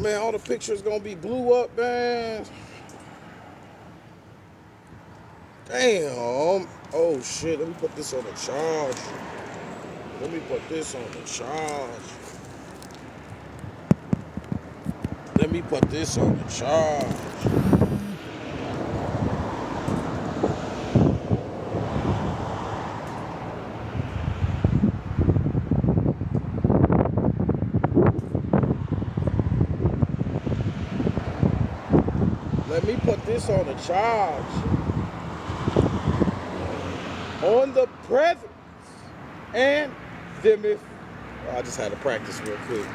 man, all the pictures gonna be blew up, man. Damn. Oh shit, let me put this on the charge. Let me put this on the charge. Let me put this on the charge. Let me put this on the charge. On the presence and them if I just had to practice real quick.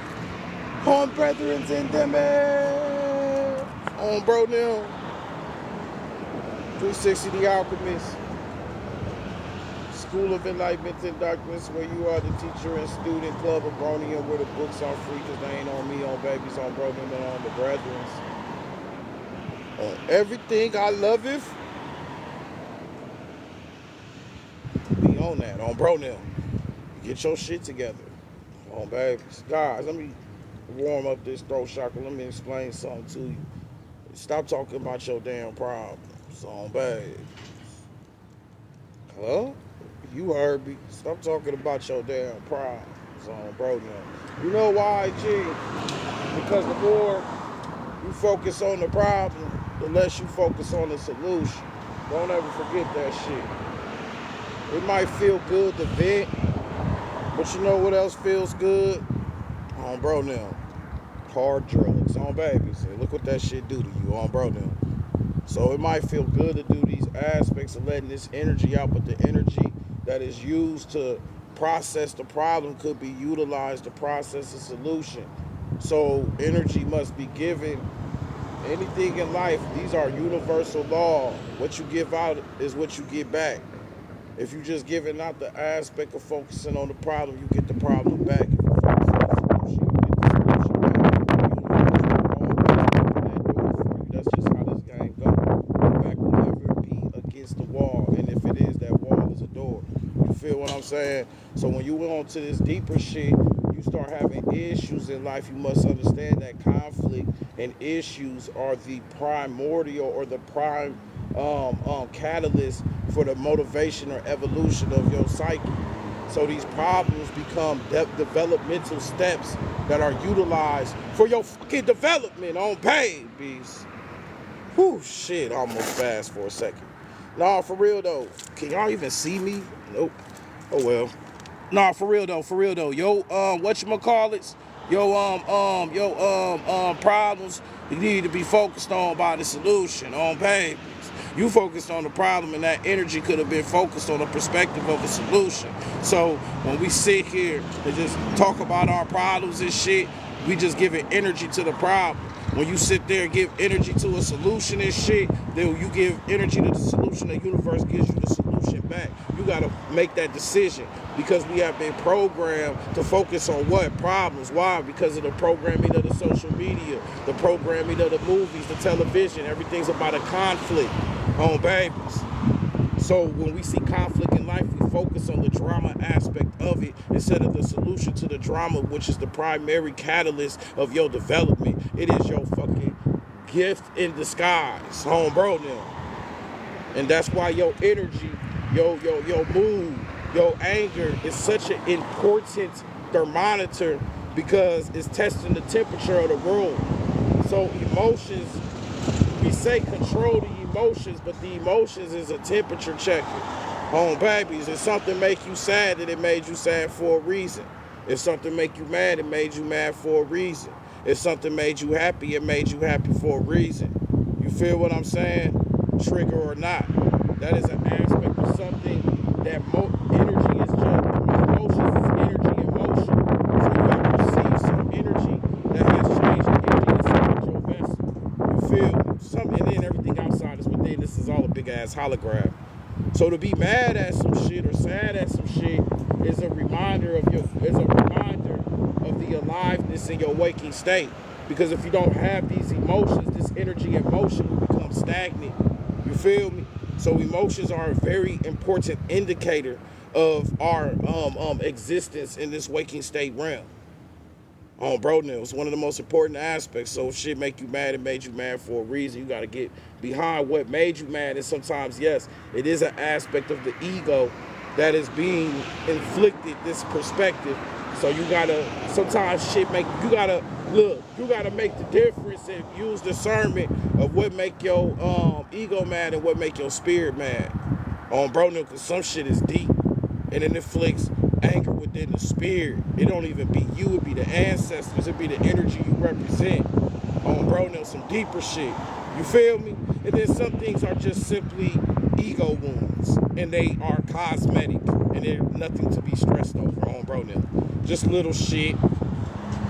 On brethrens and them on bro now. 360 the Alchemist. School of Enlightenment and Darkness, where you are the teacher and student club of Bronian, where the books are free because they ain't on me, on babies, on bro and on the brethrens. On everything I love it. Be on that, on bro now. Get your shit together. On babies. Guys, let me warm up this throat chakra. Let me explain something to you. Stop talking about your damn problems. On babies. Hello? You heard me. Stop talking about your damn problems. On bro now. You know why, G? Because the more you focus on the problem, the less you focus on the solution. Don't ever forget that shit. It might feel good to vent, but you know what else feels good? On bro now. Hard drugs. On babies. And look what that shit do to you. On bro now. So it might feel good to do these aspects of letting this energy out, but the energy that is used to process the problem could be utilized to process a solution. So energy must be given. Anything in life, these are universal laws. What you give out is what you get back. If you just giving out the aspect of focusing on the problem, you get the problem back. If you focus on the solution, you get the solution back. That's just how this game goes. Your back will never be against the wall, and if it is, that wall is a door. You feel what I'm saying? So when you went on to this deeper shit, you start having issues in life, you must understand that conflict and issues are the primordial or the prime catalyst for the motivation or evolution of your psyche. So these problems become developmental steps that are utilized for your fucking development on babies. Whew, shit, almost fast for a second. Nah, for real though. Can y'all even see me? Nope. Oh well. Nah, for real though. Yo, whatchamacallits? Problems you need to be focused on by the solution on babies. You focused on the problem, and that energy could have been focused on the perspective of a solution. So when we sit here and just talk about our problems and shit, we just giving energy to the problem. When you sit there and give energy to a solution and shit, then you give energy to the solution, the universe gives you the solution back. You gotta make that decision because we have been programmed to focus on what? Problems. Why? Because of the programming of the social media, the programming of the movies, the television. Everything's about a conflict on babies. So when we see conflict in life, we focus on the drama aspect of it instead of the solution to the drama, which is the primary catalyst of your development. It is your fucking gift in disguise, home bro now. And that's why your energy, your mood, your anger is such an important thermometer because it's testing the temperature of the room. So emotions, we say control the emotions, but the emotions is a temperature checker. On babies, if something make you sad, then it made you sad for a reason. If something make you mad, it made you mad for a reason. If something made you happy, it made you happy for a reason. You feel what I'm saying? Trigger or not. That is an aspect of something that energy is just, emotions is energy in motion. So you have to receive some energy that has changed the energy inside your vessel. You feel something, and then everything outside is within. This is all a big ass hologram. So to be mad at some shit or sad at some shit is a reminder of the aliveness in your waking state. Because if you don't have these emotions, this energy and motion will become stagnant. You feel me? So emotions are a very important indicator of our existence in this waking state realm. On bro now, it's one of the most important aspects. So if shit make you mad, it made you mad for a reason. You gotta get behind what made you mad. And sometimes, yes, it is an aspect of the ego that is being inflicted, this perspective. So you gotta, sometimes shit make, you gotta, look, you gotta make the difference and use discernment of what make your ego mad and what make your spirit mad. On bro now, cause some shit is deep and it inflicts anger within the spirit. It don't even be you, it be the ancestors, it be the energy you represent. On bro now, some deeper shit. You feel me? And then some things are just simply ego wounds, and they are cosmetic, and they're nothing to be stressed over. On bro now, just little shit.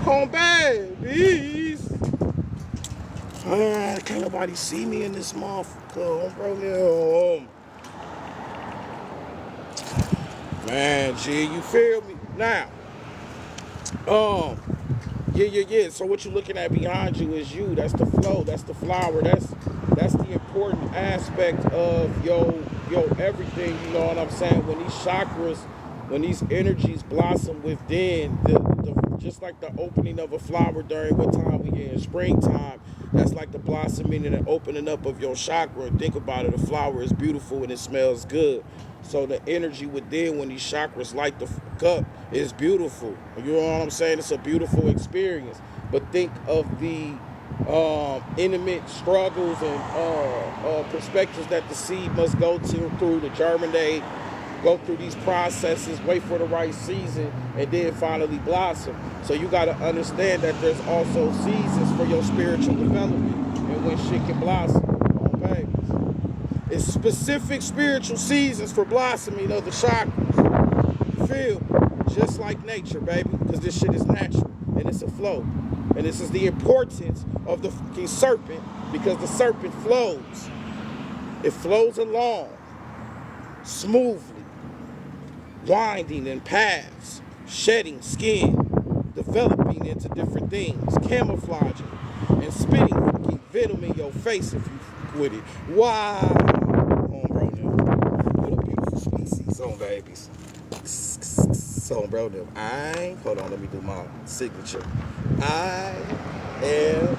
On babies. Can't nobody see me in this motherfucker. On bro now. Man, G, you feel me? Now, yeah. So what you looking at behind you is you. That's the flow. That's the flower. That's the important aspect of your everything. You know what I'm saying? When these chakras, when these energies blossom within, just like the opening of a flower during what time we in springtime. That's like the blossoming and the opening up of your chakra. Think about it. A flower is beautiful and it smells good. So the energy within when these chakras light the fuck up is beautiful. You know what I'm saying? It's a beautiful experience. But think of the intimate struggles and perspectives that the seed must go through to germinate, go through these processes, wait for the right season, and then finally blossom. So you got to understand that there's also seasons for your spiritual development and when shit can blossom. Oh, baby. It's specific spiritual seasons for blossoming of the chakras. You feel? Just like nature, baby, because this shit is natural and it's a flow. And this is the importance of the fucking serpent, because the serpent flows. It flows along smoothly, winding in paths, shedding skin, developing into different things, camouflaging, and spitting fucking venom in your face if you with it. Wow. On bro now. What a beautiful species. On babies. So bro now. Hold on, let me do my signature. I am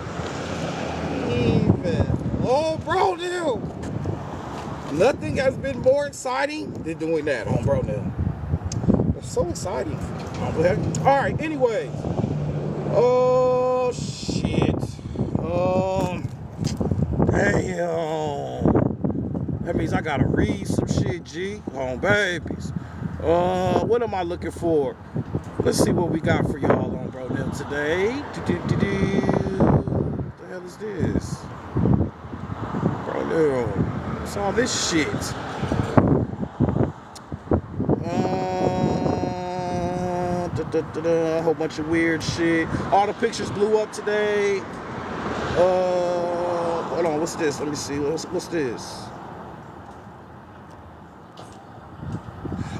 even. Oh bro now. Nothing has been more exciting than doing that. On bro now. It's so exciting. Alright, anyways. Oh shit. Damn. That means I gotta read some shit, G. On babies. What am I looking for? Let's see what we got for y'all on bro now today. What the hell is this? Bro now. What's all this shit? A whole bunch of weird shit. All the pictures blew up today. Hold on, what's this? Let me see. What's this?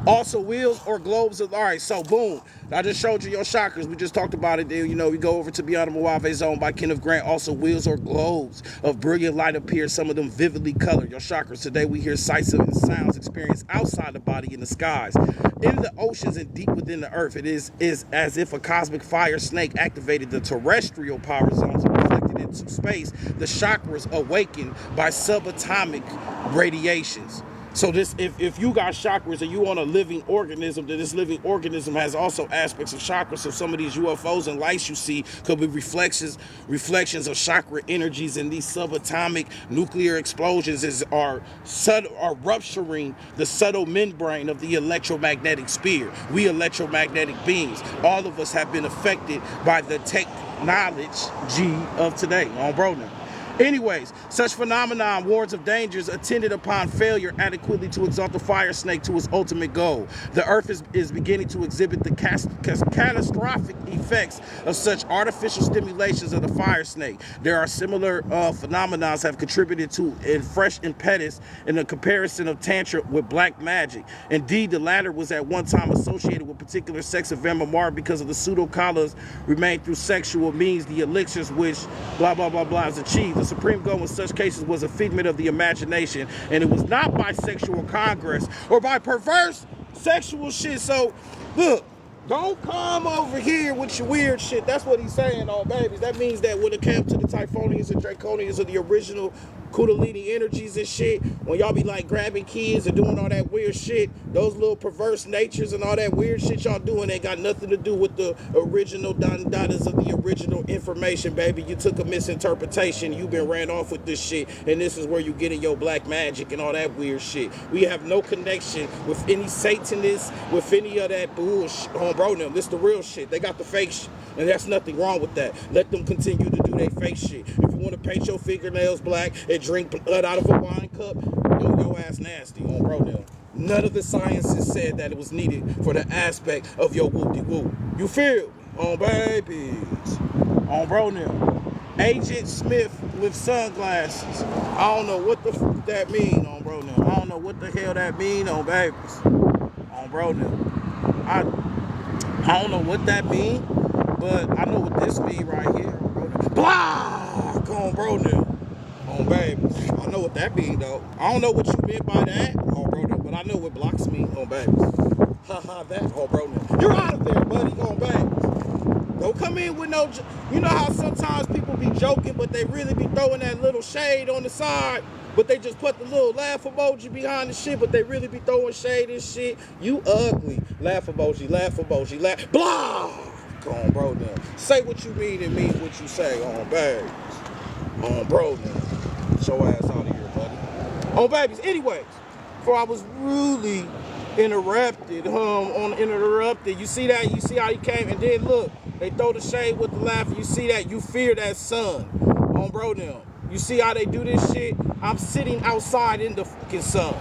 Also, wheels or globes of, all right, so boom. I just showed you your chakras. We just talked about it there. You know, we go over to Beyond the Mojave Zone by Kenneth Grant. Also, wheels or globes of brilliant light appear, some of them vividly colored. Your chakras. Today, we hear sights and sounds experienced outside the body in the skies, in the oceans, and deep within the earth. It is as if a cosmic fire snake activated the terrestrial power zones and reflected into space. The chakras awakened by subatomic radiations. So this, if you got chakras and you on a living organism, then this living organism has also aspects of chakras. So some of these UFOs and lights you see could be reflections of chakra energies, and these subatomic nuclear explosions are rupturing the subtle membrane of the electromagnetic sphere. We electromagnetic beings. All of us have been affected by the technology of today on bro now. Anyways, such phenomenon warns of dangers attended upon failure adequately to exalt the fire snake to its ultimate goal. The earth is beginning to exhibit the catastrophic effects of such artificial stimulations of the fire snake. There are similar phenomena have contributed to a fresh impetus in the comparison of Tantra with black magic. Indeed, the latter was at one time associated with particular sects of MMR because of the pseudo-collars remained through sexual means, the elixirs which blah, blah, blah, blah is achieved. The supreme goal in such cases was a figment of the imagination, and it was not by sexual congress or by perverse sexual shit. So, look, Don't come over here with your weird shit. That's what he's saying, on babies. That means that when it came to the Typhonians and Draconians of the original Kundalini energies and shit, when y'all be like grabbing kids and doing all that weird shit, those little perverse natures and all that weird shit y'all doing ain't got nothing to do with the original datas of the original information, baby. You took a misinterpretation. You've been ran off with this shit, and this is where you getting your black magic and all that weird shit. We have no connection with any Satanists, with any of that bullshit. Bro, them, this the real shit. They got the fake shit, and there's nothing wrong with that. Let them continue to do their fake shit. If you want to paint your fingernails black and drink blood out of a wine cup, your ass nasty, on bro, them. None of the sciences said that it was needed for the aspect of your whoop-de-whoop. You feel me? On babies. On bro, them. Agent Smith with sunglasses. I don't know what the fuck that mean, on bro, them. I don't know what the hell that mean, on babies. On bro, them. I don't know what that mean, but I know what this mean right here. Blah! On bro now. On babies. I know what that mean though. I don't know what you meant by that, on bro now, but I know what blocks mean, on babies. Haha, that, on bro now. You're out of there, buddy, on babies. Don't come in with no, you know how sometimes people be joking, but they really be throwing that little shade on the side, but they just put the little laugh emoji behind the shit, but they really be throwing shade and shit. You ugly. Laugh emoji, laugh emoji, laugh. Blah! Come on, bro, now. Say what you mean and mean what you say, on babies. On bro, now. Get your ass out of here, buddy. On babies. Anyways, before I was really interrupted, you see that? You see how he came? And then look, they throw the shade with the laugh. You see that? You fear that sun. On bro, now. You see how they do this shit? I'm sitting outside in the fucking sun.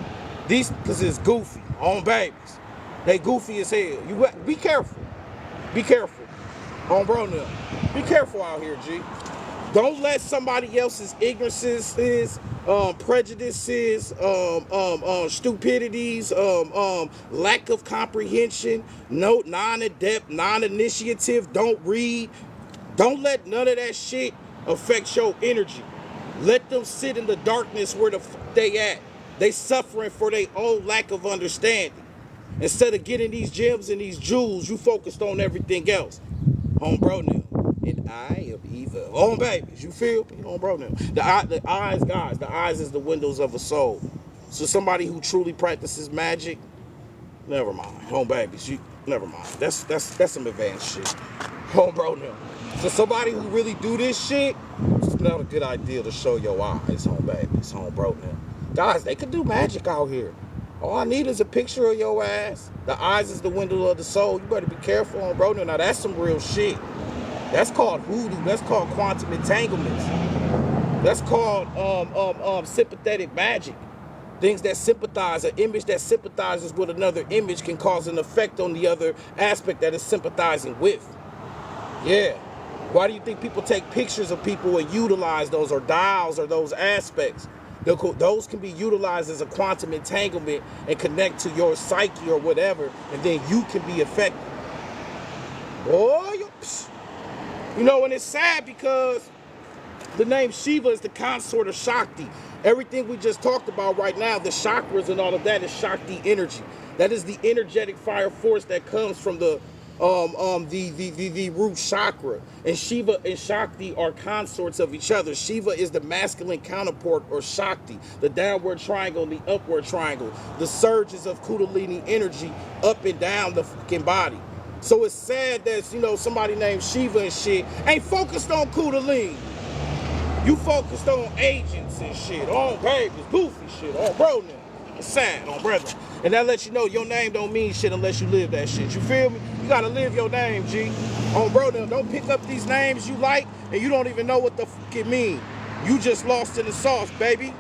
Cause it's goofy. On babies. They goofy as hell. You be careful. Be careful. On bro now. Be careful out here, G. Don't let somebody else's ignorances, prejudices, stupidities, lack of comprehension, non-adept, non-initiative, don't read. Don't let none of that shit affect your energy. Let them sit in the darkness where the fuck they at. They suffering for their own lack of understanding. Instead of getting these gems and these jewels, you focused on everything else. On bro now. And I am evil. On babies, you feel me? On bro now. The eyes, guys, the eyes is the windows of a soul. So somebody who truly practices magic, never mind. On babies, never mind. That's some advanced shit. On bro now. So somebody who really do this shit, it's not a good idea to show your eyes, on babies, on bro now. Guys, they could do magic out here. All I need is a picture of your ass. The eyes is the window of the soul. You better be careful, on bro. Now that's some real shit. That's called hoodoo. That's called quantum entanglements. That's called sympathetic magic. Things that sympathize, an image that sympathizes with another image can cause an effect on the other aspect that is sympathizing with. Yeah. Why do you think people take pictures of people and utilize those, or dials, or those aspects? Those can be utilized as a quantum entanglement and connect to your psyche or whatever, and then you can be affected. Boy, you know, and it's sad because the name Shiva is the consort of Shakti. Everything we just talked about right now, the chakras and all of that, is Shakti energy. That is the energetic fire force that comes from the root chakra. And Shiva and Shakti are consorts of each other. Shiva is the masculine counterpart, or Shakti, the downward triangle and the upward triangle, the surges of Kundalini energy up and down the fucking body. So it's sad that, you know, somebody named Shiva and shit ain't focused on Kundalini. You focused on agents and shit, on babies, goofy shit, on bro now. It's sad, on brother. And that lets you know your name don't mean shit unless you live that shit. You feel me? You gotta live your name, G. On bro now, don't pick up these names you like and you don't even know what the fuck it mean. You just lost in the sauce, baby.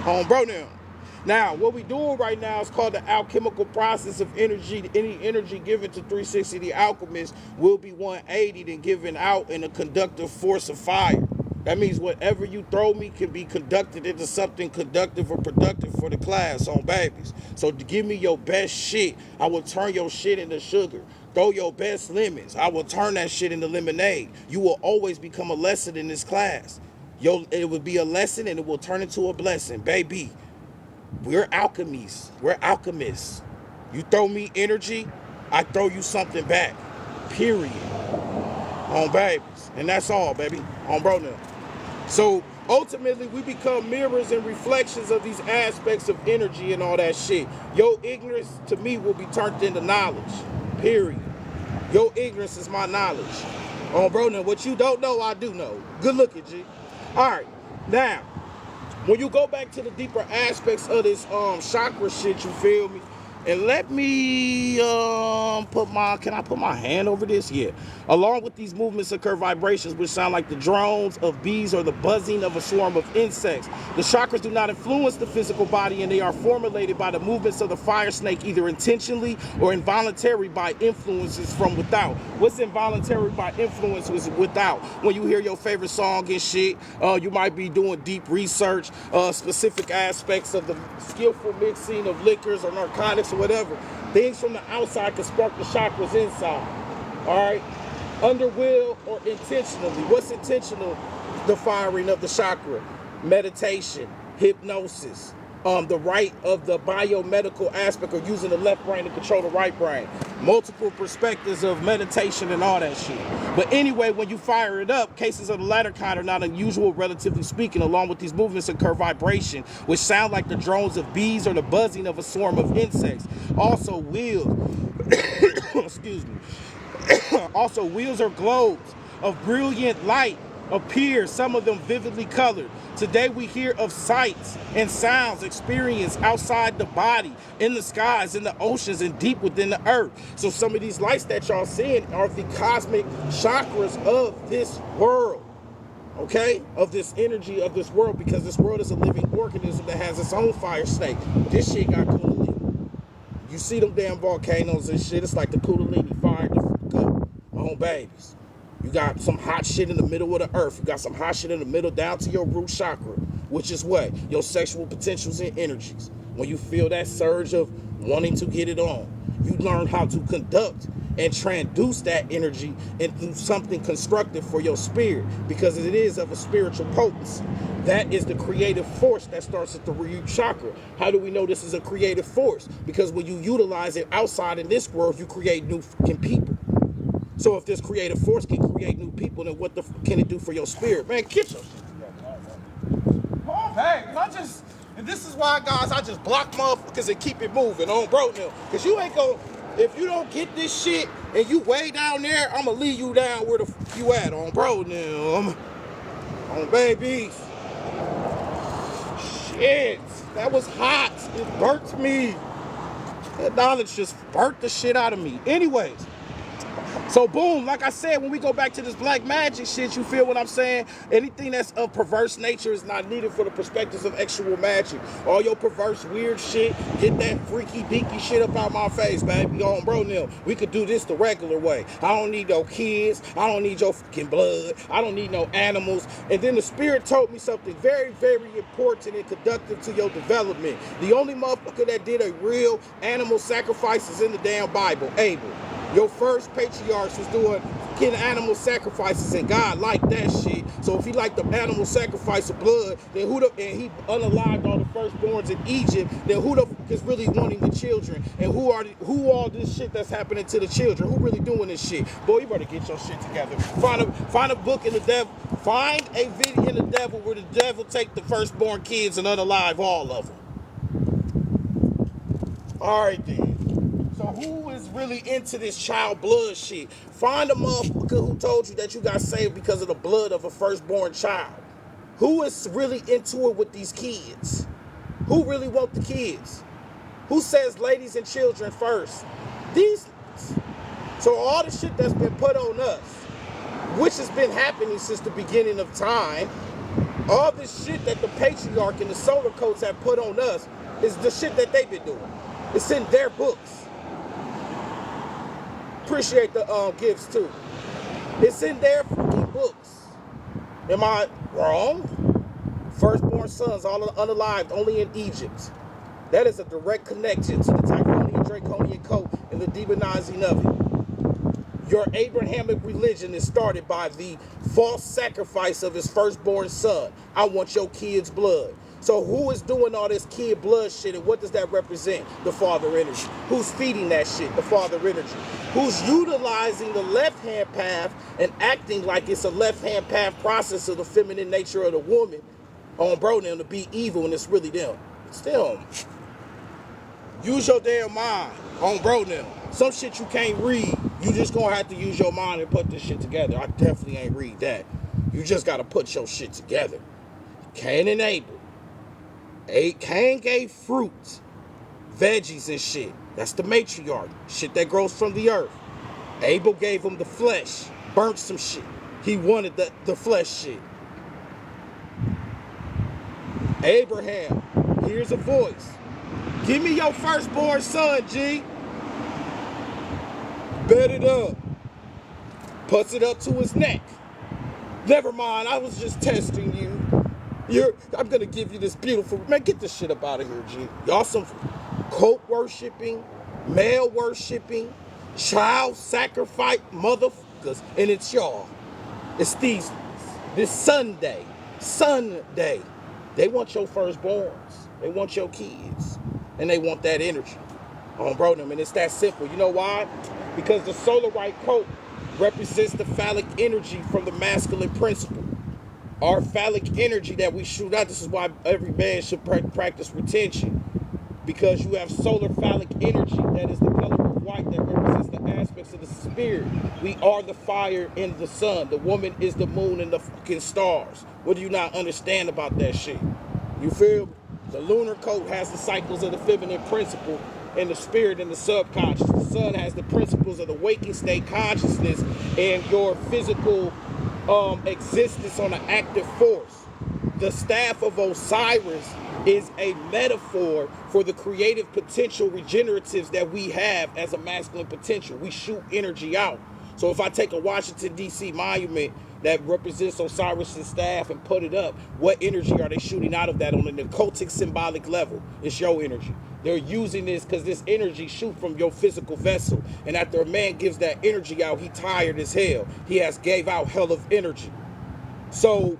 On bro now. Now, what we doing right now is called the alchemical process of energy. Any energy given to 360 the alchemist will be 180 then given out in a conductive force of fire. That means whatever you throw me can be conducted into something conductive or productive for the class, on babies. So to give me your best shit, I will turn your shit into sugar. Throw your best lemons, I will turn that shit into lemonade. You will always become a lesson in this class. It will be a lesson and it will turn into a blessing, baby. We're alchemists. We're alchemists. You throw me energy, I throw you something back. Period. On babies. And that's all, baby. On bro now. So ultimately, we become mirrors and reflections of these aspects of energy and all that shit. Your ignorance, to me, will be turned into knowledge. Period. Your ignorance is my knowledge. On bro now, what you don't know, I do know. Good looking, G. All right. Now, when you go back to the deeper aspects of this chakra shit, you feel me? And let me can I put my hand over this? Yeah. Along with these movements occur vibrations which sound like the drones of bees or the buzzing of a swarm of insects. The chakras do not influence the physical body, and they are formulated by the movements of the fire snake, either intentionally or involuntary by influences from without. What's involuntary by influence was without? When you hear your favorite song and shit, you might be doing deep research, specific aspects of the skillful mixing of liquors or narcotics or whatever. Things from the outside can spark the chakras inside. All right? Under will or intentionally. What's intentional? The firing of the chakra. Meditation. Hypnosis. The right of the biomedical aspect of using the left brain to control the right brain. Multiple perspectives of meditation and all that shit. But anyway, when you fire it up, cases of the latter kind are not unusual, relatively speaking. Along with these movements occur vibration, which sound like the drones of bees or the buzzing of a swarm of insects. Also wheels, excuse me. Also wheels or globes of brilliant light appear, some of them vividly colored. Today we hear of sights and sounds experienced outside the body, in the skies, in the oceans, and deep within the earth. So some of these lights that y'all seeing are the cosmic chakras of this world, okay? Of this energy of this world, because this world is a living organism that has its own fire snake. This shit got Kundalini. You see them damn volcanoes and shit, it's like the Kundalini fire go on babies. You got some hot shit in the middle of the earth. You got some hot shit in the middle down to your root chakra, which is what? Your sexual potentials and energies. When you feel that surge of wanting to get it on, you learn how to conduct and transduce that energy into something constructive for your spirit, because it is of a spiritual potency. That is the creative force that starts at the root chakra. How do we know this is a creative force? Because when you utilize it outside in this world, you create new fucking people. So if this creative force can create new people, then what the can it do for your spirit? Man, get your shit together. Oh, hey, and this is why, guys, I just block motherfuckers and keep it moving on, bro, now. Because you ain't gonna, if you don't get this shit and you way down there, I'm gonna leave you down where the fuck you at, on, bro, now. On babies. Shit, that was hot. It burnt me. That knowledge just burnt the shit out of me. Anyways. So boom, like I said, when we go back to this black magic shit, you feel what I'm saying? Anything that's of perverse nature is not needed for the perspectives of actual magic. All your perverse weird shit, get that freaky deaky shit up out my face, baby. On, bro, Neil. We could do this the regular way. I don't need no kids. I don't need your fucking blood. I don't need no animals. And then the spirit told me something very, very important and conductive to your development. The only motherfucker that did a real animal sacrifice is in the damn Bible, Abel. Your first patriarchs was doing fucking animal sacrifices, and God liked that shit. So if he liked the animal sacrifice of blood, then and he unalived all the firstborns in Egypt, then who the fuck is really wanting the children? And who all this shit that's happening to the children? Who really doing this shit? Boy, you better get your shit together. Find a book in the devil. Find a video in the devil where the devil take the firstborn kids and unalive all of them. All right then. So who is really into this child blood shit? Find a motherfucker who told you that you got saved because of the blood of a firstborn child. Who is really into it with these kids? Who really want the kids? Who says ladies and children first? These. So all the shit that's been put on us, which has been happening since the beginning of time, all this shit that the patriarch and the solar coats have put on us is the shit that they've been doing. It's in their books. Appreciate the gifts too. It's in their fucking books. Am I wrong? Firstborn sons, all unalived, only in Egypt. That is a direct connection to the Typhonian Draconian code and the demonizing of it. Your Abrahamic religion is started by the false sacrifice of his firstborn son. I want your kid's blood. So who is doing all this kid blood shit, and what does that represent? The father energy. Who's feeding that shit? The father energy. Who's utilizing the left-hand path and acting like it's a left-hand path process of the feminine nature of the woman on bro them to be evil, and it's really them. It's them. Use your damn mind on bro them. Some shit you can't read. You just gonna have to use your mind and put this shit together. I definitely ain't read that. You just gotta put your shit together. Cain and Abel. Cain gave fruits, veggies and shit. That's the matriarch. Shit that grows from the earth. Abel gave him the flesh. Burnt some shit. He wanted the flesh shit. Abraham, here's a voice. Give me your firstborn son, G. Bet it up. Puts it up to his neck. Never mind, I was just testing you. I'm gonna give you this beautiful, man, get this shit up out of here, G. Y'all some cult worshiping, male worshiping, child sacrifice motherfuckers, and it's y'all. It's this Sunday. They want your firstborns. They want your kids. And they want that energy on bro them. And it's that simple. You know why? Because the solarite coat represents the phallic energy from the masculine principle. Our phallic energy that we shoot out. This is why every man should practice retention. Because you have solar phallic energy that is the color of white that represents the aspects of the spirit. We are the fire and the sun. The woman is the moon and the fucking stars. What do you not understand about that shit? You feel? The lunar coat has the cycles of the feminine principle and the spirit and the subconscious. The sun has the principles of the waking state consciousness and your physical existence on an active force. The staff of Osiris is a metaphor for the creative potential regeneratives that we have as a masculine potential. We shoot energy out. So if I take a Washington, D.C. monument that represents Osiris' staff and put it up, what energy are they shooting out of that on an occultic symbolic level? It's your energy. They're using this because this energy shoot from your physical vessel. And after a man gives that energy out, he tired as hell. He has gave out hell of energy. So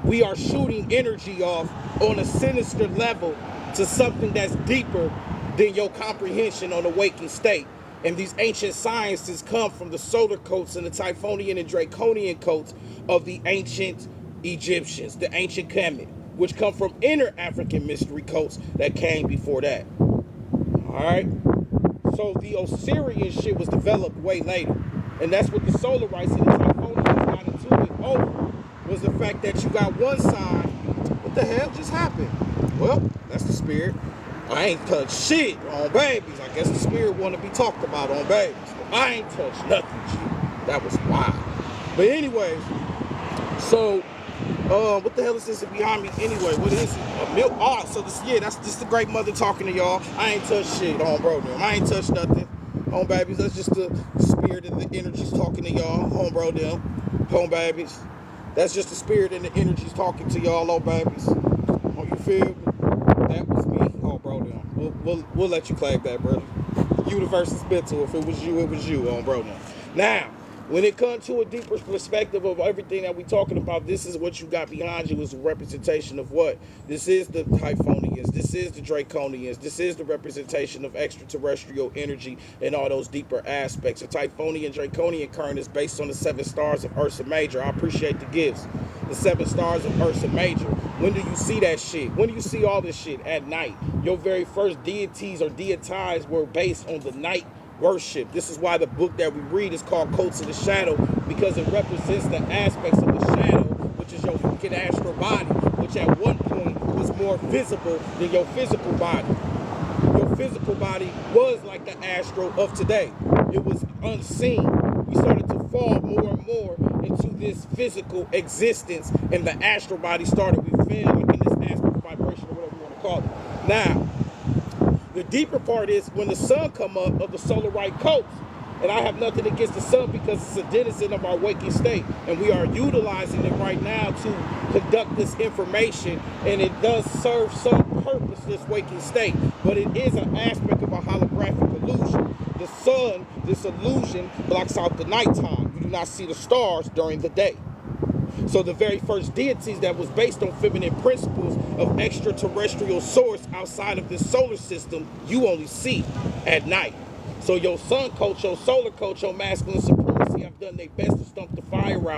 we are shooting energy off on a sinister level to something that's deeper than your comprehension on a waking state. And these ancient sciences come from the solar coats and the Typhonian and Draconian coats of the ancient Egyptians, the ancient Kemet, which come from inner African mystery coats that came before that. Alright? So the Osirian shit was developed way later. And that's what the Solarites and the Typhonians got into it over, was the fact that you got one side. What the hell just happened? Well, that's the spirit. I ain't touched shit on babies. I guess the spirit want to be talked about on babies. But I ain't touched nothing, G. That was wild. But anyways, so what the hell is this behind me anyway? What is it? A milk? Oh, so this, yeah, that's just the great mother talking to y'all. I ain't touched shit on bro them. I ain't touched nothing on babies. That's just the spirit and the energies talking to y'all on bro them. Home babies. That's just the spirit and the energies talking to y'all on babies. Oh, you feel me? That was me. Oh, bro, them. We'll let you claim that, brother. Universe is mental. If it was you, it was you. Oh, bro, them. Now, when it comes to a deeper perspective of everything that we're talking about, this is what you got behind you is a representation of what? This is the Typhonians. This is the Draconians. This is the representation of extraterrestrial energy and all those deeper aspects. The Typhonian Draconian current is based on the 7 stars of Ursa Major. I appreciate the gifts. The 7 stars of Ursa Major. When do you see that shit? When do you see all this shit? At night. Your very first deities or deities were based on the night worship. This is why the book that we read is called Coats of the Shadow, because it represents the aspects of the shadow, which is your fucking astral body, which at one point was more visible than your physical body. Your physical body was like the astral of today. It was unseen. We started to fall more and more into this physical existence, and the astral body started, we fell like in this astral vibration or whatever you want to call it. Now, the deeper part is when the sun come up of the solarite coast, and I have nothing against the sun because it's a denizen of our waking state, and we are utilizing it right now to conduct this information, and it does serve some purpose, this waking state, but it is an aspect of a holographic illusion. The sun, this illusion, blocks out the nighttime. You do not see the stars during the day. So the very first deities that was based on feminine principles of extraterrestrial source outside of this solar system, you only see at night. So your sun coach, your solar coach, your masculine supremacy have done their best to stump the fire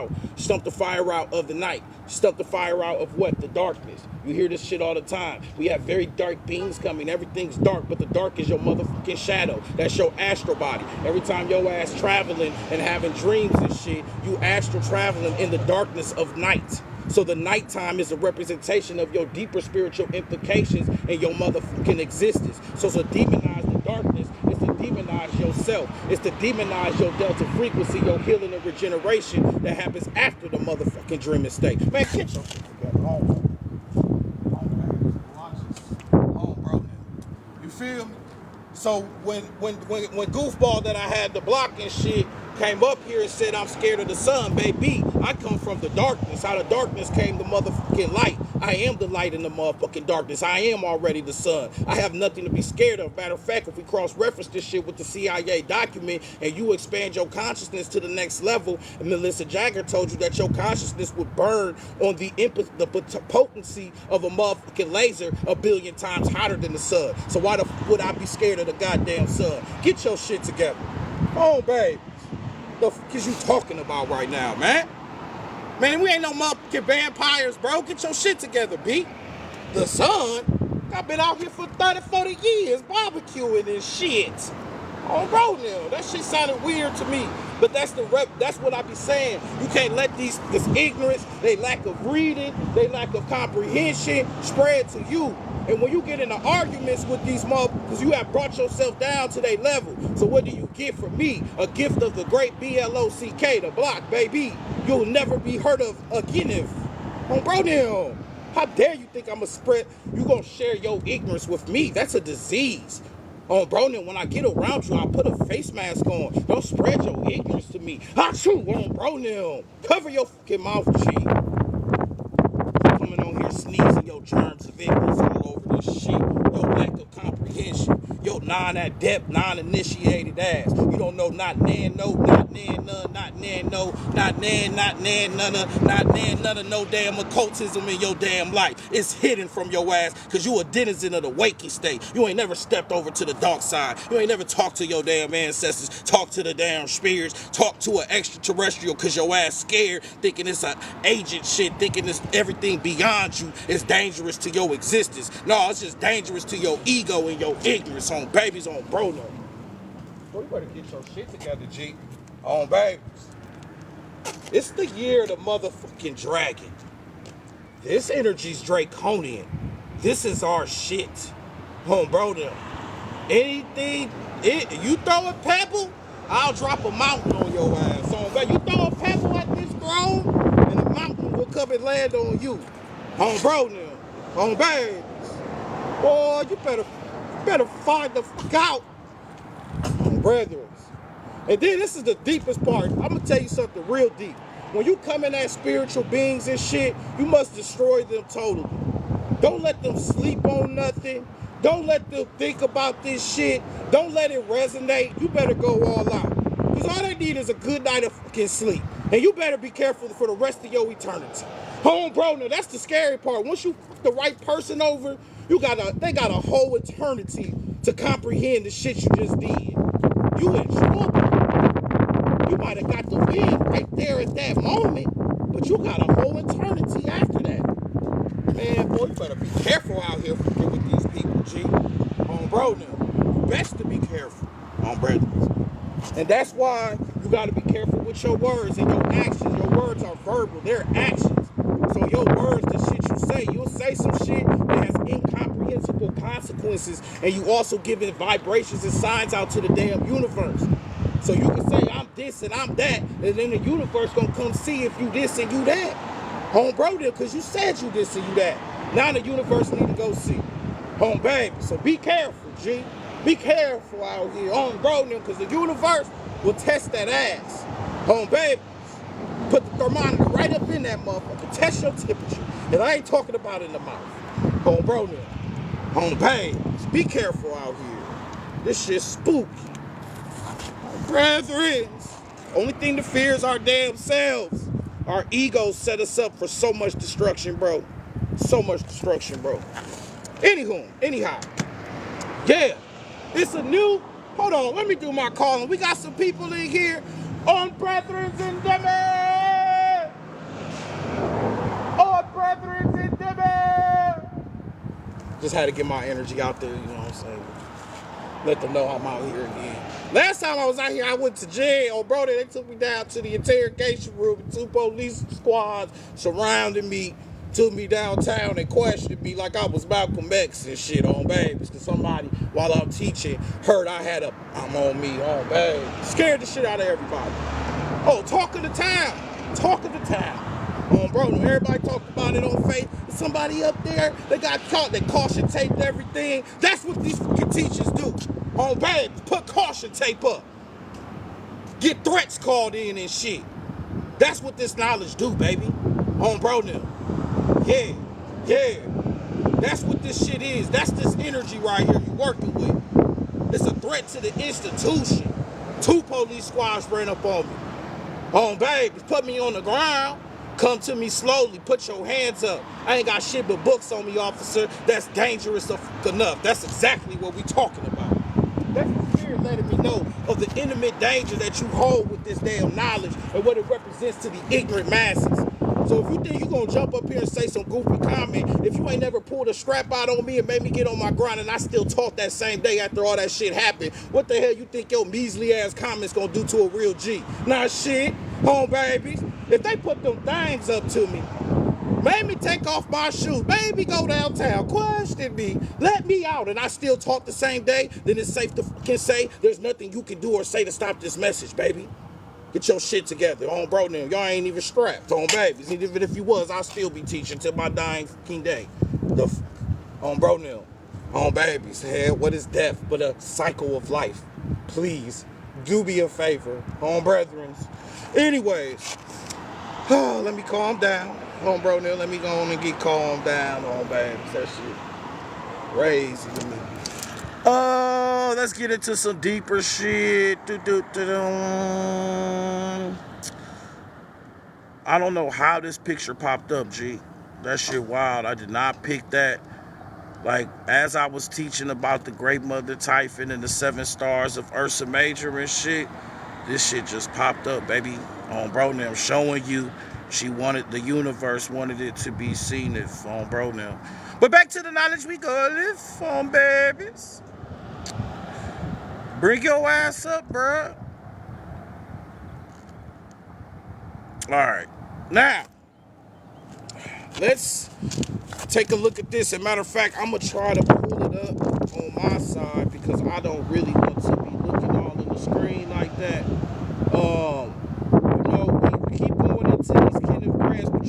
out of the night, stump the fire out of what? The darkness. You hear this shit all the time. We have very dark beings coming. Everything's dark, but the dark is your motherfucking shadow. That's your astral body. Every time your ass traveling and having dreams and shit, you astral traveling in the darkness of night. So the nighttime is a representation of your deeper spiritual implications in your motherfucking existence. So to demonize the darkness is to demonize yourself. It's to demonize your delta frequency, your healing and regeneration that happens after the motherfucking dreaming state. Man, get your shit together. Bro. You feel me? So when goofball that I had to block and shit came up here and said I'm scared of the sun, baby, I come from the darkness. Out of darkness came the motherfucking light. I am the light in the motherfucking darkness. I am already the sun. I have nothing to be scared of. Matter of fact, if we cross-reference this shit with the CIA document and you expand your consciousness to the next level, and Melissa Jagger told you that your consciousness would burn on the potency of a motherfucking laser 1 billion times hotter than the sun. So why the f would I be scared of the goddamn sun? Get your shit together. Oh, babe. The fuck is you talking about right now, man? Man, we ain't no motherfucking vampires, bro. Get your shit together, B. The sun? I've been out here for 30, 40 years barbecuing and shit. Oh, bro, now. That shit sounded weird to me. But that's what I be saying. You can't let this ignorance, they lack of reading, they lack of comprehension spread to you. And when you get into arguments with these motherfuckers, you have brought yourself down to their level. So what do you get from me? A gift of the great BLOCK, the block, baby. You'll never be heard of again. Oh, bro, now. How dare you think I'm going to spread, you going to share your ignorance with me? That's a disease. Oh, bro, then when I get around you, I'll put a face mask on. Don't spread your ignorance to me. Achoo, oh, bro, now. Cover your fucking mouth, G. Coming on here sneezing your germs of ignorance all over this shit. Your lack of comprehension. Your non-adept, non-initiated ass. You don't know not nan, no, not nan, none, not nan, no, not nan, none, not nan, none of no damn occultism in your damn life. It's hidden from your ass because you a denizen of the waking state. You ain't never stepped over to the dark side. You ain't never talked to your damn ancestors, talk to the damn spirits, talk to an extraterrestrial because your ass scared, thinking it's an agent shit, thinking it's everything beyond you is dangerous to your existence. No, it's just dangerous to your ego and your ignorance on babies on bro no. Bro, you better get your shit together, G. On babies. It's the year of the motherfucking dragon. This energy's draconian. This is our shit. On bro no. Anything, you throw a pebble, I'll drop a mountain on your ass. On baby, you throw a pebble at this throne, and a mountain will come and land on you. On bro now. On babies. Boy, you better find the fuck out. Brethren. And then this is the deepest part. I'm going to tell you something real deep. When you come in as spiritual beings and shit, you must destroy them totally. Don't let them sleep on nothing. Don't let them think about this shit. Don't let it resonate. You better go all out. Because all they need is a good night of fucking sleep. And you better be careful for the rest of your eternity. Home bro, now that's the scary part. Once you fuck the right person over, they got a whole eternity to comprehend the shit you just did. You in trouble. You might have got the win right there at that moment, but you got a whole eternity after that. Man, boy, you better be careful out here with these people, G. On bro now. You best to be careful on brothers. And that's why you got to be careful with your words and your actions. Your words are verbal, they're actions. So your words, the shit you say, you'll say some shit that has incomprehensible consequences, and you also giving vibrations and signs out to the damn universe. So you can say, I'm this and I'm that, and then the universe gonna come see if you this and you that. Home bro there, because you said you this and you that. Now the universe need to go see. Home baby. So be careful, G. Be careful out here. Home bro there, because the universe will test that ass. Home baby. Put the thermometer right up in that motherfucker. Test your temperature. And I ain't talking about in the mouth. Home bro there. Home babes. Be careful out here. This shit's spooky. Brethren. Only thing to fear is our damn selves. Our egos set us up for so much destruction, bro. So much destruction, bro. Anyhow. Yeah. It's a new... Hold on, let me do my calling. We got some people in here on Brethren's in Demi. On Brethren's in Demi. Just had to get my energy out there, you know what I'm saying? Let them know I'm out here again. Last time I was out here, I went to jail, bro. They took me down to the interrogation room. 2 police squads surrounded me, took me downtown and questioned me like I was Malcolm X and shit on babies. Because somebody, while I'm teaching, heard I had a I'm on me on baby. Scared the shit out of everybody. Oh, talk of the town. Talk of the town. Bro, everybody talked about it on faith. Somebody up there, they got caught, they caution taped everything. That's what these fucking teachers do. Babe, put caution tape up. Get threats called in and shit. That's what this knowledge do, baby. Bro now. Yeah. That's what this shit is. That's this energy right here you working with. It's a threat to the institution. 2 police squads ran up on me. Babe, put me on the ground. Come to me slowly. Put your hands up. I ain't got shit but books on me, officer. That's dangerous enough. That's exactly what we talking about. That's the spirit letting me know of the intimate danger that you hold with this damn knowledge and what it represents to the ignorant masses. So if you think you're going to jump up here and say some goofy comment, if you ain't never pulled a strap out on me and made me get on my grind and I still taught that same day after all that shit happened, what the hell you think your measly ass comments going to do to a real G? Nah, shit, home babies. If they put them things up to me, made me take off my shoes, made me go downtown, questioned me, let me out, and I still taught the same day, then it's safe to can say there's nothing you can do or say to stop this message, baby. Get your shit together. Bro, now, y'all ain't even strapped. Babies. Even if you was, I'll still be teaching till my dying fucking day. Bro, now. Babies. Hey, what is death but a cycle of life? Please, do me a favor. Brethren. Anyways, let me calm down. Bro, now, let me go on and get calmed down. Babies. That shit crazy to me. Let's get into some deeper shit. I don't know how this picture popped up, G. That shit wild. I did not pick that. Like, as I was teaching about the Great Mother Typhon and the 7 stars of Ursa Major and shit, this shit just popped up, baby. Bro, now I'm showing you. The universe wanted it to be seen if bro now. But back to the knowledge we go live babies. Bring your ass up, bruh. All right. Now, let's take a look at this. As a matter of fact, I'm going to try to pull it up on my side because I don't really want to be looking all in the screen like that. We keep going into these Kenneth Grants, but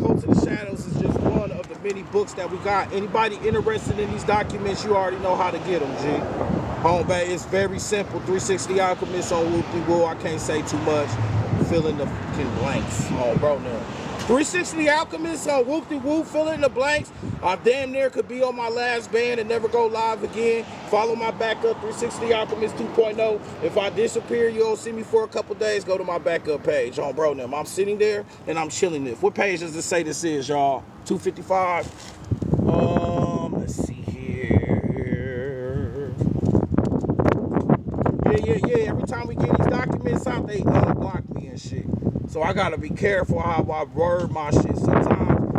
Cult of the Shadows is just one of the many books that we got. Anybody interested in these documents, you already know how to get them, G. It's very simple. 360 the Alchemist on Whoop-De-Woo. I can't say too much. Fill in the fucking blanks. Bro, now. 360 the Alchemist on Whoop-De-Woo. Fill in the blanks. I damn near could be on my last band and never go live again. Follow my backup, 360 the Alchemist 2.0. If I disappear, you don't see me for a couple days, go to my backup page. Bro, now. I'm sitting there and I'm chilling there. What page does it say this is, y'all? 255? Let's see here. Yeah. Every time we get these documents out, they block me and shit. So I gotta be careful how I word my shit. Sometimes,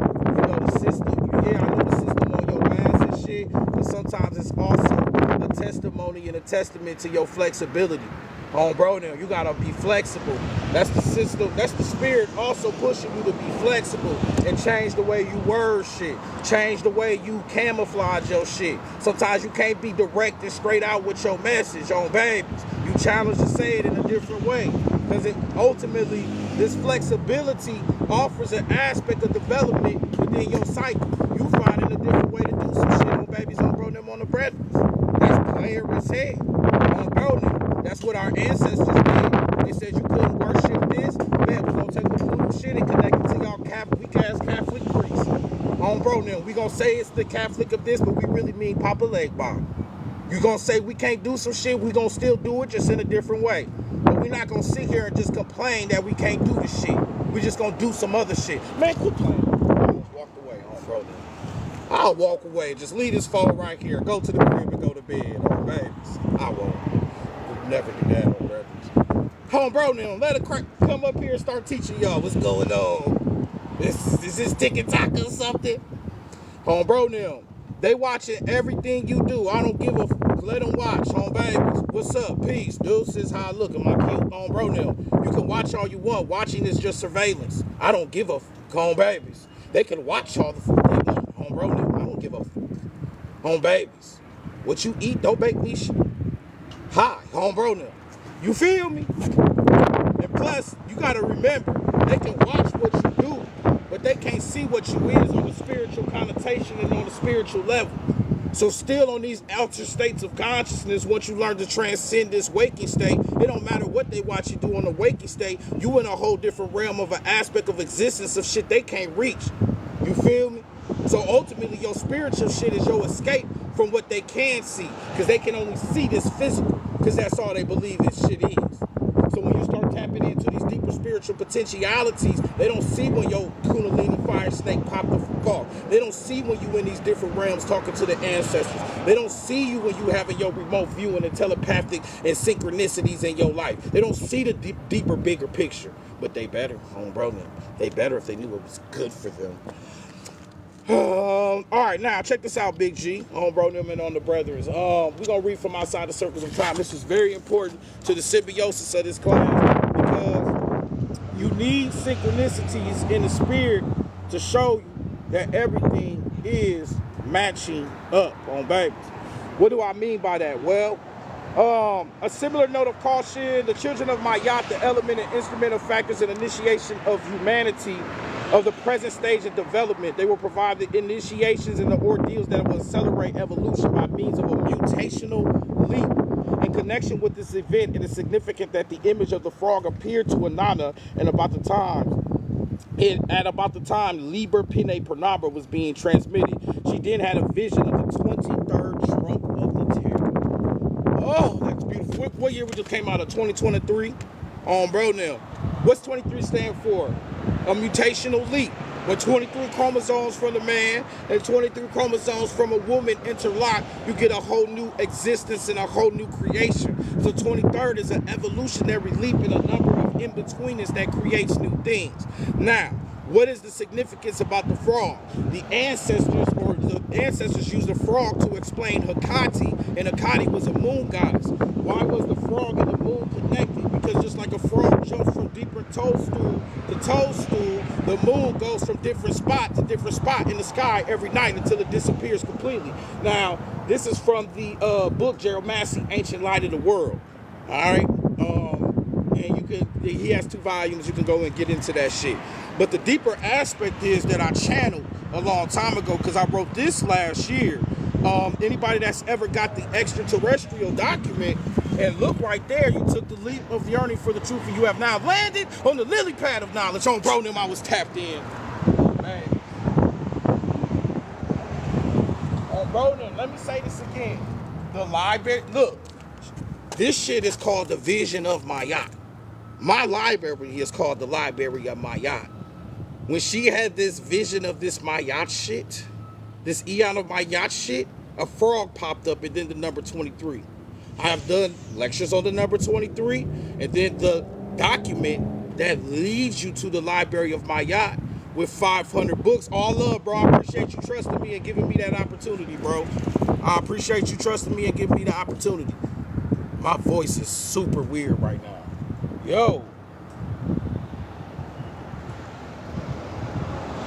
the system, I know the system on your ass and shit, but sometimes it's also a testimony and a testament to your flexibility. Bro, now, you gotta be flexible. That's the system, that's the spirit also pushing you to be flexible and change the way you word shit. Change the way you camouflage your shit. Sometimes you can't be direct and straight out with your message babies. You challenge to say it in a different way. Because ultimately, this flexibility offers an aspect of development within your cycle. You finding a different way to do some shit babies bro, them on the breakfast. That's clear as hell. Bro, them. That's what our ancestors did. They said you couldn't worship this. Man, we're going to take the voodoo shit and connect it to y'all weak-ass Catholic priests. Bro, now, we're going to say it's the Catholic of this, but we really mean Papa Leg Bomb. You're going to say we can't do some shit, we're going to still do it, just in a different way. But we're not going to sit here and just complain that we can't do this shit. We just gonna do some other shit. Man, quit playing. I almost walked away, bro. I'll walk away. Just leave this phone right here. Go to the crib and go to bed, babies. I won't. We'll never do that, brothers. Home, bro, now let a crack come up here and start teaching y'all what's going on. Is this TikTok or something? Home, bro, now they watching everything you do. I don't give a. Let them watch, home babies. What's up? Peace. Deuces, how I look? Am I cute? Home, bro, now you can watch all you want. Watching is just surveillance. I don't give a. Home babies. They can watch all the food they want. Home, bro, now I don't give a. Home babies. What you eat don't make me shit. Hi, home, bro, now. You feel me? And plus, you gotta remember, they can watch what you do, but they can't see what you is on the spiritual connotation and on the spiritual level. So still on these outer states of consciousness, once you learn to transcend this waking state, it don't matter what they watch you do on the waking state, you in a whole different realm of an aspect of existence of shit they can't reach. You feel me? So ultimately, your spiritual shit is your escape from what they can see, because they can only see this physical, because that's all they believe this shit is. So when you start tapping into these deeper spiritual potentialities, they don't see when your Kundalini fire snake popped the fuck off. They don't see when you in these different realms talking to the ancestors. They don't see you when you having your remote viewing and telepathic and synchronicities in your life. They don't see the deeper, bigger picture. But they better, home bro. They better if they knew it was good for them. All right, now check this out, Big G, on bro them and on the brothers. We're gonna read from outside the circles of time. This is very important to the symbiosis of this class, because you need synchronicities in the spirit to show you that everything is matching up on babies. What do I mean by that? Well, a similar note of caution: the children of Mayat, the element and instrumental factors in initiation of humanity of the present stage of development. They will provide the initiations and the ordeals that will accelerate evolution by means of a mutational leap. In connection with this event, it is significant that the image of the frog appeared to Inanna at about the time Liber Pine Pernabra was being transmitted. She then had a vision of the 23rd trump of the terror. Oh, that's beautiful. What year we just came out of? 2023? Bro, now. What's 23 stand for? A mutational leap. When 23 chromosomes from the man and 23 chromosomes from a woman interlock, you get a whole new existence and a whole new creation. So 23rd is an evolutionary leap in a number of in-betweeners that creates new things. Now, what is the significance about the frog? The ancestors used the frog to explain Hecate, and Hecate was a moon goddess. Why was the frog and the moon connected? Because just like a frog jumps from deeper toadstool to toadstool, the moon goes from different spot to different spot in the sky every night until it disappears completely. Now, this is from the book Gerald Massey, Ancient Light of the World. All right, and he has 2 volumes. You can go and get into that shit. But the deeper aspect is that I channeled a long time ago, because I wrote this last year. Anybody that's ever got the extraterrestrial document, and look right there, you took the leap of yearning for the truth, and you have now landed on the lily pad of knowledge. On bro, them I was tapped in. Man. On bro, them, let me say this again. The library, look, this shit is called the Vision of Mayat. My library is called the Library of Mayat. When she had this vision of this Mayat shit, this Eon of Mayat shit, a frog popped up, and then the number 23. I have done lectures on the number 23, and then the document that leads you to the Library of Mayat with 500 books. All love, bro. I appreciate you trusting me and giving me that opportunity, bro. I appreciate you trusting me and giving me the opportunity. My voice is super weird right now. Yo.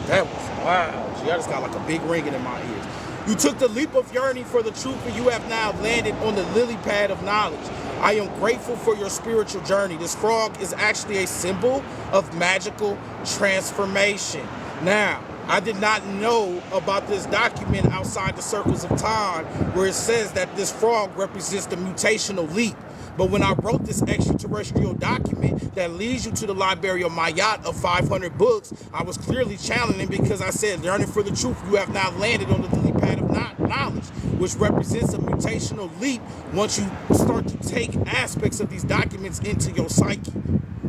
That was wild. Gee, I just got like a big ringing in my ears. You took the leap of yearning for the truth, and you have now landed on the lily pad of knowledge. I am grateful for your spiritual journey. This frog is actually a symbol of magical transformation. Now, I did not know about this document outside the circles of time, where it says that this frog represents the mutational leap. But when I wrote this extraterrestrial document that leads you to the Library of Mayat of 500 books, I was clearly challenging, because I said, yearning for the truth, you have now landed on the lily pad of knowledge, which represents a mutational leap once you start to take aspects of these documents into your psyche.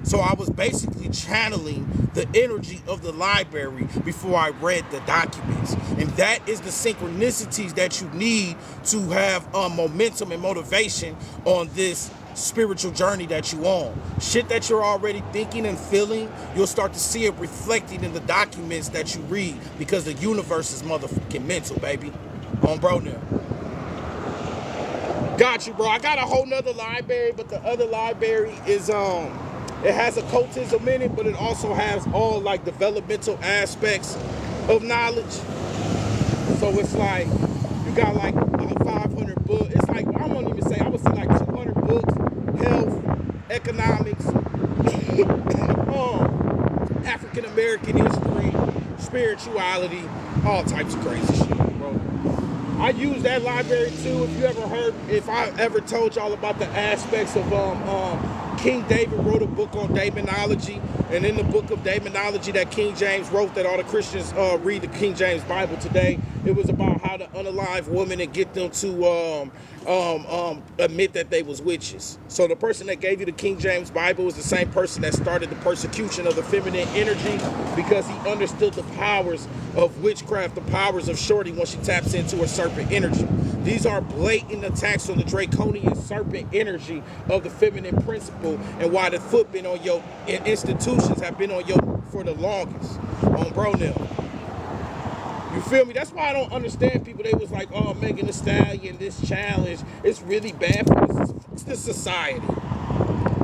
So I was basically channeling the energy of the library before I read the documents. And that is the synchronicities that you need to have momentum and motivation on this spiritual journey that you on. Shit that you're already thinking and feeling, you'll start to see it reflected in the documents that you read, because the universe is motherfucking mental, baby. On bro now. Got you, bro. I got a whole nother library, but the other library is it has occultism in it, but it also has all like developmental aspects of knowledge. So it's like you got like 500 books. It's like, I won't even say, I would say like 200 books, health, economics, African American history, spirituality, all types of crazy shit, bro. I use that library too. If I ever told y'all about the aspects of King David wrote a book on demonology, and in the book of demonology that King James wrote, that all the Christians read the King James Bible today, it was about how to unalive women and get them to admit that they was witches. So the person that gave you the King James Bible was the same person that started the persecution of the feminine energy, because he understood the powers of witchcraft, the powers of Shorty when she taps into her serpent energy. These are blatant attacks on the draconian serpent energy of the feminine principle, and why the foot been on your institutions have been on your for the longest. On bro now. You feel me? That's why I don't understand people. They was like, oh, Megan Thee Stallion, this challenge, it's really bad for this society.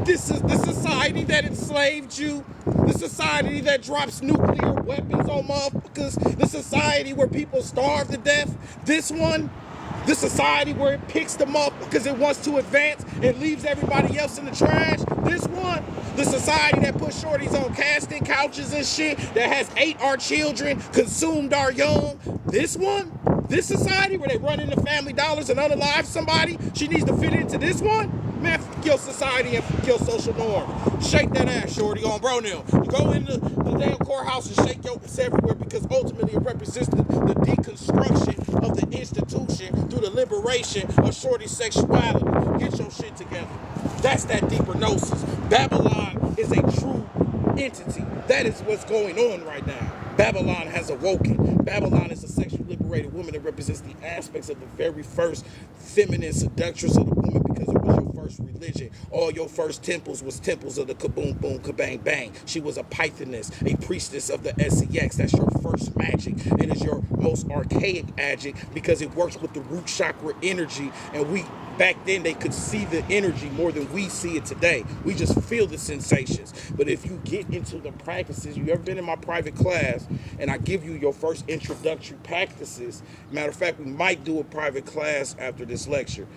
This is the society that enslaved you. The society that drops nuclear weapons on motherfuckers. The society where people starve to death. This one. The society where it picks them up because it wants to advance and leaves everybody else in the trash. This one. The society that puts shorties on casting couches and shit, that has ate our children, consumed our young. This one. This society where they run into Family Dollars and unalive somebody. She needs to fit into this one. Man, fuck your society and fuck your social norm. Shake that ass, shorty, on bro now. You go into the damn courthouse and shake your ass everywhere, because ultimately it represents the deconstruction of the institution through the liberation of shorty's sexuality. Get your shit together. That's that deeper gnosis. Babylon is a true entity. That is what's going on right now. Babylon has awoken. Babylon is a sexually liberated woman that represents the aspects of the very first feminine seductress of the woman, because it was your first religion. All your first temples was temples of the kaboom boom kabang bang. She was a pythoness, a priestess of the SEX. That's your first magic. It is your most archaic magic, because it works with the root chakra energy, and we back then they could see the energy more than we see it today. We just feel the sensations. But if you get into the practices, you ever been in my private class and I give you your first introductory practices? Matter of fact, we might do a private class after this lecture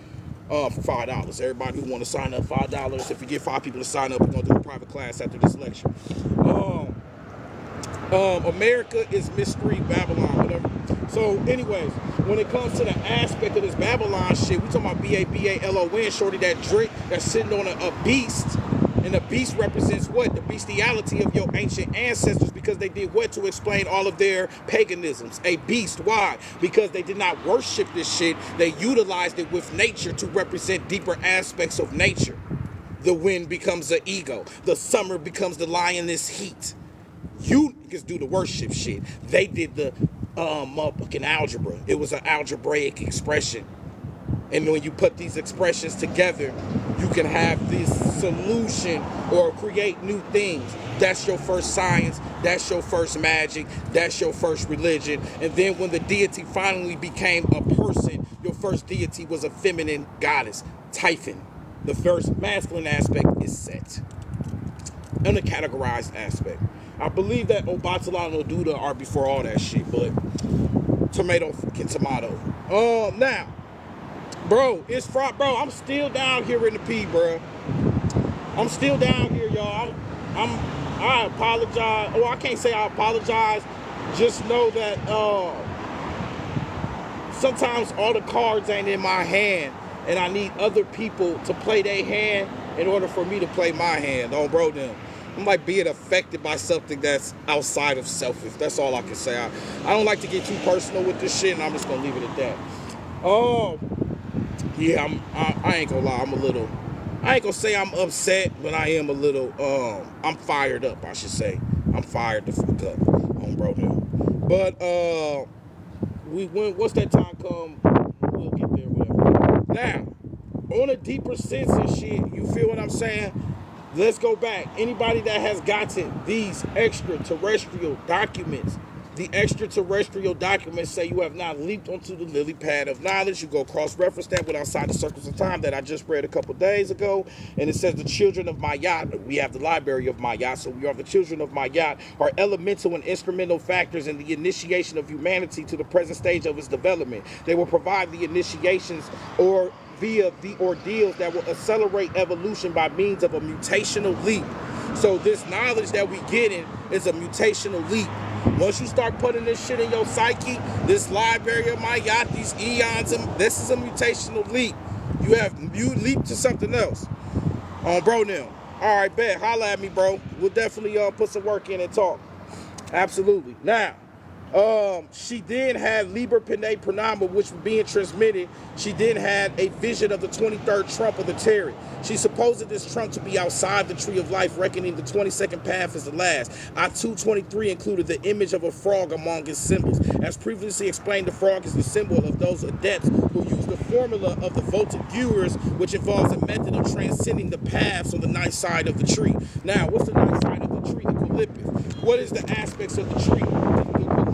for $5. Everybody who want to sign up, $5. If you get 5 people to sign up, we're going to do a private class after this lecture. America is mystery, Babylon, whatever. So anyways, when it comes to the aspect of this Babylon shit, we talking about B-A-B-A-L-O-N, shorty, that drink that's sitting on a beast. And the beast represents what? The bestiality of your ancient ancestors, because they did what to explain all of their paganisms? A beast. Why? Because they did not worship this shit. They utilized it with nature to represent deeper aspects of nature. The wind becomes the ego. The summer becomes the lioness heat. You niggas do the worship shit. They did the motherfucking algebra. It was an algebraic expression. And when you put these expressions together, you can have this solution or create new things. That's your first science. That's your first magic. That's your first religion. And then when the deity finally became a person, your first deity was a feminine goddess, Typhon. The first masculine aspect is Set. And the categorized aspect. I believe that Obatala and Oduda are before all that shit, but tomato fucking tomato. Now, bro, it's fraud, bro. I'm still down here in the P, bro. I'm still down here, y'all. I apologize. Oh, I can't say I apologize. Just know that sometimes all the cards ain't in my hand, and I need other people to play their hand in order for me to play my hand. On bro, them. I'm like being affected by something that's outside of selfish. That's all I can say. I don't like to get too personal with this shit, and I'm just gonna leave it at that. Yeah, I ain't gonna lie. I ain't gonna say I'm upset, but I am a little, I'm fired up, I should say. I'm fired the fuck up on bro now. But, once that time come, we'll get there, whatever. Now, on a deeper sense and shit, you feel what I'm saying? Let's go back. Anybody that has gotten these extraterrestrial documents, the extraterrestrial documents say you have not leaped onto the lily pad of knowledge. You go cross-reference that with Outside the Circles of Time that I just read a couple days ago. And it says the children of Mayat, we have the library of Mayat, so we are the children of Mayat, are elemental and instrumental factors in the initiation of humanity to the present stage of its development. They will provide the initiations or via the ordeals that will accelerate evolution by means of a mutational leap. So this knowledge that we getting is a mutational leap. Once you start putting this shit in your psyche, this library of my yacht, these eons, this is a mutational leap. You leap to something else. On bro now. All right, bet. Holla at me, bro. We'll definitely put some work in and talk. Absolutely. Now, she then had Liber Pene Pranama, which was being transmitted. She then had a vision of the 23rd trump of the Terry. She supposed this trunk to be outside the tree of life, reckoning the 22nd path as the last. I-223 included the image of a frog among its symbols. As previously explained, the frog is the symbol of those adepts who use the formula of the Voltigeurs, which involves a method of transcending the paths on the night side of the tree. Now, what's the night side of the tree? The Colipith. What is the aspects of the tree?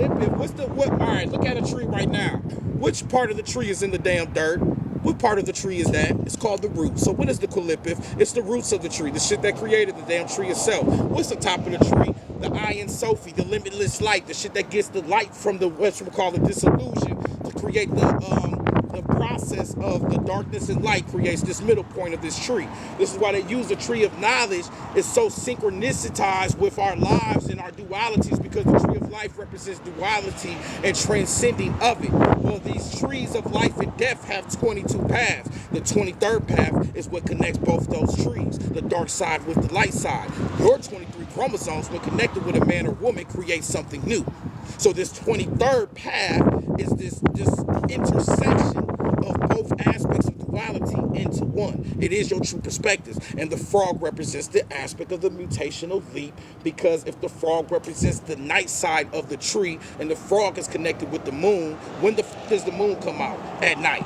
All right, look at a tree right now. Which part of the tree is in the damn dirt? What part of the tree is that? It's called the root. So what is the Colipith? It's the roots of the tree, the shit that created the damn tree itself. What's the top of the tree? The Ayin Sophie, the limitless light, the shit that gets the light from the, what we call the disillusion to create the process of the darkness and light creates this middle point of this tree. This is why they use the tree of knowledge. It's so synchronicitized with our lives and our dualities, because the tree of life represents duality and transcending of it. Well, these trees of life and death have 22 paths. The 23rd path is what connects both those trees, the dark side with the light side. Your 23 chromosomes, when connected with a man or woman, create something new. So this 23rd path is this intersection of both aspects of duality into one. It is your true perspectives. And the frog represents the aspect of the mutational leap, because if the frog represents the night side of the tree and the frog is connected with the moon, when does the moon come out? At night.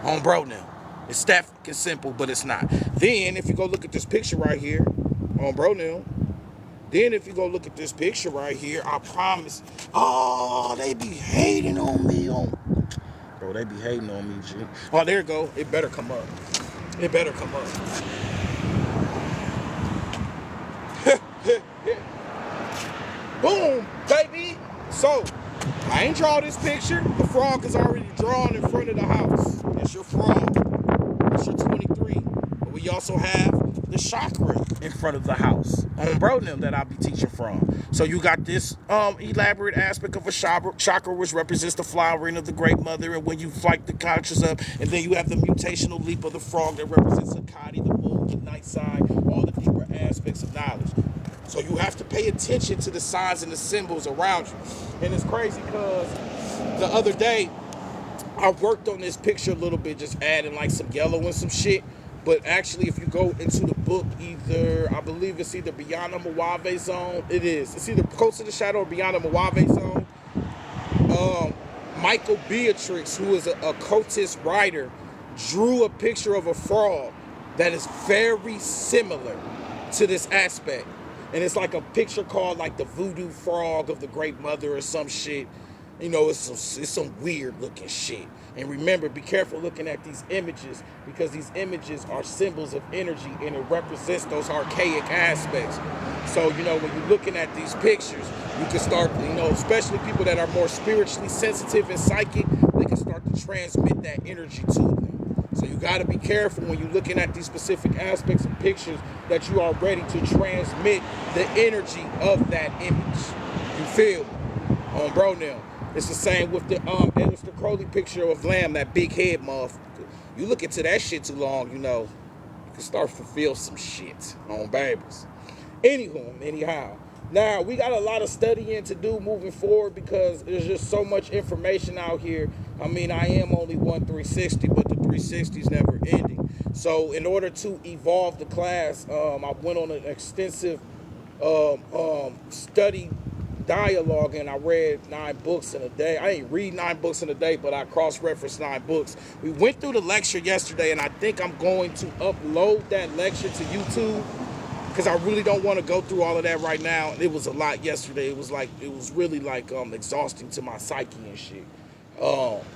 On bro now. It's that fucking simple, but it's not. Then if you go look at this picture right here, on bro now. Then if you go look at this picture right here, I promise. Oh, they be hating on me. Bro, they be hating on me, G. Oh, there you go. It better come up. It better come up. Boom, baby. So, I ain't draw this picture. The frog is already drawn in front of the house. That's your frog. That's your 23. But we also have the chakra in front of the house on bro them that I'll be teaching from. So you got this elaborate aspect of a chakra, which represents the flowering of the great mother, and when you flight the conscious up, and then you have the mutational leap of the frog that represents Akati, the moon, the night side, all the deeper aspects of knowledge. So you have to pay attention to the signs and the symbols around you. And it's crazy because the other day I worked on this picture a little bit, just adding like some yellow and some shit. But actually, if you go into the book, I believe it's either Beyond the Mojave Zone. It is. It's either Coast of the Shadow or Beyond the Mojave Zone. Michael Beatrix, who is a occultist writer, drew a picture of a frog that is very similar to this aspect. And it's like a picture called like the voodoo frog of the great mother or some shit. You know, it's some weird looking shit. And remember, be careful looking at these images, because these images are symbols of energy and it represents those archaic aspects. So, you know, when you're looking at these pictures, you can start, you know, especially people that are more spiritually sensitive and psychic, they can start to transmit that energy to them. So you got to be careful when you're looking at these specific aspects of pictures that you are ready to transmit the energy of that image. You feel me? On bro now. It's the same with the Aleister Crowley picture of Lamb, that big head motherfucker. You look into that shit too long, you know, you can start to feel some shit on babies. Anyhow, now we got a lot of studying to do moving forward, because there's just so much information out here. I mean, I am only 1 360, but the 360's never ending. So in order to evolve the class, I went on an extensive study dialogue, and I read 9 books in a day. I ain't read 9 books in a day, but I cross-referenced 9 books. We went through the lecture yesterday, and I think I'm going to upload that lecture to YouTube, because I really don't want to go through all of that right now. It was a lot yesterday. It was really exhausting to my psyche and shit.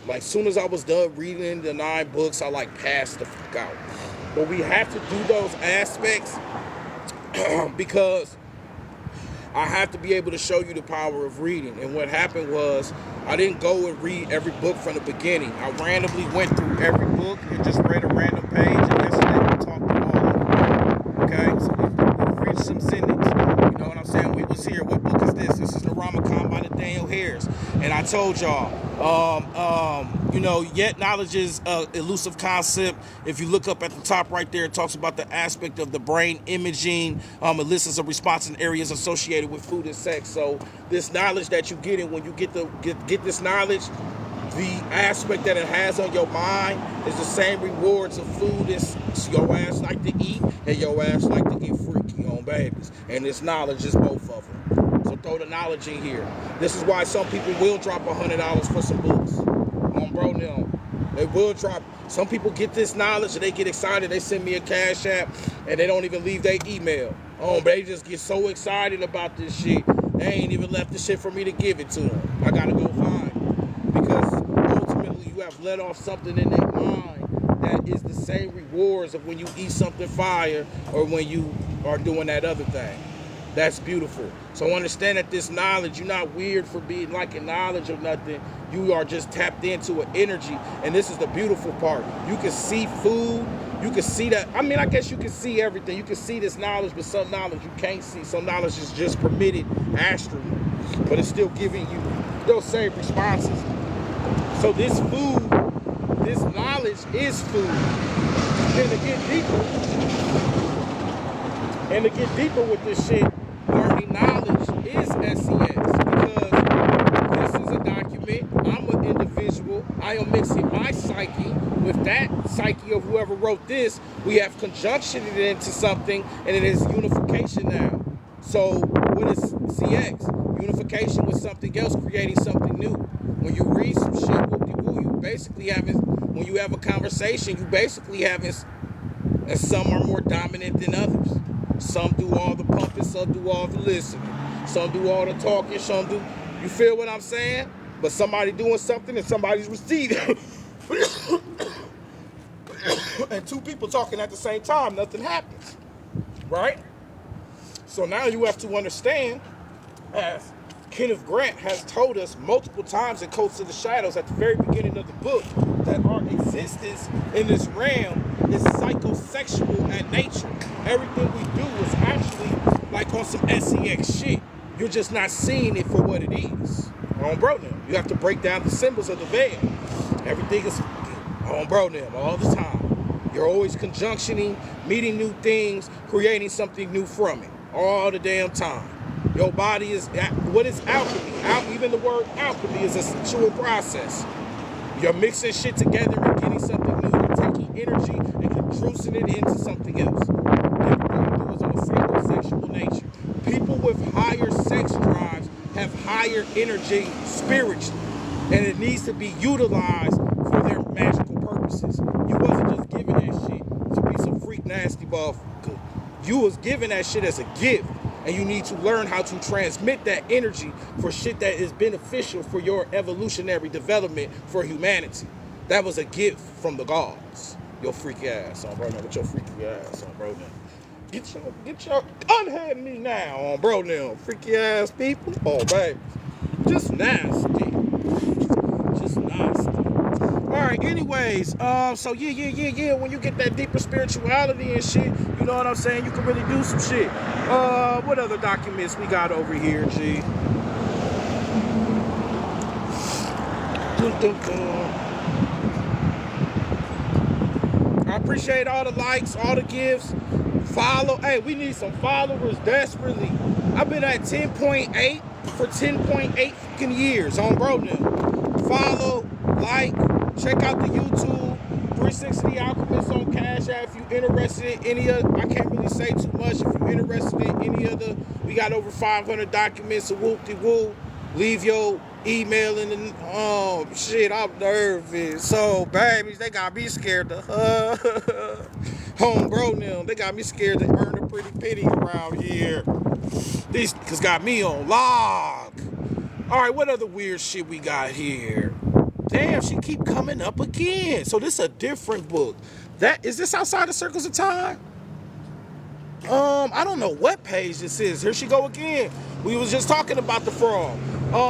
Like soon as I was done reading the 9 books, I passed the fuck out. But we have to do those aspects because I have to be able to show you the power of reading. And what happened was, I didn't go and read every book from the beginning. I randomly went through every book and just read a random page, and yesterday we talked through all of them. Okay? So we've reached some sentence. You know what I'm saying? We was here. What book is this? This is the Ramakan by the Daniel Harris. And I told y'all, yet knowledge is an elusive concept. If you look up at the top right there, it talks about the aspect of the brain imaging. It lists a response in areas associated with food and sex. So this knowledge that you get in when you get this knowledge, the aspect that it has on your mind is the same rewards of food as your ass like to eat and your ass like to get freaky on babies. And this knowledge is both of them. So throw the knowledge in here. This is why some people will drop $100 for some books. On bro now. They will drop. Some people get this knowledge and they get excited. They send me a Cash App and they don't even leave their email. They just get so excited about this shit. They ain't even left the shit for me to give it to them. I gotta go find it. Because ultimately you have let off something in their mind that is the same rewards of when you eat something fire or when you are doing that other thing. That's beautiful. So understand that this knowledge, you're not weird for being lacking knowledge or nothing. You are just tapped into an energy. And this is the beautiful part. You can see food. You can see that. I mean, I guess you can see everything. You can see this knowledge, but some knowledge you can't see. Some knowledge is just permitted astrally. But it's still giving you those same responses. So this food, this knowledge is food. And to get deeper with this shit, learning knowledge is SEX, because this is a document. I'm an individual. I am mixing my psyche with that psyche of whoever wrote this. We have conjunctioned it into something, and it is unification now. So what is CX? Unification with something else, creating something new. When you read some shit, you basically having, when you have a conversation, you basically having, and some are more dominant than others. Some do all the pumping, some do all the listening. Some do all the talking, some do, you feel what I'm saying? But somebody doing something and somebody's receiving. And 2 people talking at the same time, nothing happens. Right? So now you have to understand, as Kenneth Grant has told us multiple times in Coats of the Shadows at the very beginning of the book, that our existence in this realm is psychosexual at nature. Everything we do is actually like on some SEX shit. You're just not seeing it for what it is. On bro now. You have to break down the symbols of the veil. Everything is on bro now all the time. You're always conjunctioning, meeting new things, creating something new from it. All the damn time. Your body is, what is alchemy? Even the word alchemy is a sexual process. You're mixing shit together and getting something new. You're taking energy and conjuncing it into something else. Everything you do is on a psychosexual nature. People with higher sex drives have higher energy spiritually, and it needs to be utilized for their magical purposes. You wasn't just given that shit to be some freak nasty motherfucker. You was given that shit as a gift. And you need to learn how to transmit that energy for shit that is beneficial for your evolutionary development for humanity. That was a gift from the gods. Your freaky ass on bro now. With your freaky ass on bro now. Get your unhead me now on bro now. Freaky ass people. Oh baby. Just nasty. Just nasty. Alright, anyways, so yeah, when you get that deeper spirituality and shit, you know what I'm saying, you can really do some shit. What other documents we got over here, G? I appreciate all the likes, all the gifts. Follow, hey, we need some followers desperately. I've been at 10.8 for 10.8 fucking years on bro now. Follow, like, check out the YouTube. 360 the Alchemist on Cash App. If you're interested in any of, I can't really say too much. If you're interested in any of the, we got over 500 documents of whoop-de-woo. Leave your email in the, shit, I'm nervous. So, babies, they got me scared to, home bro now. They got me scared to earn a pretty penny around here. These cause got me on log. All right, what other weird shit we got here? Damn, she keep coming up again. So this is a different book. Is this outside the circles of time? I don't know what page this is. Here she go again. We was just talking about the frog.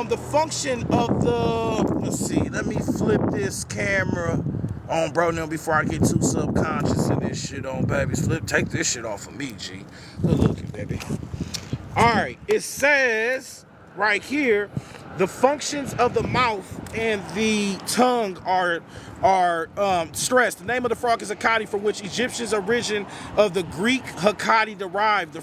The function of the, let's see, let me flip this camera on, bro, now before I get too subconscious in this shit on, babies. Take this shit off of me, G. Good looking, baby. All right, it says right here, the functions of the mouth and the tongue are stressed. The name of the frog is Hecate, from which Egyptians' origin of the Greek Hecate derived. The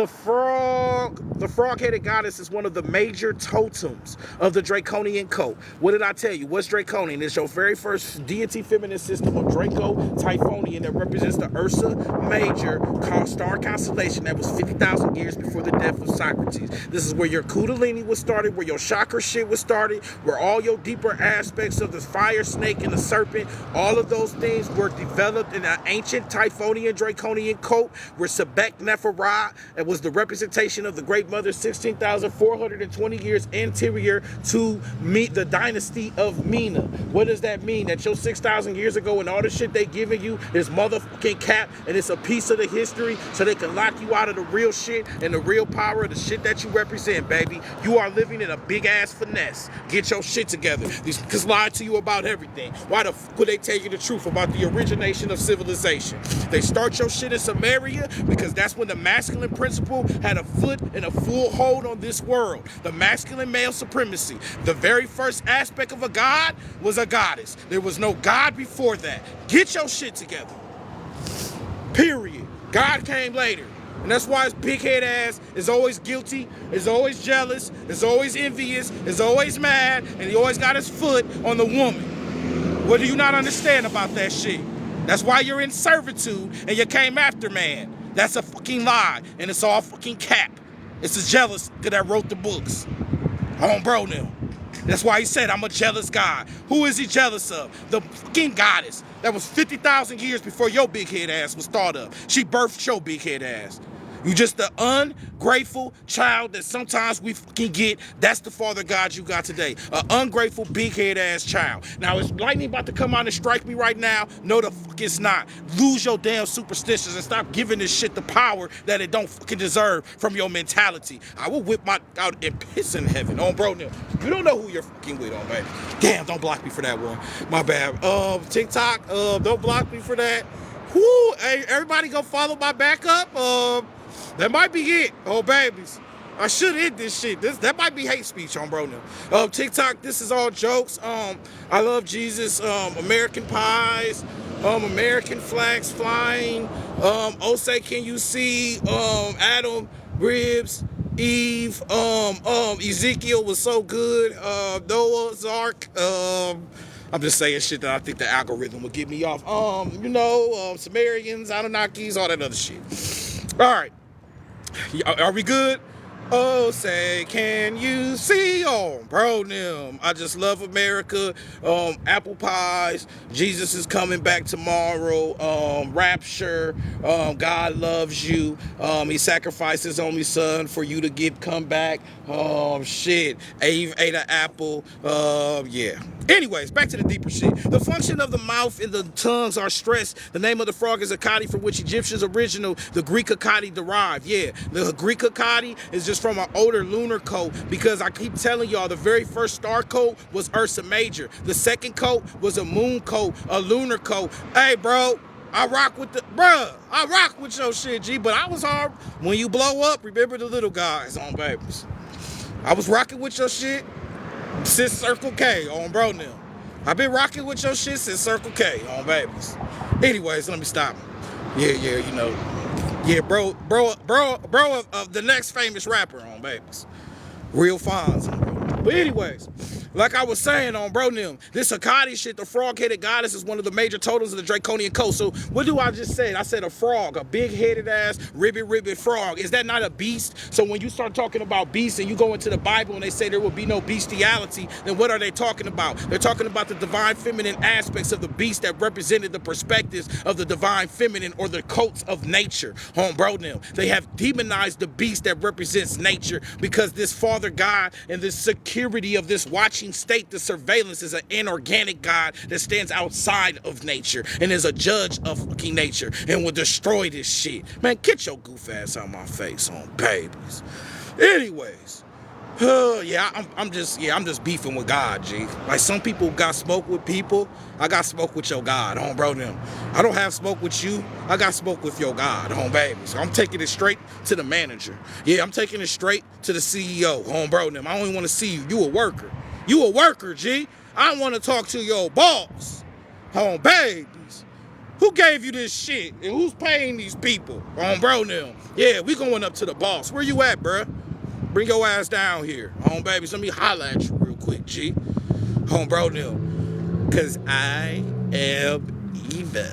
frog, the frog-headed goddess is one of the major totems of the Draconian cult. What did I tell you? What's Draconian? It's your very first deity feminine system of Draco Typhonian that represents the Ursa Major star constellation that was 50,000 years before the death of Socrates. This is where your Kundalini was started, where your chakra shit was started, where all your deeper aspects of the fire snake and the serpent, all of those things were developed in an ancient Typhonian Draconian cult, where Sebek Neferah, it was the representation of the Great Mother 16,420 years anterior to the dynasty of Mina. What does that mean? That your 6,000 years ago and all the shit they giving you is motherfucking cap, and it's a piece of the history so they can lock you out of the real shit and the real power of the shit that you represent, baby. You are living in a big-ass finesse. Get your shit together. These niggas lie to you about everything. Why the fuck would they tell you the truth about the origination of civilization? They start your shit in Samaria because that's when the masculine principle had a foot and a full hold on this world. The masculine male supremacy. The very first aspect of a god was a goddess. There was no god before that. Get your shit together. Period. God came later. And that's why his big head ass is always guilty, is always jealous, is always envious, is always mad, and he always got his foot on the woman. What do you not understand about that shit? That's why you're in servitude and you came after man. That's a fucking lie, and it's all fucking cap. It's a jealous that wrote the books. On bro now. That's why he said, I'm a jealous God. Who is he jealous of? The fucking goddess that was 50,000 years before your big head ass was thought of. She birthed your big head ass. You just the ungrateful child that sometimes we fucking get. That's the father God you got today. An ungrateful, big-head ass child. Now, is lightning about to come out and strike me right now? No, the fuck it's not. Lose your damn superstitions and stop giving this shit the power that it don't fucking deserve from your mentality. I will whip my out and piss in heaven. On bro, now. You don't know who you're fucking with, on baby. Damn, don't block me for that one. My bad. TikTok, don't block me for that. Whoo, hey, everybody go follow my backup. That might be it. Oh, babies. I should end this shit. That might be hate speech on bro now. TikTok, this is all jokes. I love Jesus. American pies. American flags flying. Osei, can you see? Adam, ribs, Eve. Ezekiel was so good. Noah's Ark. I'm just saying shit that I think the algorithm will get me off. Sumerians, Anunnakis, all that other shit. All right. Are we good? Oh, say, can you see? Oh, bro, them. I just love America. Apple pies. Jesus is coming back tomorrow. Rapture. God loves you. He sacrificed his only son for you to come back. Shit. Eve ate an apple. Yeah. Anyways, back to the deeper shit. The function of the mouth and the tongues are stressed. The name of the frog is Hecate, from which Egyptians original, the Greek Hecate derived. Yeah, the Greek Hecate is just from an older lunar cult, because I keep telling y'all the very first star cult was Ursa Major. The second cult was a moon cult, a lunar cult. Hey, bro, I rock with your shit, G, but I was hard. When you blow up, remember the little guys on babies. I was rocking with your shit since Circle K on bro now. I've been rocking with your shit since Circle K on babies. Anyways, let me stop. Yeah, you know. Yeah, bro of the next famous rapper on babies. Real Fonz on bro. But anyways, like I was saying on bro them, this Akkadi shit, the frog-headed goddess, is one of the major totems of the Draconian Code. So what do I just say? I said a frog, a big-headed ass, ribbit frog. Is that not a beast? So when you start talking about beasts and you go into the Bible and they say there will be no bestiality, then what are they talking about? They're talking about the divine feminine aspects of the beast that represented the perspectives of the divine feminine, or the coats of nature. Bro them. They have demonized the beast that represents nature, because this Father God and this security of this watching state, the surveillance, is an inorganic God that stands outside of nature and is a judge of fucking nature and will destroy this shit. Man, get your goof ass out my face on babies. Anyways, I'm just beefing with God, G. Like, some people got smoke with people. I got smoke with your God, bro them. I don't have smoke with you. I got smoke with your God, baby. So I'm taking it straight to the manager. Yeah, I'm taking it straight to the CEO, bro them. I don't even want to see you. You a worker. You a worker, G. I want to talk to your boss, babies. Who gave you this shit? And who's paying these people, bro them? Yeah, we going up to the boss. Where you at, bruh? Bring your ass down here, babies. Let me holler at you real quick, G. Bro them. Cause I am evil.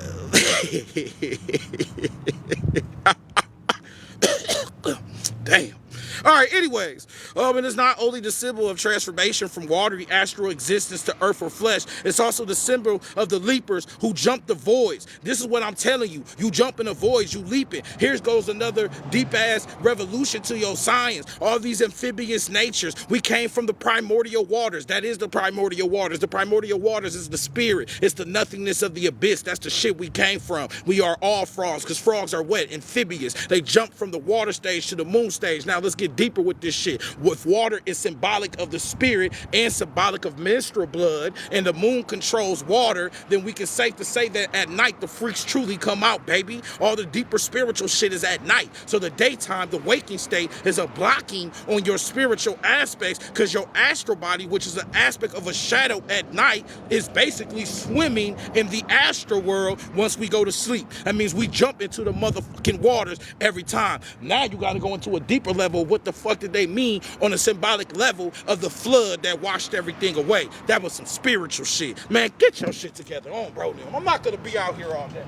Damn. All right, anyways, and it's not only the symbol of transformation from watery astral existence to earth or flesh, it's also the symbol of the leapers who jump the voids. This is what I'm telling you. You jump in the voids, you leap it. Here goes another deep-ass revolution to your science. All these amphibious natures. We came from the primordial waters. That is the primordial waters. The primordial waters is the spirit. It's the nothingness of the abyss. That's the shit we came from. We are all frogs, because frogs are wet, amphibious. They jump from the water stage to the moon stage. Now let's get deeper with this shit. With water is symbolic of the spirit and symbolic of menstrual blood, and the moon controls water, then we can safe to say that at night the freaks truly come out, baby. All the deeper spiritual shit is at night. So the daytime, the waking state, is a blocking on your spiritual aspects, because your astral body, which is an aspect of a shadow at night, is basically swimming in the astral world once we go to sleep. That means we jump into the motherfucking waters every time. Now you got to go into a deeper level. What the fuck did they mean on a symbolic level of the flood that washed everything away? That was some spiritual shit. Man, get your shit together bro. I'm not going to be out here all day.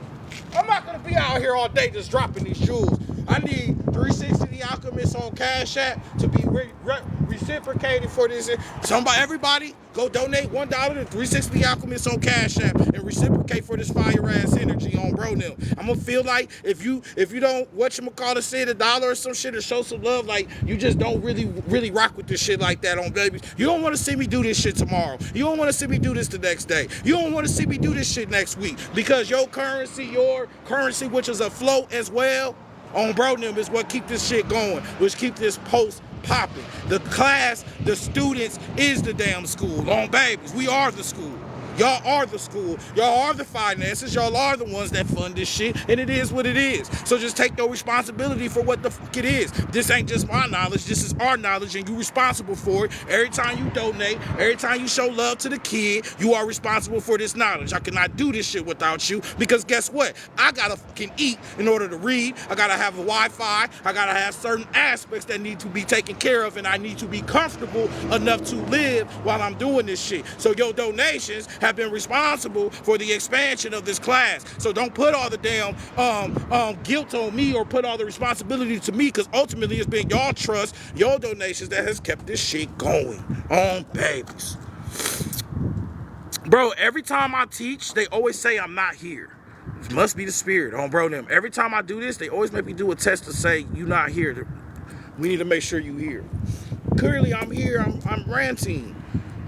I'm not going to be out here all day just dropping these jewels. I need 360 the Alchemist on Cash App to be reciprocated for this. Everybody, go donate $1 to 360 the Alchemist on Cash App and reciprocate for this fire ass energy on bro them. I'm gonna feel like if you don't say $1 or some shit, or show some love, like you just don't really rock with this shit like that on baby. You don't want to see me do this shit tomorrow. You don't want to see me do this the next day. You don't want to see me do this shit next week, because your currency, which is a float as well, on bro them, is what keep this shit going, which keep this post popping. The class, the students is the damn school. On babies, we are the school. Y'all are the school. Y'all are the finances. Y'all are the ones that fund this shit, and it is what it is. So just take no responsibility for what the fuck it is. This ain't just my knowledge. This is our knowledge, and you responsible for it. Every time you donate, every time you show love to the kid, you are responsible for this knowledge. I cannot do this shit without you, because guess what? I gotta fucking eat in order to read. I gotta have a Wi-Fi. I gotta have certain aspects that need to be taken care of, and I need to be comfortable enough to live while I'm doing this shit. So your donations have been responsible for the expansion of this class. So don't put all the damn guilt on me, or put all the responsibility to me, because ultimately it's been y'all trust, your donations that has kept this shit going on babies. Bro, every time I teach, they always say I'm not here. It must be the spirit bro them. Every time I do this, they always make me do a test to say you not here. We need to make sure you here. Clearly I'm here. I'm ranting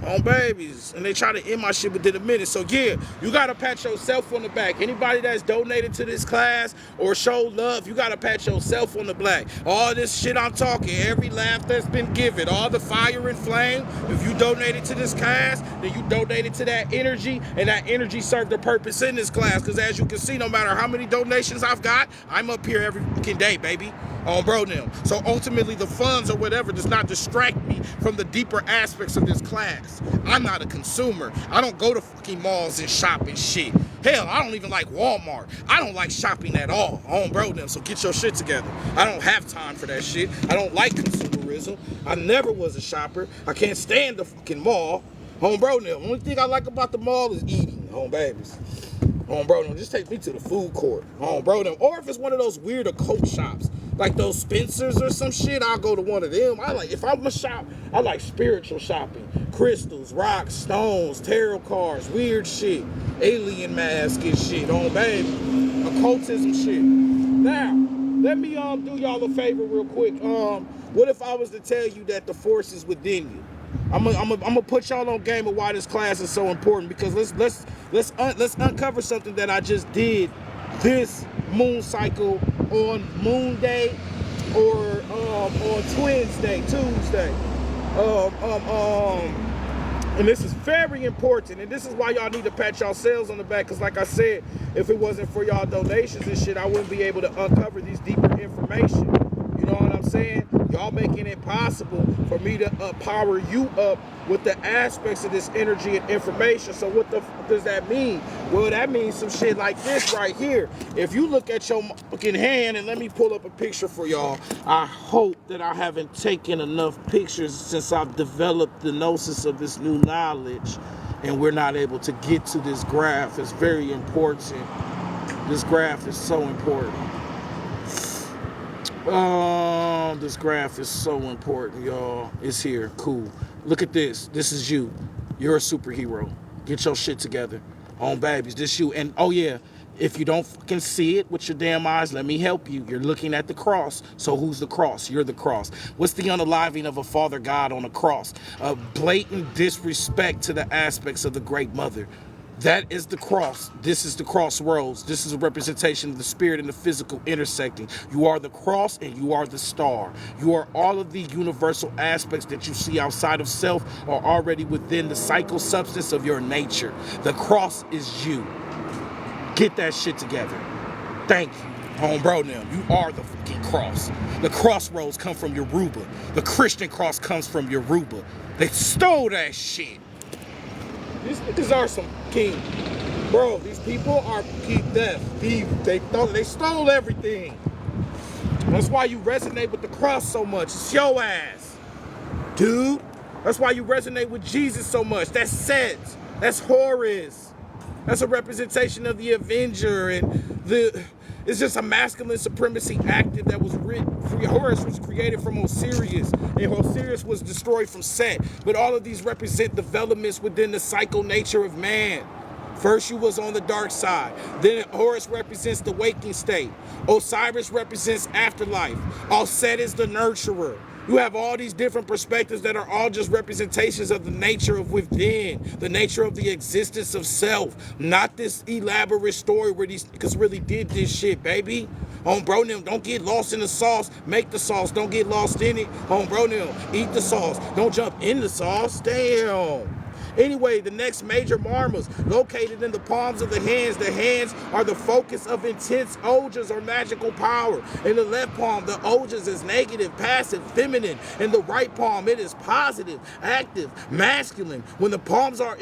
on babies, and they try to end my shit within a minute. So yeah, you gotta pat yourself on the back. Anybody that's donated to this class or show love, you gotta pat yourself on the back. All this shit I'm talking, every laugh that's been given, all the fire and flame, if you donated to this class, then you donated to that energy, and that energy served a purpose in this class. Because as you can see, no matter how many donations I've got, I'm up here every fucking day, baby. on bro them. So ultimately the funds or whatever does not distract me from the deeper aspects of this class. I'm not a consumer. I don't go to fucking malls and shop and shit. Hell, I don't even like Walmart. I don't like shopping at all on bro them. So get your shit together. I don't have time for that shit. I don't like consumerism. I never was a shopper. I can't stand the fucking mall. Home bro them. Only thing I like about the mall is eating, home babies. Home bro them, just take me to the food court. Home bro them. Or if it's one of those weird occult shops, like those Spencers or some shit, I'll go to one of them. If I'm a shop, I like spiritual shopping. Crystals, rocks, stones, tarot cards, weird shit. Alien mask and shit, on baby. Occultism shit. Now, let me do y'all a favor real quick. What if I was to tell you that the force is within you? I'm gonna put y'all on game of why this class is so important, because let's uncover something that I just did this moon cycle on Moon Day or on Twins Day, Tuesday. And this is very important, and this is why y'all need to pat yourselves on the back, because like I said, if it wasn't for y'all donations and shit, I wouldn't be able to uncover these deeper information. You know what I'm saying? Y'all making it possible for me to power you up with the aspects of this energy and information. So what the fuck does that mean? Well, that means some shit like this right here. If you look at your fucking hand, and let me pull up a picture for y'all. I hope that I haven't taken enough pictures since I've developed the gnosis of this new knowledge, and we're not able to get to this graph. It's very important. This graph is so important. This graph is so important, y'all. It's here. Cool. Look at this. This is you. You're a superhero. Get your shit together. On babies. This you. And oh yeah, if you don't fucking see it with your damn eyes, let me help you. You're looking at the cross. So who's the cross? You're the cross. What's the unaliving of a Father God on a cross? A blatant disrespect to the aspects of the Great Mother. That is the cross. This is the crossroads. This is a representation of the spirit and the physical intersecting. You are the cross and you are the star. You are all of the universal aspects that you see outside of self are already within the psycho substance of your nature. The cross is you. Get that shit together. Thank you. Home bro now, you are the fucking cross. The crossroads come from Yoruba. The Christian cross comes from Yoruba. They stole that shit. These niggas are some king. Bro, these people are theft. They stole everything. That's why you resonate with the cross so much. It's your ass. Dude. That's why you resonate with Jesus so much. That's Seth. That's Horus. That's a representation of the Avenger, and it's just a masculine supremacy active that was written. Horus was created from Osiris, and Osiris was destroyed from Set. But all of these represent developments within the psycho nature of man. First, you was on the dark side. Then Horus represents the waking state. Osiris represents afterlife. Set is the nurturer. You have all these different perspectives that are all just representations of the nature of within, the nature of the existence of self. Not this elaborate story where these niggas really did this shit, baby. Home bro, don't get lost in the sauce. Make the sauce. Don't get lost in it. Home bro, eat the sauce. Don't jump in the sauce. Damn. Anyway, the next major marmas located in the palms of the hands. The hands are the focus of intense ojas or magical power. In the left palm, the ojas is negative, passive, feminine. In the right palm, it is positive, active, masculine. When the palms are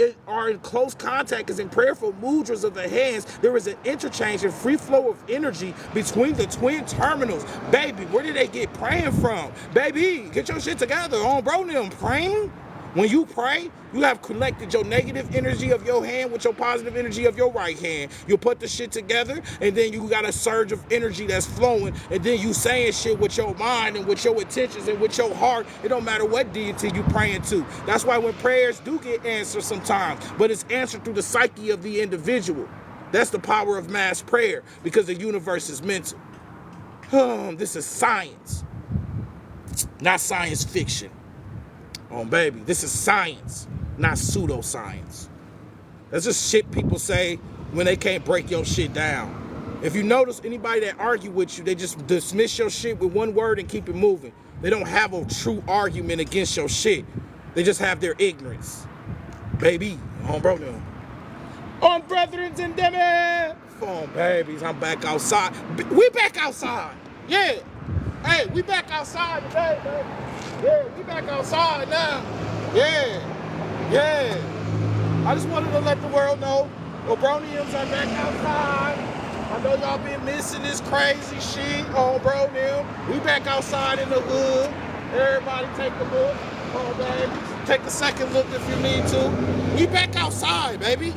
in close contact, as in prayerful mudras of the hands, there is an interchange and free flow of energy between the twin terminals. Baby, where did they get praying from? Baby, get your shit together. On bro, praying. When you pray, you have collected your negative energy of your hand with your positive energy of your right hand. You put the shit together, and then you got a surge of energy that's flowing, and then you saying shit with your mind and with your intentions and with your heart. It don't matter what deity you praying to. That's why when prayers do get answered sometimes, but it's answered through the psyche of the individual. That's the power of mass prayer, because the universe is mental. This is science, not science fiction. Baby, this is science, not pseudoscience. That's just shit people say when they can't break your shit down. If you notice anybody that argue with you, they just dismiss your shit with one word and keep it moving. They don't have a true argument against your shit. They just have their ignorance. Baby, bro, on brethrens and them. Babies, I'm back outside. We back outside. Yeah. Hey, we back outside today, man. Yeah, we back outside now. Yeah. I just wanted to let the world know, Obroniums are back outside. I know y'all been missing this crazy shit on Bronium. We back outside in the hood. Everybody take a look. Oh, baby. Take a second look if you need to. We back outside, baby.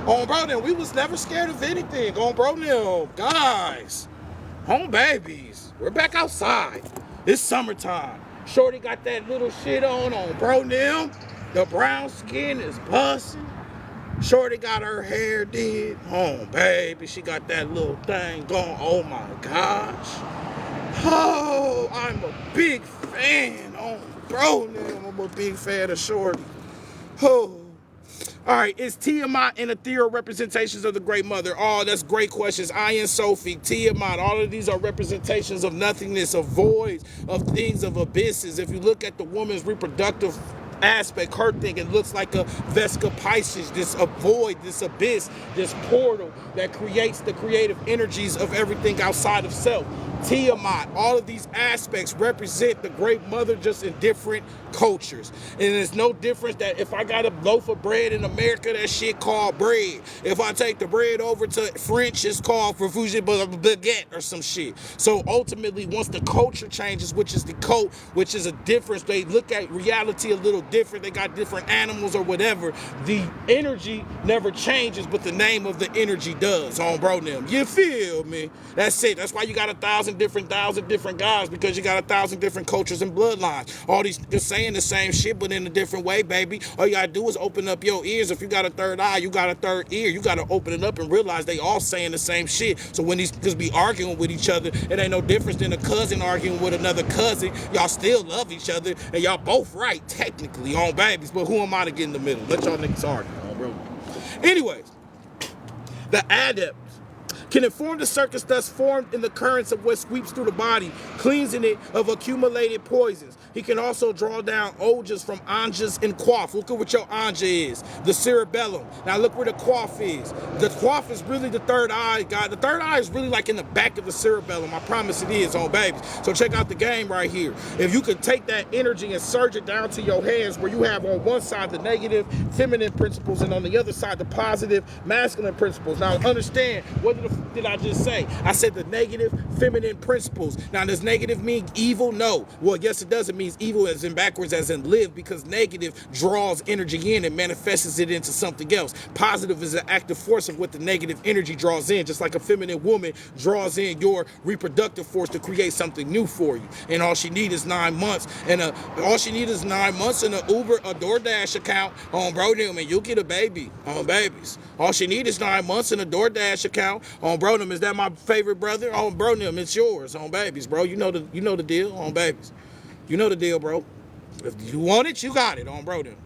On Bronium, we was never scared of anything. On Bronium, guys. Home babies. We're back outside. It's summertime. Shorty got that little shit on Bronium. The brown skin is busting. Shorty got her hair did. Oh, baby, she got that little thing going. Oh, my gosh. Oh, I'm a big fan. Oh, bro, I'm a big fan of Shorty. Oh. All right, is Tiamat and Athera representations of the Great Mother? Oh, that's great questions. Ian, Sophie, Tiamat, all of these are representations of nothingness, of voids, of things, of abysses. If you look at the woman's reproductive aspect, her thing, it looks like a Vesca Pisces, this void, this abyss, this portal that creates the creative energies of everything outside of self. Tiamat, all of these aspects represent the Great Mother, just in different cultures. And it's no difference that if I got a loaf of bread in America, that shit called bread. If I take the bread over to French, it's called baguette or some shit. So ultimately, once the culture changes, which is the cult, which is a difference, they look at reality a little different. They got different animals or whatever. The energy never changes, but the name of the energy does. On bro them. You feel me? That's it. That's why you got 1,000 different guys, because you got 1,000 different cultures and bloodlines. All these just saying the same shit, but in a different way, baby. All you gotta do is open up your ears. If you got a third eye, you got a third ear. You gotta open it up and realize they all saying the same shit. So when these just be arguing with each other, it ain't no difference than a cousin arguing with another cousin. Y'all still love each other, and y'all both right, technically, on babies. But who am I to get in the middle? Let y'all niggas argue, bro. Anyways, the adept can inform the circus thus formed in the currents of what sweeps through the body, cleansing it of accumulated poisons. He can also draw down ojas from anjas and quaff. Look at what your anja is, the cerebellum. Now look where the quaff is. The quaff is really the third eye, guy. The third eye is really like in the back of the cerebellum. I promise it is, on babies. So check out the game right here. If you could take that energy and surge it down to your hands, where you have on one side the negative feminine principles and on the other side the positive masculine principles. Now understand, what did I just say? I said the negative feminine principles. Now, does negative mean evil? No. Well, yes, it does. It means evil as in backwards, as in live, because negative draws energy in and manifests it into something else. Positive is an active force of what the negative energy draws in, just like a feminine woman draws in your reproductive force to create something new for you. And all she needs is 9 months, and an Uber, a DoorDash account on bro them, and you'll get a baby on babies. All she needs is 9 months and a DoorDash account on bro them. Is that my favorite brother? On bro them, it's yours on babies, bro. You know the deal on babies. You know the deal, bro. If you want it, you got it on bro them.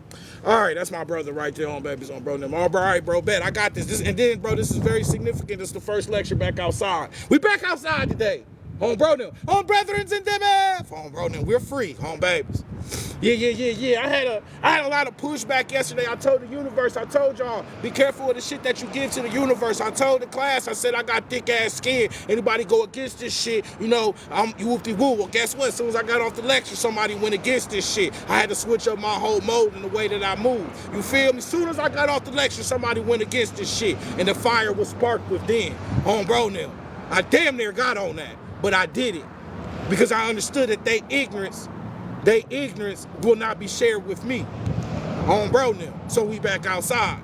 All right, that's my brother right there on babies on bro them. All right, bro, bet I got this. And then, bro, this is very significant. This is the first lecture back outside. We back outside today. On bro them. On brethrens and them. On bro them. We're free. On babies. Yeah. I had a lot of pushback yesterday. I told the universe, I told y'all, be careful of the shit that you give to the universe. I told the class, I said I got thick ass skin. Anybody go against this shit, you whoop-de-woo. Well, guess what? As soon as I got off the lecture, somebody went against this shit. I had to switch up my whole mode in the way that I move. You feel me? As soon as I got off the lecture, somebody went against this shit, and the fire was sparked within. On bro now. I damn near got on that, but I did it because I understood that their ignorance will not be shared with me. On bro now. So we back outside.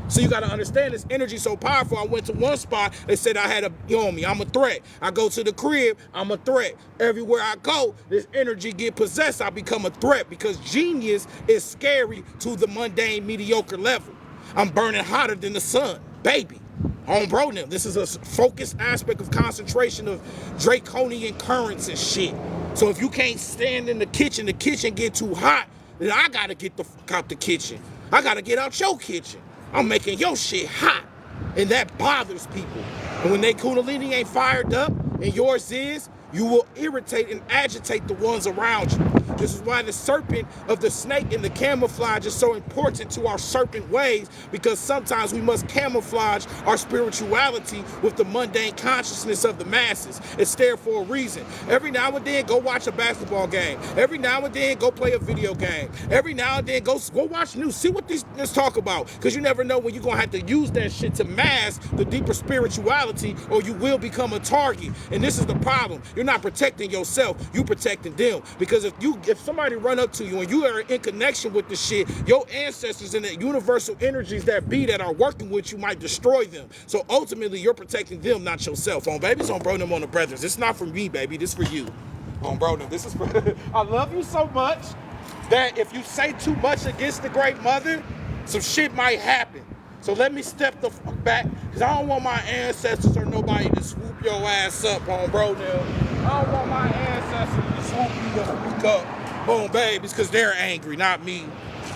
So you got to understand this energy so powerful. I went to one spot, they said I had on me. I'm a threat. I go to the crib, I'm a threat. Everywhere I go, this energy get possessed, I become a threat, because genius is scary to the mundane, mediocre level. I'm burning hotter than the sun, baby. On bro now. This is a focused aspect of concentration of draconian currents and shit. So if you can't stand in the kitchen get too hot, then I gotta get the fuck out the kitchen. I gotta get out your kitchen. I'm making your shit hot. And that bothers people. And when they kundalini ain't fired up and yours is, You will irritate and agitate the ones around you. This is why the serpent of the snake and the camouflage is so important to our serpent ways, because sometimes we must camouflage our spirituality with the mundane consciousness of the masses. It's there for a reason. Every now and then, go watch a basketball game. Every now and then, go play a video game. Every now and then, go watch news. See what these talk about, because you never know when you're going to have to use that shit to mask the deeper spirituality, or you will become a target. And this is the problem. You're not protecting yourself, you protecting them. Because if somebody run up to you and you are in connection with the shit, your ancestors and the universal energies that are working with you might destroy them. So ultimately, you're protecting them, not yourself. On babies, on bro them, on the brothers. It's not for me, baby. This for you. On bro them. This is for I love you so much that if you say too much against the great mother, some shit might happen. So let me step the fuck back, because I don't want my ancestors or nobody to swoop your ass up on bro them. I don't want my ancestors to swoop you the fuck up, boom, babies, because they're angry, not me.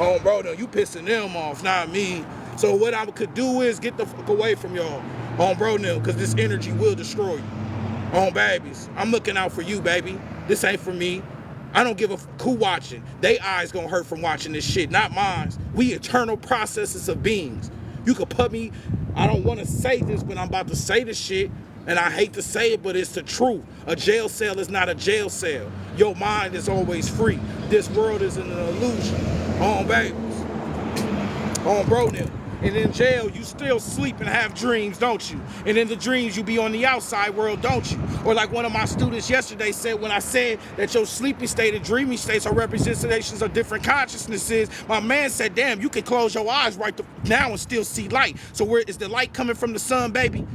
On bro them, you pissing them off, not me. So what I could do is get the fuck away from y'all, on bro them, because this energy will destroy you. On babies, I'm looking out for you, baby. This ain't for me. I don't give a fuck who watching. They eyes gonna hurt from watching this shit, not mine. We eternal processes of beings. You could put me, I don't want to say this, but I'm about to say this shit, and I hate to say it, but it's the truth. A jail cell is not a jail cell. Your mind is always free. This world is an illusion. On babies. On bro them. And in jail, you still sleep and have dreams, don't you? And in the dreams, you be on the outside world, don't you? Or like one of my students yesterday said, when I said that your sleeping state and dreaming states are representations of different consciousnesses, my man said, damn, you can close your eyes right now and still see light. So where is the light coming from? The sun, baby?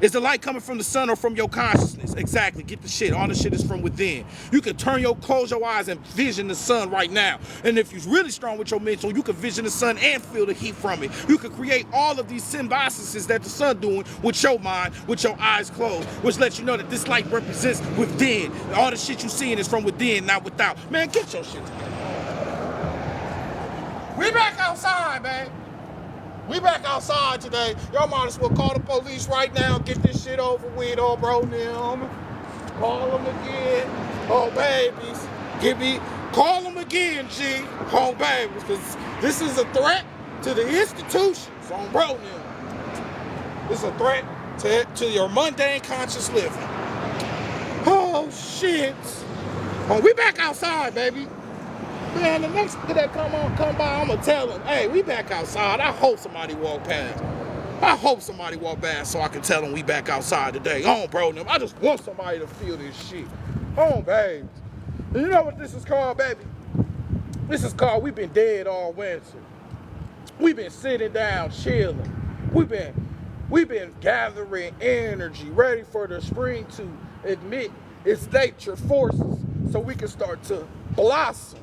Is the light coming from the sun or from your consciousness? Exactly. Get the shit. All the shit is from within. You can close your eyes and vision the sun right now. And if you're really strong with your mental, you can vision the sun and feel the heat from it. You can create all of these symbioses that the sun doing with your mind, with your eyes closed, which lets you know that this light represents within. All the shit you seeing is from within, not without. Man, get your shit together. We back outside, man. We back outside today. Y'all might as well call the police right now. Get this shit over with. Oh, bro, them. Call them again. Oh, babies. Call them again, G. Oh, babies. Because this is a threat to the institutions. On bro, them. This is a threat to your mundane conscious living. Oh, shit. Oh, we back outside, baby. Man, the next nigga that come by, I'm gonna tell him, hey, we back outside. I hope somebody walk past. I hope somebody walk past so I can tell them we back outside today. On, bro, them. I just want somebody to feel this shit. On, babes. And you know what this is called, baby? This is called we've been dead all winter. We've been sitting down, chilling. We've been gathering energy, ready for the spring to admit its nature forces so we can start to blossom.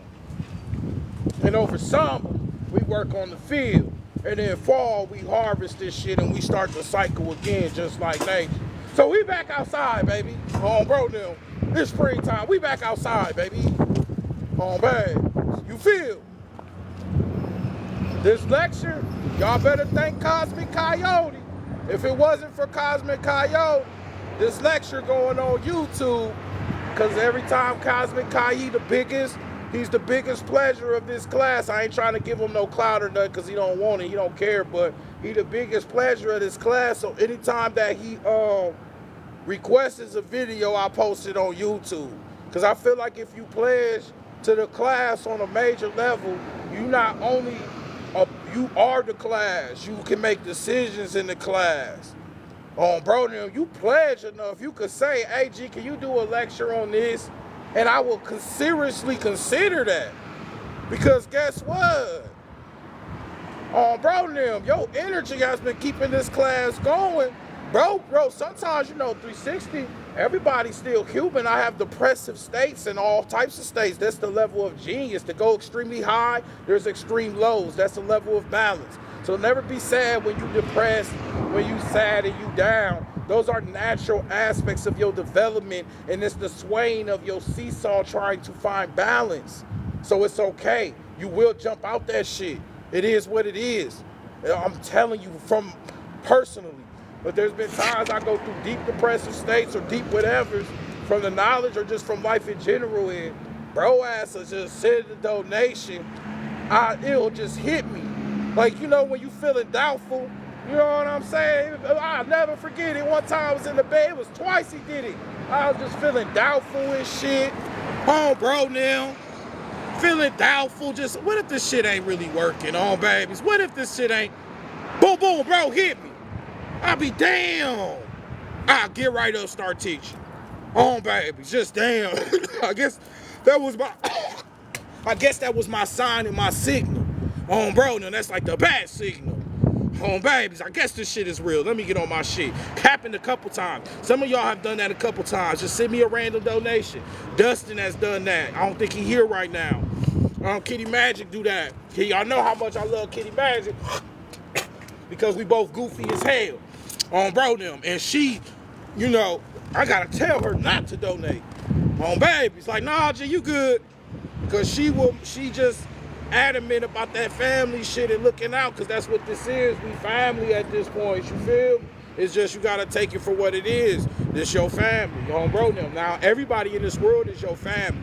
And over summer, we work on the field. And then fall, we harvest this shit and we start the cycle again, just like nature. So we back outside, baby. On bro them. It's springtime. We back outside, baby. On babe. You feel? This lecture, y'all better thank Cosmic Coyote. If it wasn't for Cosmic Coyote, this lecture going on YouTube, because every time Cosmic Coyote, he's the biggest pleasure of this class. I ain't trying to give him no clout or nothing because he don't want it. He don't care, but he the biggest pleasure of this class. So anytime that he requests a video, I post it on YouTube. Because I feel like if you pledge to the class on a major level, you not only, you are the class. You can make decisions in the class. Bro, you pledge enough, you could say, hey, G, can you do a lecture on this? And I will seriously consider that. Because guess what? Bro, your energy has been keeping this class going. Bro, sometimes, 360, everybody's still human. I have depressive states and all types of states. That's the level of genius. To go extremely high, there's extreme lows. That's the level of balance. So never be sad when you depressed, when you sad and you down. Those are natural aspects of your development, and it's the swaying of your seesaw trying to find balance. So it's okay. You will jump out that shit. It is what it is. I'm telling you from personally. But there's been times I go through deep depressive states or deep whatevers from the knowledge or just from life in general, and bro ass will just send a donation, it'll just hit me. Like, you know, when you feeling doubtful, you know what I'm saying? I'll never forget it. One time I was in the bed, it was twice he did it. I was just feeling doubtful and shit. Bro, now. Feeling doubtful, just, what if this shit ain't really working, babies? What if this shit ain't, boom, boom, bro, hit me. I'll be damn. I'll get right up, start teaching. Babies, just damn. I guess that was my sign and my signal. Bro, now that's like the bad signal. Babies, I guess this shit is real. Let me get on my shit. Happened a couple times. Some of y'all have done that a couple times. Just send me a random donation. Dustin has done that. I don't think he here right now. Kitty Magic do that. Y'all know how much I love Kitty Magic because we both goofy as hell. Bro, them. And she, you know, I gotta tell her not to donate. Babies, like, nah, G, you good. Because she just adamant about that family shit and looking out, because that's what this is. We family at this point, you feel me? It's just you gotta take it for what it is. This your family, bro, them. Now, everybody in this world is your family.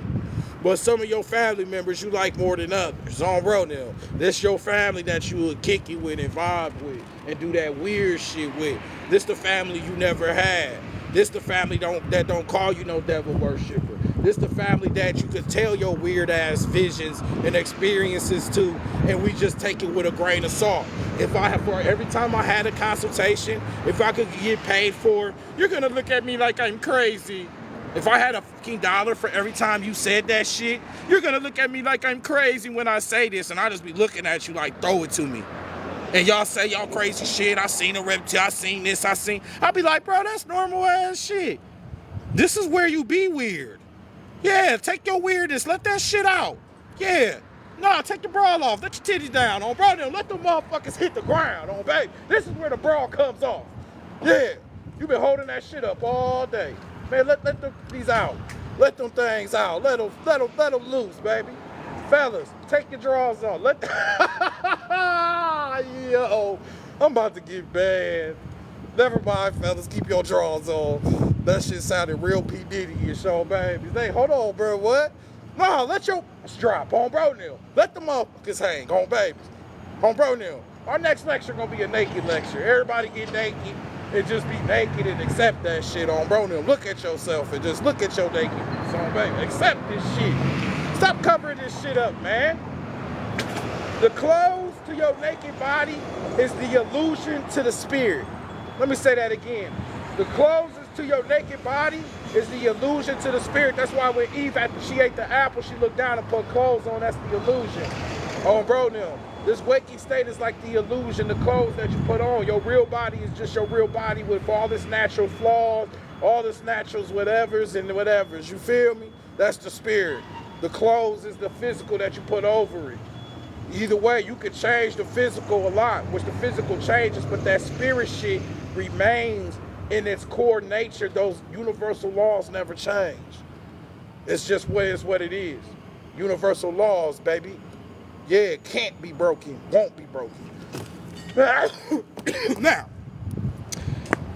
But some of your family members you like more than others. Bro, them. This your family that you would kick it with and vibe with and do that weird shit with. This the family you never had. This the family that don't call you no devil worshiper. This the family that you could tell your weird ass visions and experiences to, and we just take it with a grain of salt. For every time I had a consultation, if I could get paid for, you're gonna look at me like I'm crazy. If I had a fucking dollar for every time you said that shit, you're gonna look at me like I'm crazy when I say this, and I just be looking at you like, throw it to me. And y'all say y'all crazy shit. I seen a reptile, I seen this, I'll be like, bro, that's normal ass shit. This is where you be weird. Yeah, take your weirdness, let that shit out. Yeah. Nah, take your bra off, let your titties down, bro, then let them motherfuckers hit the ground, baby. This is where the bra comes off. Yeah. You been holding that shit up all day. Man, let these out. Let them things out. Let them loose, baby. Fellas, take your drawers off. Yo, I'm about to get bad. Never mind, fellas. Keep your drawers on. That shit sounded real P. Diddy-ish, babies. Hey, hold on, bro. What? No, let's drop. Bro, Neil. Let the motherfuckers hang. Babies. Bro, Neil. Our next lecture gonna be a naked lecture. Everybody get naked and just be naked and accept that shit, bro, Neil. Look at yourself and just look at your nakedness, baby. Accept this shit. Stop covering this shit up, man. The clothes to your naked body is the illusion to the spirit. Let me say that again. The clothes to your naked body is the illusion to the spirit. That's why when Eve, after she ate the apple, she looked down and put clothes on. That's the illusion. Bro, now, this waking state is like the illusion, the clothes that you put on. Your real body is just your real body with all its natural flaws, all its naturals, whatevers and whatevers. You feel me? That's the spirit. The clothes is the physical that you put over it. Either way, you could change the physical a lot, which the physical changes, but that spirit shit remains in its core nature. Those universal laws never change. It's just what it is. Universal laws, baby. Yeah, it can't be broken, won't be broken. Now,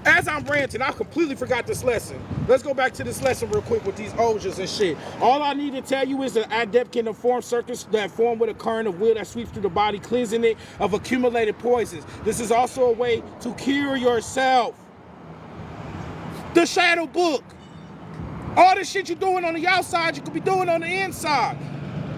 as I'm ranting, I completely forgot this lesson. Let's go back to this lesson real quick with these ojas and shit. All I need to tell you is that adept can form circuits that form with a current of will that sweeps through the body, cleansing it of accumulated poisons. This is also a way to cure yourself. The shadow book. All the shit you're doing on the outside, you could be doing on the inside.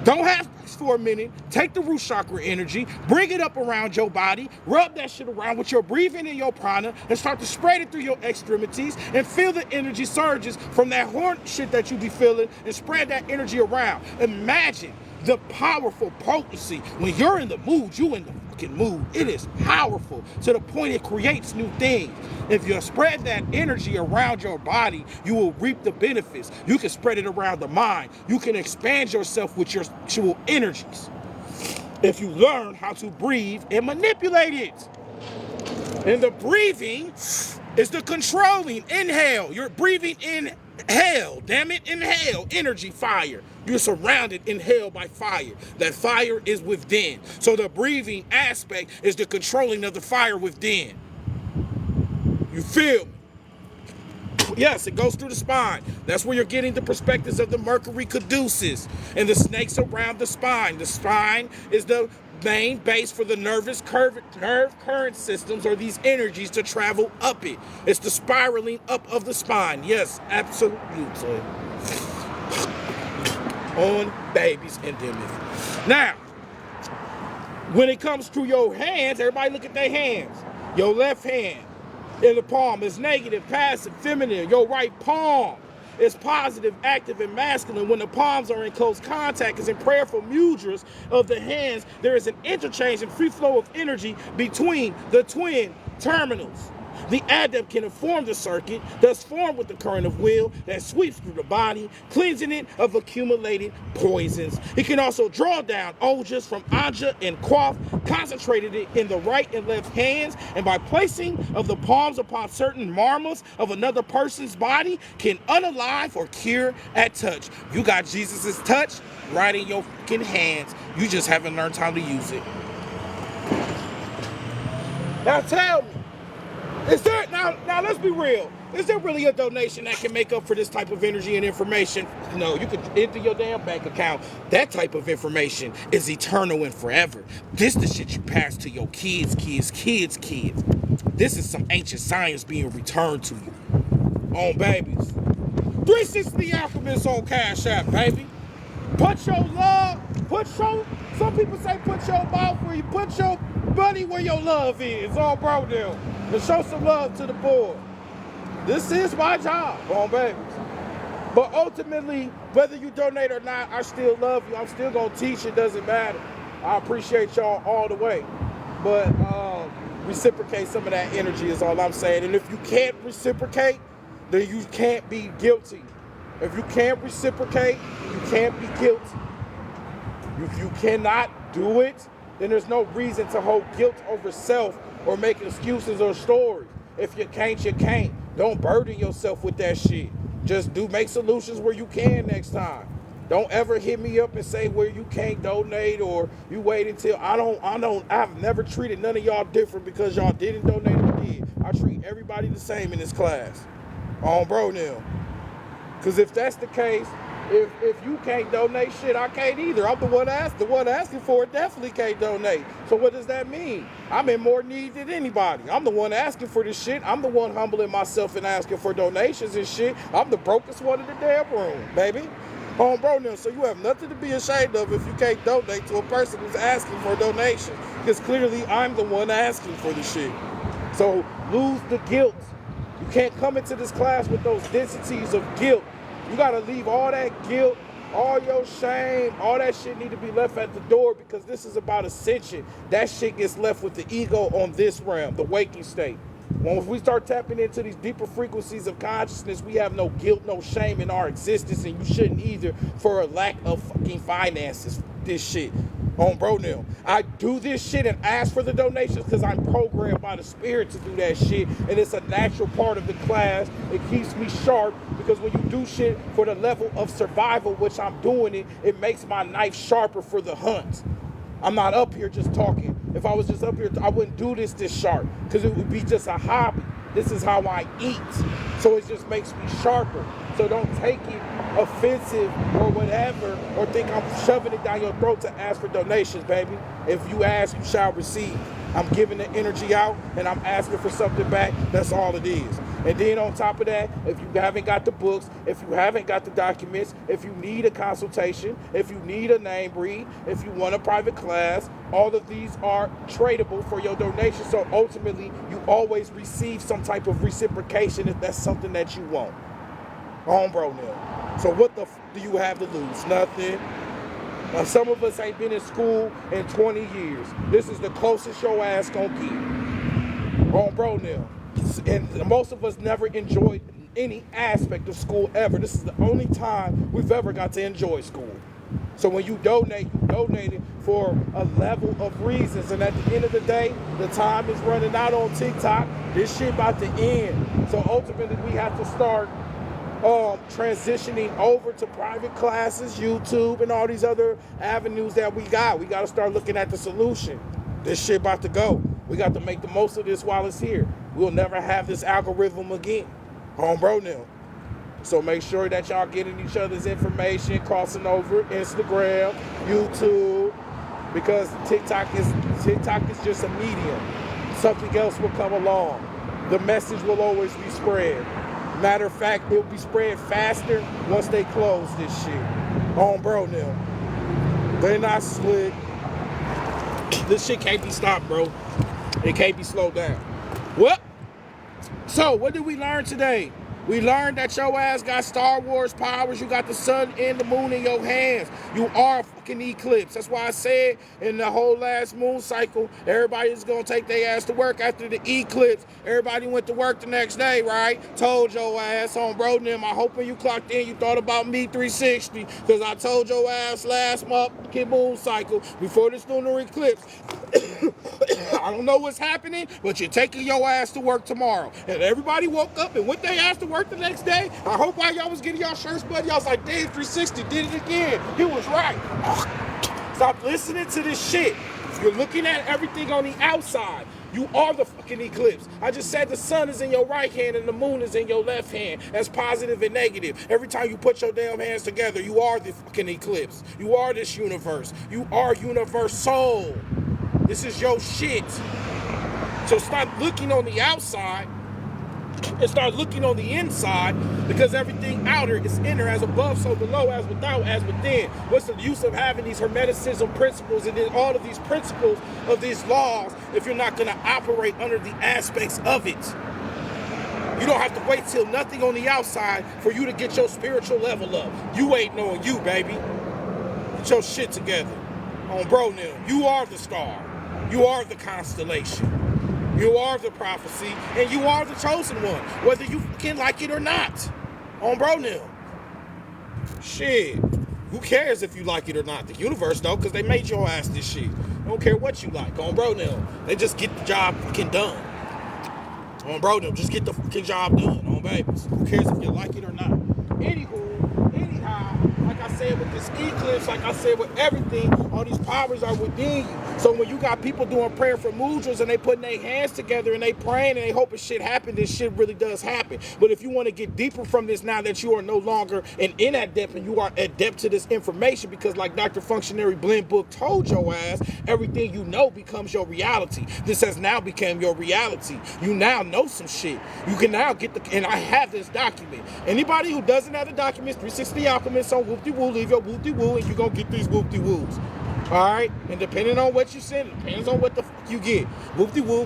Don't have sex for a minute. Take the root chakra energy, bring it up around your body, rub that shit around with your breathing and your prana, and start to spread it through your extremities, and feel the energy surges from that horn shit that you be feeling, and spread that energy around. Imagine the powerful potency. When you're in the mood, you in the fucking mood. It is powerful to the point it creates new things. If you spread that energy around your body, you will reap the benefits. You can spread it around the mind. You can expand yourself with your actual energies. If you learn how to breathe and manipulate it. And the breathing is the controlling. Inhale. You're breathing inhale. Damn it. Inhale. Energy, fire. You're surrounded in hell by fire. That fire is within. So the breathing aspect is the controlling of the fire within. You feel me? Yes, it goes through the spine. That's where you're getting the perspectives of the Mercury caduceus and the snakes around the spine. The spine is the main base for the nerve current systems, or these energies, to travel up it. It's the spiraling up of the spine. Yes, absolutely. On babies and demons. Now, when it comes to your hands, everybody look at their hands. Your left hand in the palm is negative, passive, feminine. Your right palm is positive, active, and masculine. When the palms are in close contact, as in prayerful mudras of the hands, there is an interchange and free flow of energy between the twin terminals. The adept can inform the circuit, thus formed with the current of will that sweeps through the body, cleansing it of accumulated poisons. He can also draw down ojas from anja and quaff, concentrated it in the right and left hands, and by placing of the palms upon certain marmas of another person's body, can unalive or cure at touch. You got Jesus's touch right in your fucking hands. You just haven't learned how to use it. Now tell me, is there, now let's be real, is there really a donation that can make up for this type of energy and information? No, you could enter your damn bank account. That type of information is eternal and forever. This the shit you pass to your kids. This is some ancient science being returned to you. On babies. 360 the Alchemist on Cash App, baby. Put your love, some people say put your mouth where you put your money where your love is. On bro now. To show some love to the board. This is my job, on babies. But ultimately, whether you donate or not, I still love you. I'm still gonna teach. It doesn't matter. I appreciate y'all all the way. But reciprocate some of that energy is all I'm saying. And if you can't reciprocate, then you can't be guilty. If you can't reciprocate, you can't be guilty. If you cannot do it, then there's no reason to hold guilt over self or make excuses or stories. If you can't, you can't. Don't burden yourself with that shit. Just make solutions where you can next time. Don't ever hit me up and say where you can't donate, or you wait until I've never treated none of y'all different because y'all didn't donate or did. I treat everybody the same in this class. On bro now. Cause if that's the case, if you can't donate shit, I can't either. I'm the one asking for it definitely can't donate. So what does that mean? I'm in more need than anybody. I'm the one asking for this shit. I'm the one humbling myself and asking for donations and shit. I'm the brokest one in the damn room, baby. On bro now, so you have nothing to be ashamed of if you can't donate to a person who's asking for a donation. Because clearly I'm the one asking for the shit. So lose the guilt. You can't come into this class with those densities of guilt. You gotta leave all that guilt, all your shame, all that shit need to be left at the door, because this is about ascension. That shit gets left with the ego on this realm, the waking state. When we start tapping into these deeper frequencies of consciousness, we have no guilt, no shame in our existence, and you shouldn't either for a lack of fucking finances. This shit. On bro now. I do this shit and ask for the donations because I'm programmed by the spirit to do that shit, and it's a natural part of the class. It keeps me sharp, because when you do shit for the level of survival, which I'm doing it, it makes my knife sharper for the hunt. I'm not up here just talking. If I was just up here, I wouldn't do this sharp, because it would be just a hobby. This is how I eat. So it just makes me sharper. So don't take it offensive or whatever, or think I'm shoving it down your throat to ask for donations, baby. If you ask, you shall receive. I'm giving the energy out and I'm asking for something back. That's all it is. And then on top of that, if you haven't got the books, if you haven't got the documents, if you need a consultation, if you need a name read, if you want a private class, all of these are tradable for your donation. So ultimately, you always receive some type of reciprocation if that's something that you want. On bro now. So what the do you have to lose? Nothing. Now, some of us ain't been in school in 20 years. This is the closest your ass gonna get. On bro now. And most of us never enjoyed any aspect of school ever. This is the only time we've ever got to enjoy school. So when you donate, you donate it for a level of reasons. And at the end of the day, the time is running out on TikTok. This shit about to end. So ultimately, we have to start transitioning over to private classes, YouTube, and all these other avenues that we got. We got to start looking at the solution. This shit about to go. We got to make the most of this while it's here. We'll never have this algorithm again. On bro now. So make sure that y'all getting each other's information, crossing over Instagram, YouTube, because TikTok is just a medium. Something else will come along. The message will always be spread. Matter of fact, it'll be spread faster once they close this shit. On bro now. They not slick. This shit can't be stopped, bro. It can't be slowed down. What? So, what did we learn today? We learned that your ass got Star Wars powers. You got the sun and the moon in your hands. You are a fucking eclipse. That's why I said in the whole last moon cycle, everybody's going to take their ass to work after the eclipse. Everybody went to work the next day, right? Told your ass on bro them. I hope when you clocked in, you thought about me 360, because I told your ass last motherfucking moon cycle before this lunar eclipse. I don't know what's happening, but you're taking your ass to work tomorrow. And everybody woke up and went their ass to work the next day. I hope while y'all was getting y'all shirts, buddy, y'all was like, damn, 360 did it again. He was right. Stop listening to this shit. You're looking at everything on the outside. You are the fucking eclipse. I just said the sun is in your right hand and the moon is in your left hand. That's positive and negative. Every time you put your damn hands together, you are the fucking eclipse. You are this universe. You are universal. This is your shit. So start looking on the outside and start looking on the inside, because everything outer is inner, as above, so below, as without, as within. What's the use of having these hermeticism principles and then all of these principles of these laws if you're not going to operate under the aspects of it? You don't have to wait till nothing on the outside for you to get your spiritual level up. You ain't knowing you, baby. Get your shit together. On bro now. You are the star. You are the constellation. You are the prophecy, and you are the chosen one, whether you can like it or not. On bro now. Shit. Who cares if you like it or not? The universe, though, because they made your ass this shit. They don't care what you like. On bro now. They just get the job fucking done. On bro now. Just get the fucking job done. On babies. Who cares if you like it or not? Anyhow, like I said with this eclipse, like I said with everything, all these powers are within you. So when you got people doing prayer for mudras and they putting their hands together and they praying and they hoping shit happen, this shit really does happen. But if you want to get deeper from this now that you are no longer an inadept and you are adept to this information, because like Dr. Functionary Blend Book told your ass, everything you know becomes your reality. This has now become your reality. You now know some shit. You can now get the, and I have this document. Anybody who doesn't have the document, 360 The Alchemist on whoop-de-woo, leave your whoop-de-woo and you're going to get these whoop-de-woos. All right, and depending on what you send, it depends on what the fuck you get. Whoop-de-woo,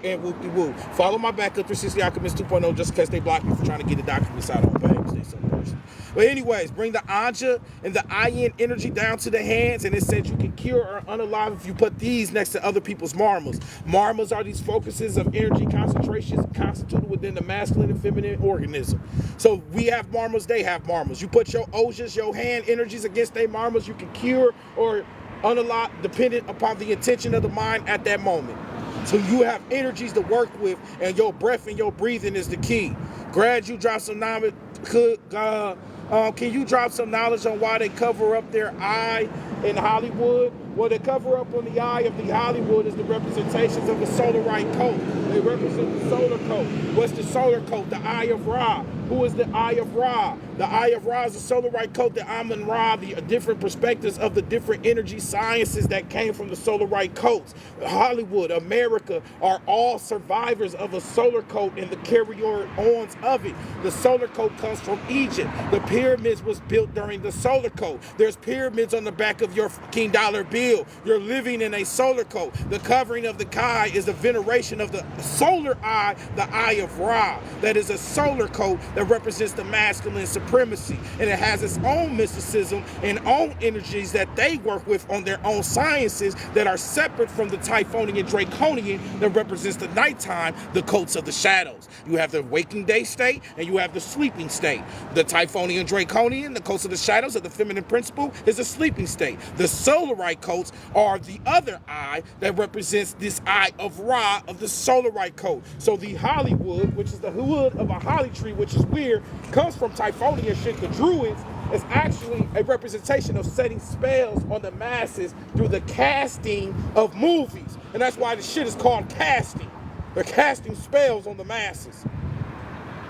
and whoop-de-woo. Follow my backup 360 Alchemist 2.0 just in case they block me for trying to get the documents out on page. They some person. But anyways, bring the Anja and the Ayin energy down to the hands, and it says you can cure or unalive if you put these next to other people's marmas. Marmas are these focuses of energy concentrations constituted within the masculine and feminine organism. So we have marmas, they have marmas. You put your ojas, your hand energies against their marmas, you can cure or unalive dependent upon the intention of the mind at that moment. So you have energies to work with, and your breath and your breathing is the key. Grad, you drop some knowledge. Can you drop some knowledge on why they cover up their eye in Hollywood? Well, they cover up on the eye of the Hollywood is the representations of the solarite coat. They represent the solar coat. What's the solar coat? The eye of Ra. Who is the eye of Ra? The eye of Ra is the solarite coat, the Amun Ra, the different perspectives of the different energy sciences that came from the solarite coats. Hollywood, America are all survivors of a solar coat and the carry-ons of it. The solar coat comes from Egypt. The pyramids was built during the solar coat. There's pyramids on the back of your fucking dollar bill. You're living in a solar coat. The covering of the Kai is the veneration of the solar eye, the eye of Ra. That is a solar coat that represents the masculine supremacy, and it has its own mysticism and own energies that they work with on their own sciences that are separate from the Typhonian Draconian that represents the nighttime, the coats of the shadows. You have the waking day state and you have the sleeping state. The Typhonian Draconian, the coats of the shadows of the feminine principle, is a sleeping state. The solarite coats are the other eye that represents this eye of Ra of the solarite coat. So the Hollywood, which is the wood of a holly tree, which is weird, comes from Typhonian shit. The Druids is actually a representation of setting spells on the masses through the casting of movies. And that's why the shit is called casting. They're casting spells on the masses.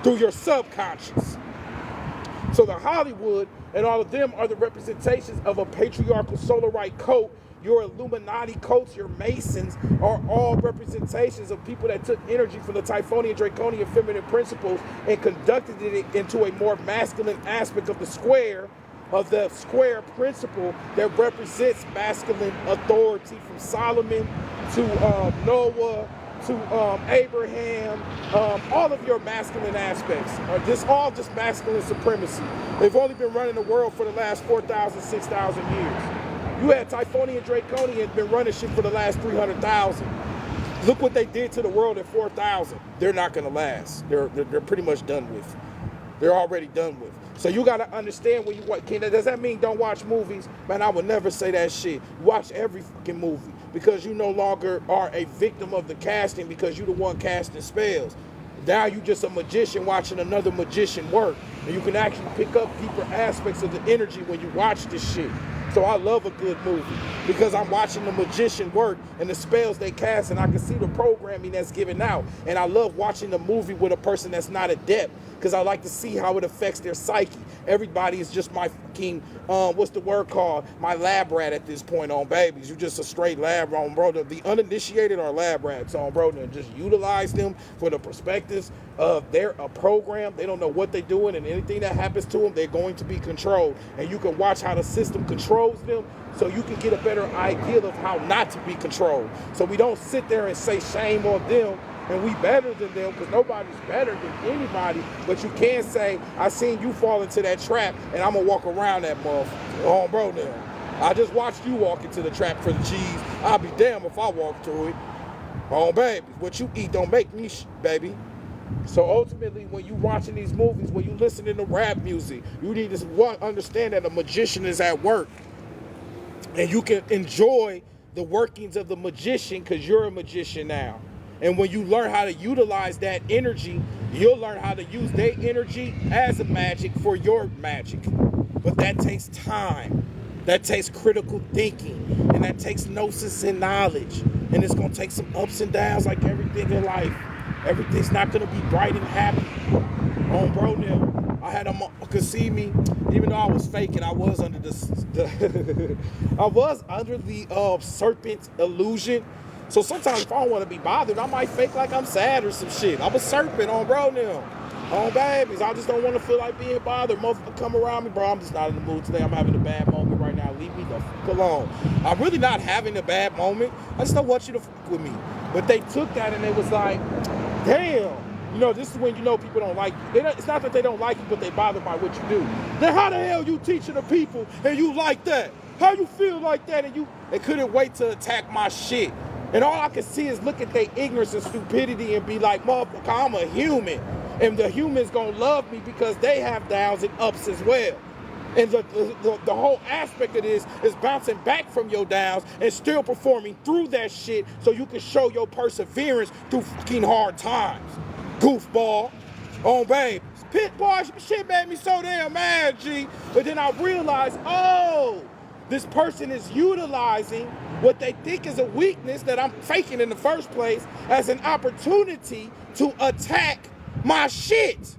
through your subconscious. So the Hollywood and all of them are the representations of a patriarchal solarite cult. Your Illuminati cults, your Masons, are all representations of people that took energy from the Typhonian, Draconian, feminine principles and conducted it into a more masculine aspect of the square principle that represents masculine authority, from Solomon to Noah to Abraham. All of your masculine aspects are all just masculine supremacy. They've only been running the world for the last 4,000, 6,000 years. You had Typhonian, Draconian been running shit for the last 300,000. Look what they did to the world at 4,000. They're not gonna last. They're pretty much done with. They're already done with. So you gotta understand when you watch. Does that mean don't watch movies? Man, I would never say that shit. Watch every fucking movie, because you no longer are a victim of the casting, because you the one casting spells. Now you just a magician watching another magician work. And you can actually pick up deeper aspects of the energy when you watch this shit. So I love a good movie because I'm watching the magician work and the spells they cast, and I can see the programming that's given out. And I love watching the movie with a person that's not adept, because I like to see how it affects their psyche. Everybody is just my fucking, what's the word called? My lab rat at this point on babies. You just a straight lab rat on, bro. The uninitiated are lab rats on, bro. And just utilize them for the perspectives of their program. They don't know what they're doing, and anything that happens to them, they're going to be controlled. And you can watch how the system controls them, so you can get a better idea of how not to be controlled. So we don't sit there and say shame on them and we better than them, because nobody's better than anybody. But you can say, I seen you fall into that trap and I'm gonna walk around that motherfucker. Oh, bro, now I just watched you walk into the trap for the cheese. I'll be damned if I walk through it. Oh, baby, what you eat don't make me baby. So ultimately, when you watching these movies, when you listening to rap music, you need to understand that a magician is at work. And you can enjoy the workings of the magician because you're a magician now. And when you learn how to utilize that energy, you'll learn how to use their energy as a magic for your magic. But that takes time. That takes critical thinking. And that takes gnosis and knowledge. And it's going to take some ups and downs like everything in life. Everything's not going to be bright and happy. Oh, bro, now, I had a motherfucker see me, even though I was faking, I was under the serpent illusion. So sometimes if I don't want to be bothered, I might fake like I'm sad or some shit. I'm a serpent on, bro, now. On babies. I just don't want to feel like being bothered. Motherfucker come around me, bro. I'm just not in the mood today. I'm having a bad moment right now. Leave me the fuck alone. I'm really not having a bad moment. I just don't want you to fuck with me. But they took that and they was like, damn. You know, this is when you know people don't like you. It's not that they don't like you, but they bothered by what you do. Then how the hell you teaching the people and you like that? How you feel like that? And they couldn't wait to attack my shit. And all I can see is look at their ignorance and stupidity and be like, motherfucker, I'm a human. And the humans gonna love me because they have downs and ups as well. And the whole aspect of this is bouncing back from your downs and still performing through that shit so you can show your perseverance through fucking hard times. Goofball. On baby. Pit boy, shit made me so damn mad, G. But then I realized, oh, this person is utilizing what they think is a weakness that I'm faking in the first place as an opportunity to attack my shit.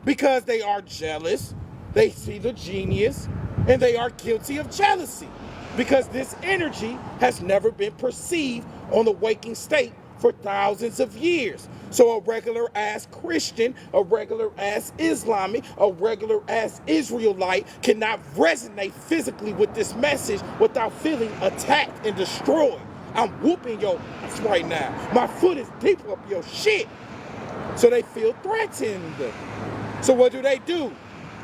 Because they are jealous, they see the genius, and they are guilty of jealousy. Because this energy has never been perceived on the waking state for thousands of years. So a regular ass Christian, a regular ass Islamic, a regular ass Israelite cannot resonate physically with this message without feeling attacked and destroyed. I'm whooping your ass right now. My foot is deep up your shit. So they feel threatened. So what do?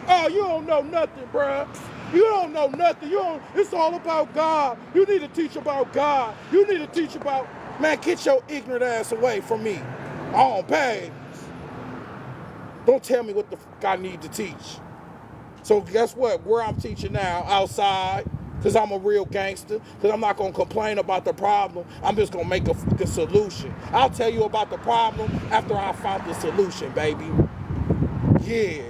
Oh, you don't know nothing, bruh. You don't know nothing. It's all about God. You need to teach about God. You need to teach about, man, get your ignorant ass away from me. Oh, babe. Don't tell me what the fuck I need to teach. So guess what? Where I'm teaching now, outside, because I'm a real gangster, because I'm not going to complain about the problem. I'm just going to make a fucking solution. I'll tell you about the problem after I found the solution, baby. Yeah.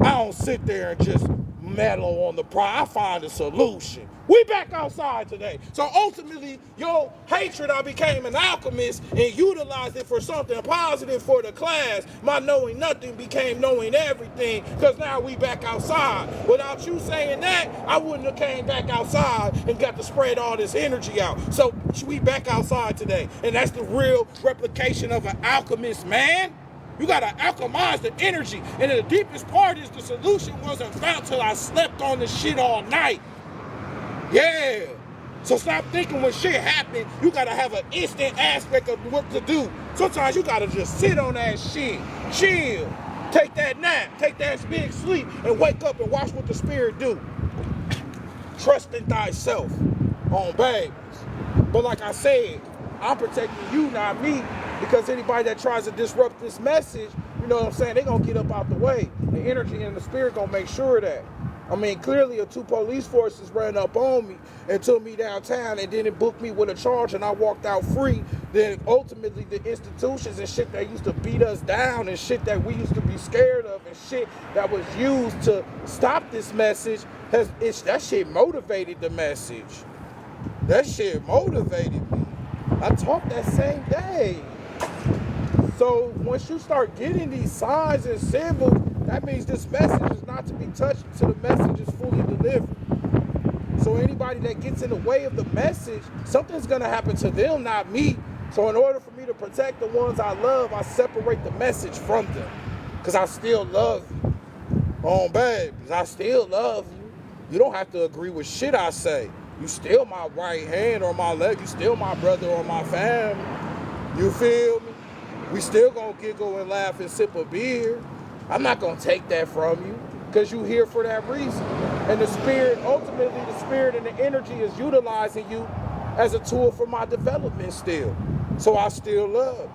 I don't sit there and just meddle on the problem. I find a solution. We back outside today. So ultimately, your hatred, I became an alchemist and utilized it for something positive for the class. My knowing nothing became knowing everything, because now we back outside. Without you saying that, I wouldn't have came back outside and got to spread all this energy out. So we back outside today. And that's the real replication of an alchemist, man. You gotta alchemize the energy. And the deepest part is the solution wasn't found till I slept on the shit all night. Yeah. So stop thinking when shit happen, you gotta have an instant aspect of what to do. Sometimes you gotta just sit on that shit, chill, take that nap, take that big sleep, and wake up and watch what the spirit do. Trust in thyself on babies. But like I said, I'm protecting you, not me, because anybody that tries to disrupt this message, you know what I'm saying, they gonna get up out the way. The energy and the spirit gonna make sure of that. I mean, clearly, 2 police forces ran up on me and took me downtown and then it booked me with a charge and I walked out free. Then ultimately, the institutions and shit that used to beat us down and shit that we used to be scared of and shit that was used to stop this message, that shit motivated the message. That shit motivated me. I taught that same day. So once you start getting these signs and symbols, that means this message is not to be touched until the message is fully delivered. So anybody that gets in the way of the message, something's gonna happen to them, not me. So in order for me to protect the ones I love, I separate the message from them. Because I still love you. Oh, babies, I still love you. You don't have to agree with shit I say. You still my right hand or my leg. You still my brother or my family. You feel me? We still gonna giggle and laugh and sip a beer. I'm not gonna take that from you because you here for that reason. And the spirit, ultimately the spirit and the energy is utilizing you as a tool for my development still. So I still love you.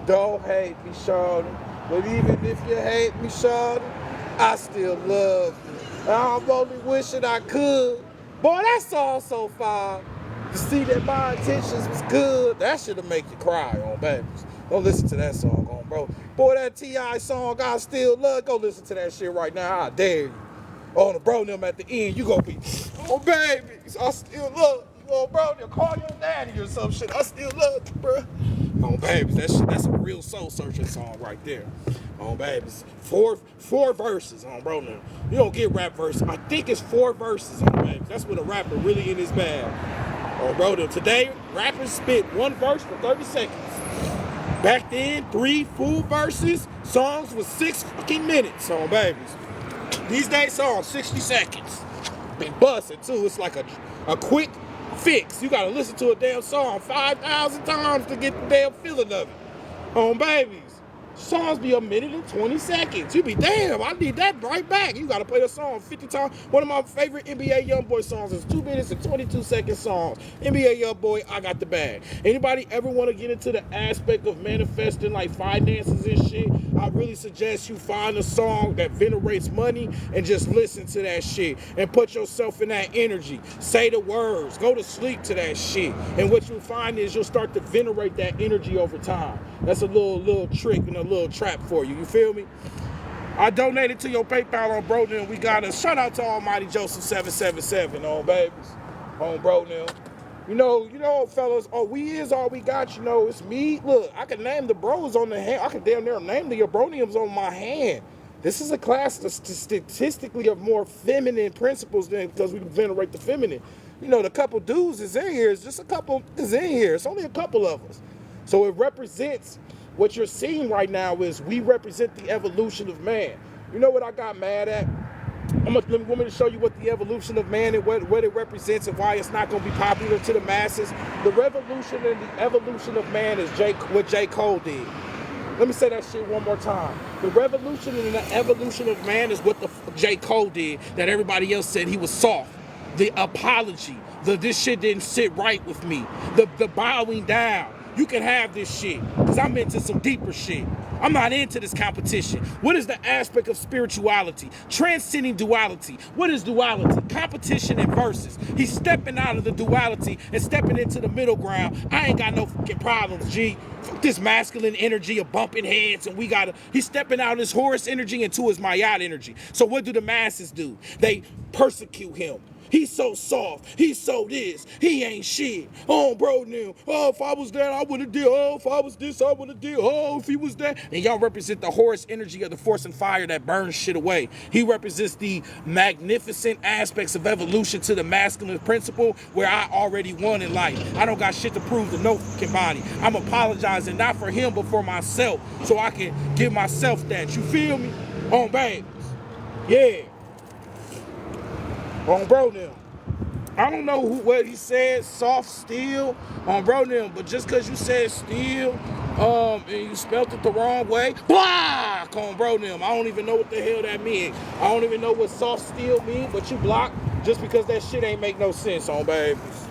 Don't hate me, shawty. But even if you hate me, shawty, I still love you. I'm only wishing I could. Boy, that song so fine. To see that my intentions was good, that should've make you cry on babies. Don't listen to that song on, bro. Boy, that T.I. song, I still love. Go listen to that shit right now. I dare you. On the bro them at the end, you gonna be, oh babies, I still love you. Oh bro, they'll call your daddy or some shit. I still love you, bro. Oh babies, that's a real soul searching song right there. Oh babies, four verses on bro now. You don't get rap verses. I think it's 4 verses on babies. That's what a rapper really in his bag. Oh bro, today rappers spit 1 verse for 30 seconds. Back then, 3 full verses, songs was 6 fucking minutes on babies. These days, songs 60 seconds. Be busting too. It's like a quick fix. You gotta listen to a damn song 5,000 times to get the damn feeling of it. On babies. Songs be 1 minute and 20 seconds. You be, damn, I need that right back. You gotta play the song 50 times. One of my favorite NBA Youngboy songs is 2 minutes and 22 second songs. NBA Youngboy, I got the bag. Anybody ever want to get into the aspect of manifesting like finances and shit? I really suggest you find a song that venerates money and just listen to that shit and put yourself in that energy. Say the words, go to sleep to that shit. And what you'll find is you'll start to venerate that energy over time. That's a little trick and a little trap for you. You feel me? I donated to your PayPal on bro now. We got a shout out to Almighty Joseph 777 on babies. On bro now. You know, fellas, we is all we got, you know, it's me. Look, I can name the bros on the hand. I can damn near name the abroniums on my hand. This is a class statistically of more feminine principles than because we venerate the feminine. You know, the couple dudes is in here. It's just a couple is in here. It's only a couple of us. So it represents what you're seeing right now is we represent the evolution of man. You know what I got mad at? Want me to show you what the evolution of man and what it represents and why it's not going to be popular to the masses. The revolution and the evolution of man is what J. Cole did. Let me say that shit one more time. The revolution and the evolution of man is what the J. Cole did that everybody else said he was soft. The apology, this shit didn't sit right with me. The bowing down. You can have this shit because I'm into some deeper shit. I'm not into this competition. What is the aspect of spirituality? Transcending duality. What is duality? Competition and versus. He's stepping out of the duality and stepping into the middle ground. I ain't got no fucking problems, G. Fuck this masculine energy of bumping heads and he's stepping out of his Horus energy into his Mayat energy. So what do the masses do? They persecute him. He's so soft. He's so this. He ain't shit. Oh, bro, now. Oh, if I was that, I would have did. Oh, if I was this, I would have did. Oh, if he was that. And y'all represent the Horus energy of the force and fire that burns shit away. He represents the magnificent aspects of evolution to the masculine principle where I already won in life. I don't got shit to prove to no fucking body. I'm apologizing not for him, but for myself so I can give myself that. You feel me? On babies. Yeah. On bro now. I don't know what he said, soft steel on bro now, but just cause you said steel, and you spelled it the wrong way, block on bro now. I don't even know what the hell that means. I don't even know what soft steel means, but you block just because that shit ain't make no sense on babies.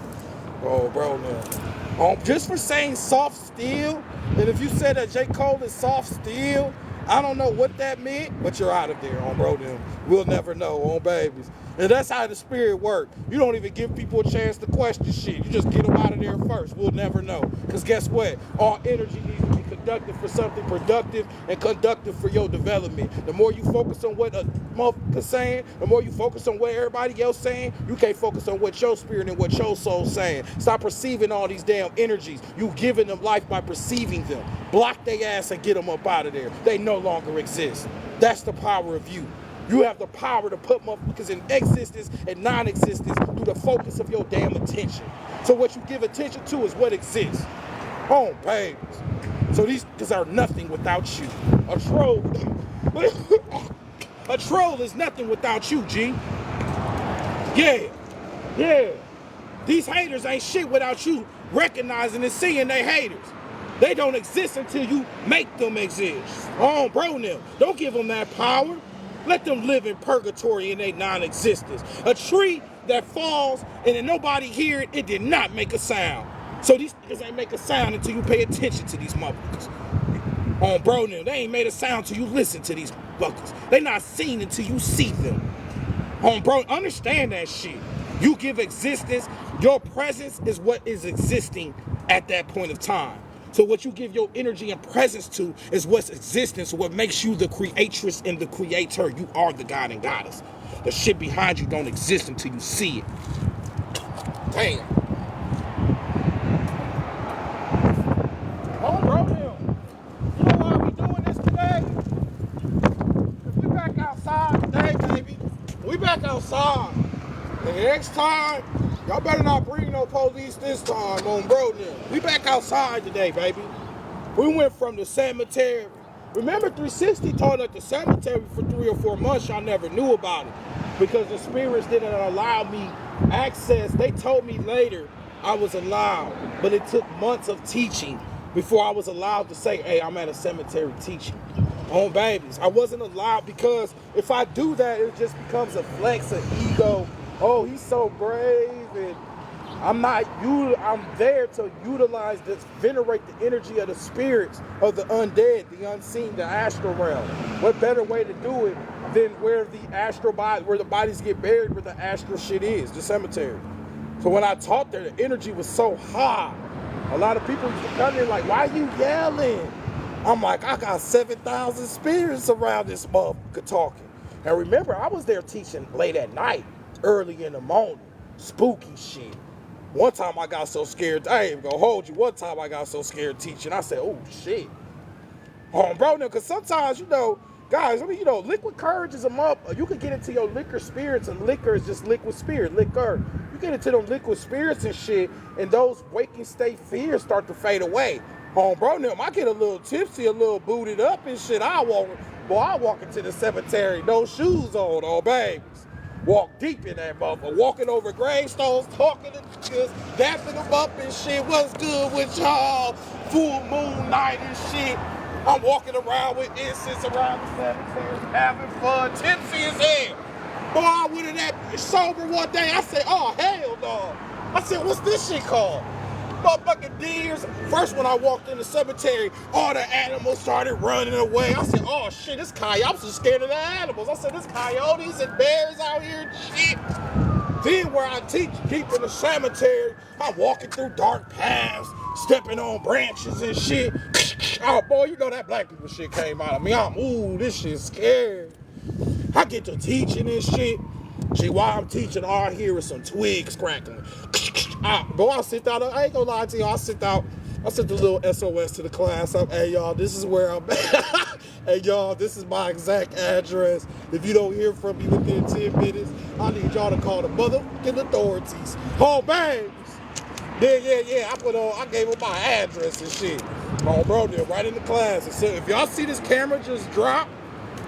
Oh bro now. Just for saying soft steel, and if you said that J. Cole is soft steel, I don't know what that meant, but you're out of there on bro now. We'll never know on babies. And that's how the spirit works. You don't even give people a chance to question shit. You just get them out of there first. We'll never know. Because guess what? All energy needs to be conducted for something productive and conductive for your development. The more you focus on what a motherfucker's saying, the more you focus on what everybody else saying, you can't focus on what your spirit and what your soul's saying. Stop perceiving all these damn energies. You giving them life by perceiving them. Block their ass and get them up out of there. They no longer exist. That's the power of you. You have the power to put motherfuckers in existence and non-existence through the focus of your damn attention. So what you give attention to is what exists. Home babies. So these are nothing without you. A troll. A troll is nothing without you, G. Yeah. Yeah. These haters ain't shit without you recognizing and seeing they haters. They don't exist until you make them exist. Oh, bro, now. Don't give them that power. Let them live in purgatory in their non-existence. A tree that falls and then nobody hear it, it did not make a sound. So these niggas ain't make a sound until you pay attention to these motherfuckers. On bro now, they ain't made a sound until you listen to these motherfuckers. They not seen until you see them. On bro, understand that shit. You give existence, your presence is what is existing at that point of time. So what you give your energy and presence to is what's existence, what makes you the creatress and the creator. You are the God and goddess. The shit behind you don't exist until you see it. Damn. Oh, bro, you know why we doing this today? Because we back outside today, baby. We back outside. And the next time, y'all better not bring no police this time on bro now. We back outside today, baby. We went from the cemetery. Remember 360 taught at the cemetery for 3 or 4 months. Y'all never knew about it because the spirits didn't allow me access. They told me later I was allowed, but it took months of teaching before I was allowed to say, hey, I'm at a cemetery teaching on babies. I wasn't allowed because if I do that, it just becomes a flex of ego. Oh, he's so brave, and I'm there to utilize this, venerate the energy of the spirits of the undead, the unseen, the astral realm. What better way to do it than where the astral body, where the bodies get buried, where the astral shit is, the cemetery. So when I taught there, the energy was so high. A lot of people used to come in like, why you yelling? I'm like, I got 7,000 spirits around this motherfucker talking. And remember, I was there teaching late at night, early in the morning, spooky shit. One time I got so scared, I ain't even gonna hold you. One time I got so scared teaching, I said, oh shit. Oh, bro, now, because sometimes, guys, liquid courage is a you can get into your liquor spirits, and liquor is just liquid spirit, liquor. You get into them liquid spirits and shit, and those waking state fears start to fade away. Oh, bro, now, I get a little tipsy, a little booted up and shit. I walk into the cemetery, no shoes on, oh, babies. Walk deep in that motherfucker, walking over gravestones, talking to niggas, dapping them up and shit. What's good with y'all? Full moon night and shit. I'm walking around with incense around the cemetery, having fun, tipsy as hell. Boy, I went in that sober one day. I said, oh, hell no. I said, what's this shit called? Motherfucking deers. First, when I walked in the cemetery, all the animals started running away. I said, oh shit, this coyote. I was just scared of the animals. I said, this coyotes and bears out here and shit. Then where I teach deep in the cemetery, I'm walking through dark paths, stepping on branches and shit. Oh boy, you know that black people shit came out of me. Ooh, this shit's scary. I get to teaching this shit. See, while I'm teaching, all I hear is some twigs crackling. But I sit down, I ain't gonna lie to you, I sent the little SOS to the class. Hey y'all, this is where I'm at. Hey y'all, this is my exact address. If you don't hear from me within 10 minutes, I need y'all to call the motherfucking authorities. Oh, babes. Yeah, I gave them my address and shit. Oh, bro, they're right in the class. And so if y'all see this camera just drop,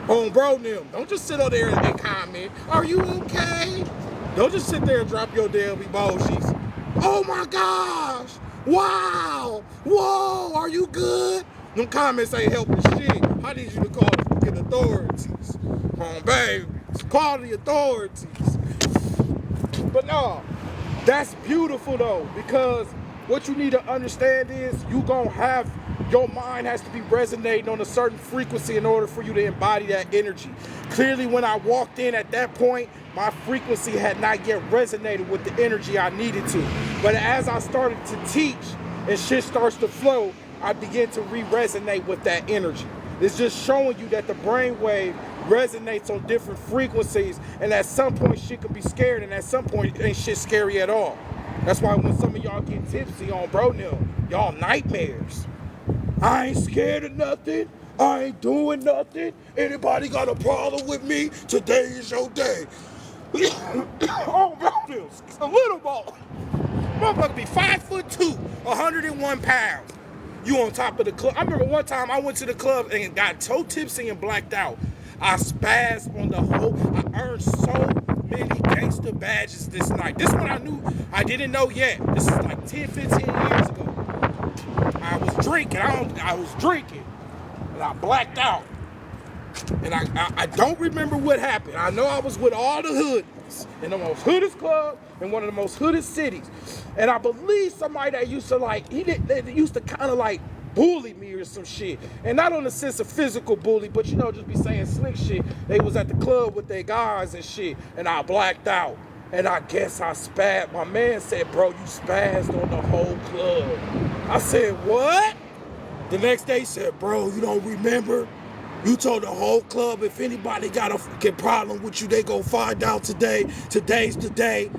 bro, don't just sit up there and comment, are you okay? Don't just sit there and drop your damn emojis. Oh my gosh, wow, whoa, are you good? Them comments ain't helping shit. I need you to call the fucking authorities. Baby, call the authorities. But no, that's beautiful though, because what you need to understand is your mind has to be resonating on a certain frequency in order for you to embody that energy. Clearly, when I walked in at that point, my frequency had not yet resonated with the energy I needed to. But as I started to teach and shit starts to flow, I began to re-resonate with that energy. It's just showing you that the brainwave resonates on different frequencies, and at some point shit could be scared, and at some point ain't shit scary at all. That's why when some of y'all get tipsy on y'all nightmares. I ain't scared of nothing. I ain't doing nothing. Anybody got a problem with me? Today is your day. Oh, bro, a little ball. Motherfucker be 5'2", 101 pounds. You on top of the club. I remember one time I went to the club and got so tipsy and blacked out. I spazzed on the whole. I earned so many gangster badges this night. This one I knew I didn't know yet. This is like 10, 15 years ago. I was drinking. And I blacked out. And I don't remember what happened. I know I was with all the hoodies in the most hoodest club in one of the most hoodest cities. And I believe somebody that used to they used to kind of like bully me or some shit. And not on the sense of physical bully, but just be saying slick shit. They was at the club with their guys and shit. And I blacked out. And I guess I spazzed. My man said, bro, you spazzed on the whole club. I said, what? The next day he said, bro, you don't remember? You told the whole club if anybody got a fucking problem with you, they gon' find out today. Today's the day.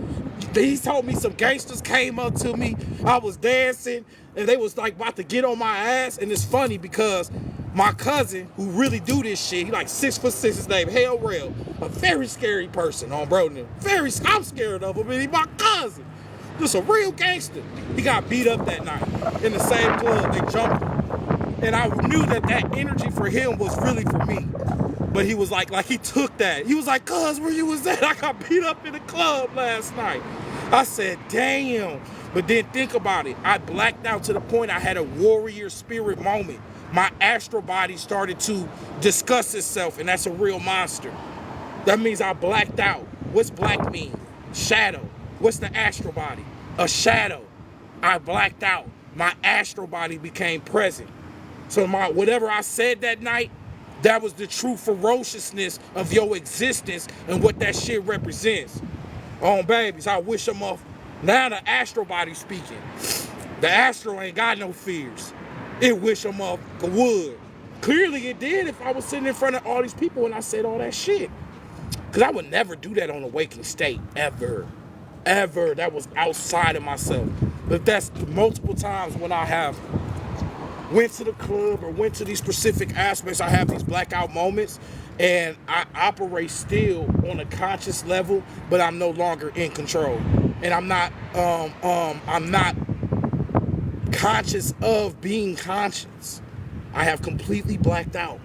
He told me some gangsters came up to me. I was dancing and they was like about to get on my ass. And it's funny because my cousin, who really do this shit, he like 6'6", his name, Hell Rail, a very scary person on I'm scared of him, and he my cousin. Just a real gangster. He got beat up that night in the same club. They jumped him. And I knew that energy for him was really for me. But he was like he took that. He was like, cuz, where you was at? I got beat up in the club last night. I said, damn. But then think about it. I blacked out to the point I had a warrior spirit moment. My astral body started to discuss itself, and that's a real monster. That means I blacked out. What's black mean? Shadow. What's the astral body? A shadow. I blacked out. My astral body became present. So whatever I said that night, that was the true ferociousness of your existence and what that shit represents. Babies, I wish them off. Now the astral body speaking. The astral ain't got no fears. It wish them off the wood. Clearly it did if I was sitting in front of all these people and I said all that shit. Because I would never do that on a waking state, ever. Ever. That was outside of myself. But that's multiple times when I have went to the club or went to these specific aspects, I have these blackout moments and I operate still on a conscious level, but I'm no longer in control. And I'm not conscious of being conscious. I have completely blacked out,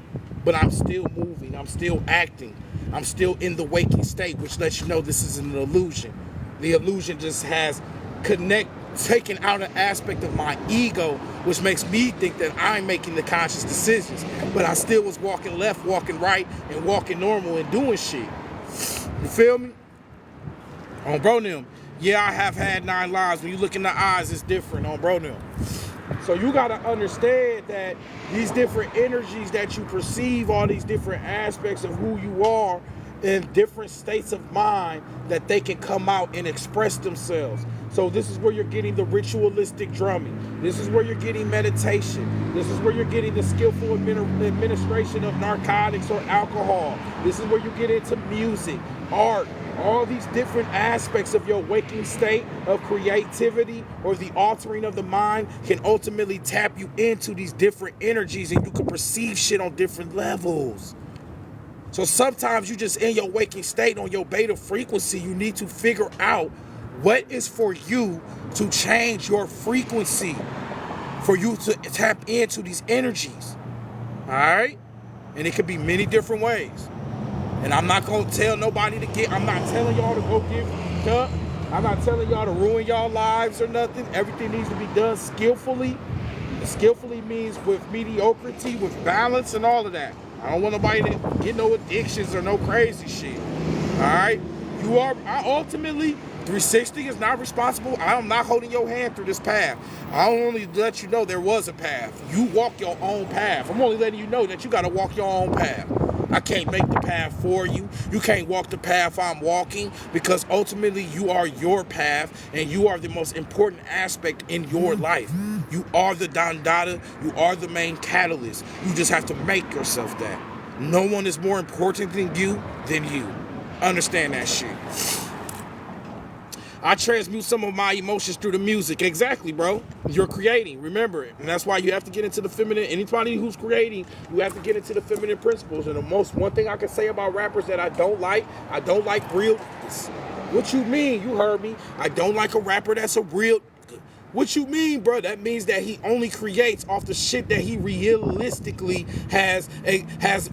but I'm still moving, I'm still acting, I'm still in the waking state, which lets you know this is an illusion. The illusion just has taken out an aspect of my ego, which makes me think that I'm making the conscious decisions. But I still was walking left, walking right, and walking normal and doing shit. You feel me? On bro them. Yeah, I have had 9 lives. When you look in the eyes, it's different on bro them. So you gotta understand that these different energies that you perceive, all these different aspects of who you are in different states of mind, that they can come out and express themselves. So this is where you're getting the ritualistic drumming. This is where you're getting meditation. This is where you're getting the skillful administration of narcotics or alcohol. This is where you get into music, art, all these different aspects of your waking state of creativity or the altering of the mind can ultimately tap you into these different energies, and you can perceive shit on different levels. So sometimes you just in your waking state on your beta frequency, you need to figure out what is for you to change your frequency, for you to tap into these energies. All right? And it could be many different ways. And I'm not going to tell nobody I'm not telling y'all to go get up. I'm not telling y'all to ruin y'all lives or nothing. Everything needs to be done skillfully. And skillfully means with mediocrity, with balance and all of that. I don't want nobody to get no addictions or no crazy shit. All right? Ultimately, 360 is not responsible. I'm not holding your hand through this path. I only let you know there was a path. You walk your own path. I'm only letting you know that you got to walk your own path. I can't make the path for you. You can't walk the path I'm walking, because ultimately you are your path and you are the most important aspect in your life. You are the Dandada. You are the main catalyst. You just have to make yourself that. No one is more important than you. Understand that shit. I transmute some of my emotions through the music. Exactly, bro. You're creating. Remember it. And that's why you have to get into the feminine. Anybody who's creating, you have to get into the feminine principles. And one thing I can say about rappers that I don't like real. What you mean? You heard me. I don't like a rapper that's a real. What you mean, bro? That means that he only creates off the shit that he realistically has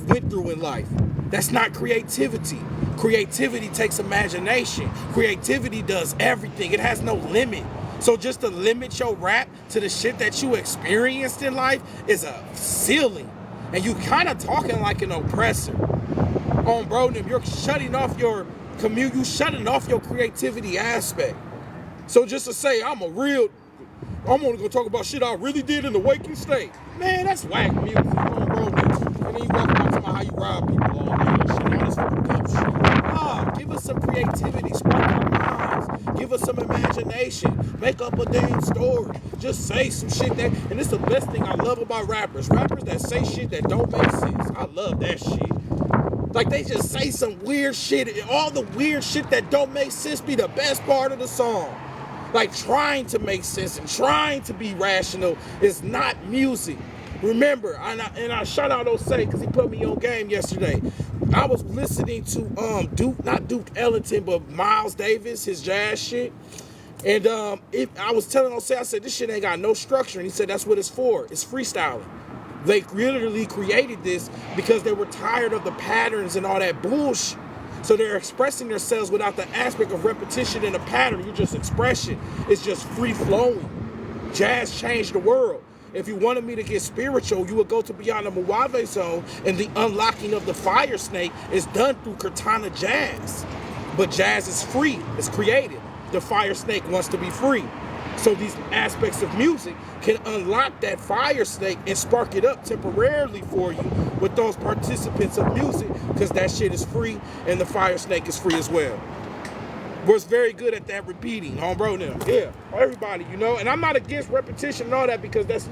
went through in life. That's not creativity. Creativity takes imagination. Creativity does everything. It has no limit. So just to limit your rap to the shit that you experienced in life is a ceiling. And you kind of talking like an oppressor. Bro, you're shutting off your you shutting off your creativity aspect. So just to say I'm only gonna talk about shit I really did in the waking state. Man, that's whack music, bro. And then you walk about to how you rob people all day and shit. All this fucking dumb shit. Give us some creativity, spark our minds. Give us some imagination. Make up a damn story. Just say some shit and it's the best thing I love about rappers. Rappers that say shit that don't make sense. I love that shit. Like they just say some weird shit. All the weird shit that don't make sense be the best part of the song. Like trying to make sense and trying to be rational is not music. Remember, and I shout out Osei because he put me on game yesterday. I was listening to not Duke Ellington, but Miles Davis, his jazz shit. And I was telling Osei, I said, this shit ain't got no structure. And he said, that's what it's for. It's freestyling. They literally created this because they were tired of the patterns and all that bullshit. So they're expressing themselves without the aspect of repetition and a pattern. You just expression. It's just free flowing. Jazz changed the world. If you wanted me to get spiritual, you would go to Beyond the Mojave Zone, and the unlocking of the fire snake is done through Katana jazz. But jazz is free. It's created. The fire snake wants to be free. So these aspects of music can unlock that fire snake and spark it up temporarily for you with those participants of music, because that shit is free and the fire snake is free as well. Was very good at that repeating, bro. Now, yeah, everybody, and I'm not against repetition and all that, because that's,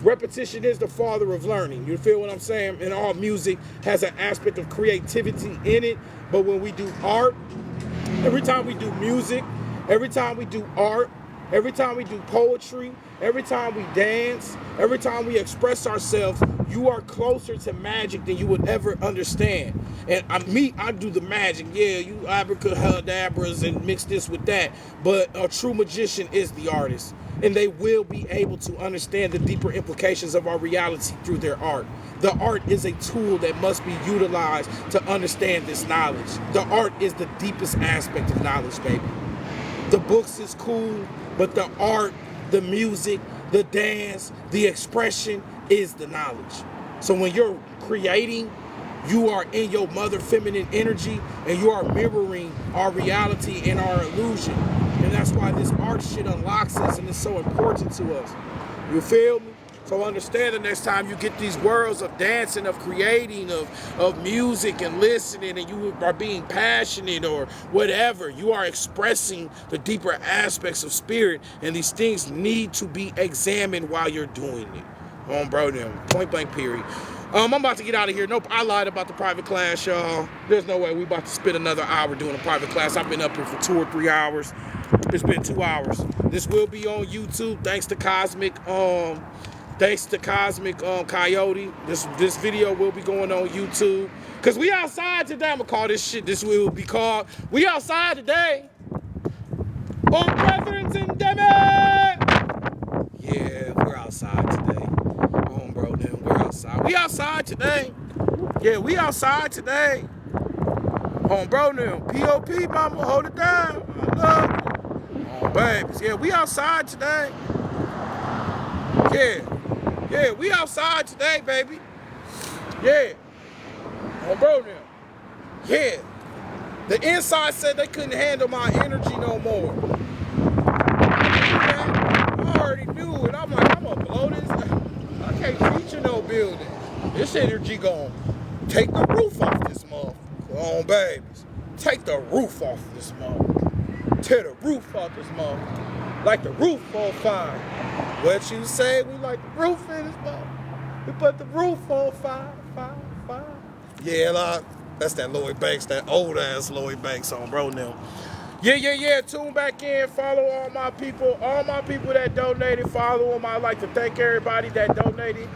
repetition is the father of learning. You feel what I'm saying? And all music has an aspect of creativity in it. But when we do art, every time we do music, every time we do art, every time we do poetry, every time we dance, every time we express ourselves, you are closer to magic than you would ever understand. And I do the magic. Yeah, you abracadabras and mix this with that. But a true magician is the artist. And they will be able to understand the deeper implications of our reality through their art. The art is a tool that must be utilized to understand this knowledge. The art is the deepest aspect of knowledge, baby. The books is cool, but the art, the music, the dance, the expression is the knowledge. So when you're creating, you are in your mother feminine energy, and you are mirroring our reality and our illusion. And that's why this art shit unlocks us, and it's so important to us. You feel me? So understand the next time you get these worlds of dancing, of creating, of music and listening, and you are being passionate or whatever, you are expressing the deeper aspects of spirit, and these things need to be examined while you're doing it. Bro, them point blank period. I'm about to get out of here. Nope, I lied about the private class, y'all. There's no way we about to spend another hour doing a private class. I've been up here for 2 or 3 hours. It's been 2 hours. This will be on YouTube, thanks to Cosmic Coyote. This video will be going on YouTube. Cause we outside today. I'm gonna call this shit. This will be called We Outside Today. On Preference Endemic. Yeah, we're outside today. Bro, then we're outside. We outside today. Yeah, we outside today. Bro, now. P.O.P. mama, hold it down. I love you. Babies. Yeah, we outside today. Yeah, we outside today, baby. Yeah. Bro, now. Yeah. The inside said they couldn't handle my energy no more. I already knew it. I'm like, I'm gonna blow this. I can't teach in no building. This energy gonna take the roof off this motherfucker. Babies. Take the roof off this motherfucker. Tear the roof off this motherfucker. Like the roof on fire. What you say? We like the roof in this motherfucker. We put the roof on fire. Yeah, like, that's that Lloyd Banks, that old ass Lloyd Banks on, bro, now. Yeah. Tune back in. Follow all my people that donated. Follow them. I'd like to thank everybody that donated.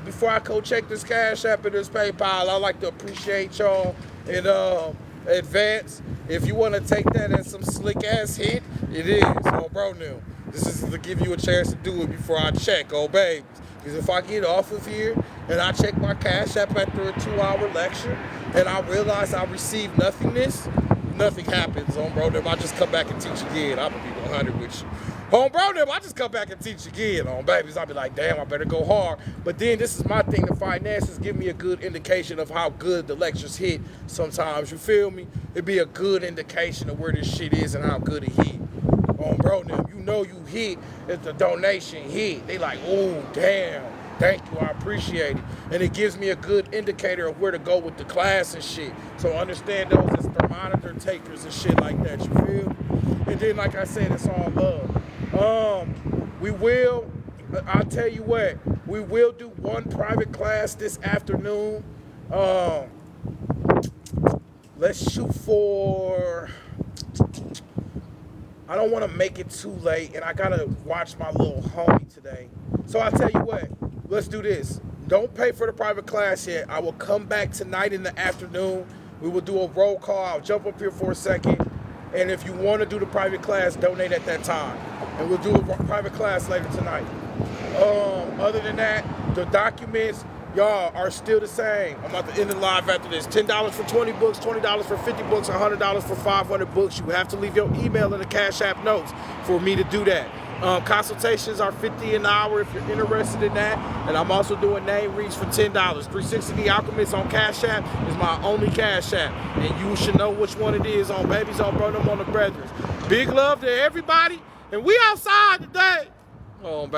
Before I go check this Cash App and this PayPal, I'd like to appreciate y'all in advance. If you want to take that as some slick ass hit, it is. Bro, now. This is to give you a chance to do it before I check, babies. Because if I get off of here and I check my Cash App after a 2-hour lecture and I realize I received nothingness, nothing happens, bro. If I just come back and teach again, I'm gonna be 100 with you. Bro, if I just come back and teach again, babies, I'll be like, damn, I better go hard. But then this is my thing, the finances give me a good indication of how good the lectures hit sometimes, you feel me? It'd be a good indication of where this shit is and how good it hit. Bro, now, you know you hit if the donation hit. They like, oh, damn, thank you, I appreciate it. And it gives me a good indicator of where to go with the class and shit. So understand those as thermometer takers and shit like that, you feel? And then, like I said, it's all love. I'll tell you what, we will do one private class this afternoon. Let's shoot for... I don't want to make it too late, and I got to watch my little homie today. So I'll tell you what, let's do this. Don't pay for the private class yet. I will come back tonight in the afternoon. We will do a roll call. I'll jump up here for a second. And if you want to do the private class, donate at that time. And we'll do a private class later tonight. Other than that, the documents, y'all, are still the same. I'm about to end the live after this. $10 for 20 books, $20 for 50 books, $100 for 500 books. You have to leave your email in the Cash App notes for me to do that. Consultations are $50 an hour if you're interested in that. And I'm also doing name reads for $10. 360 The Alchemist on Cash App is my only Cash App. And you should know which one it is on Babies, on Burnham, on the Brethren. Big love to everybody. And we outside today.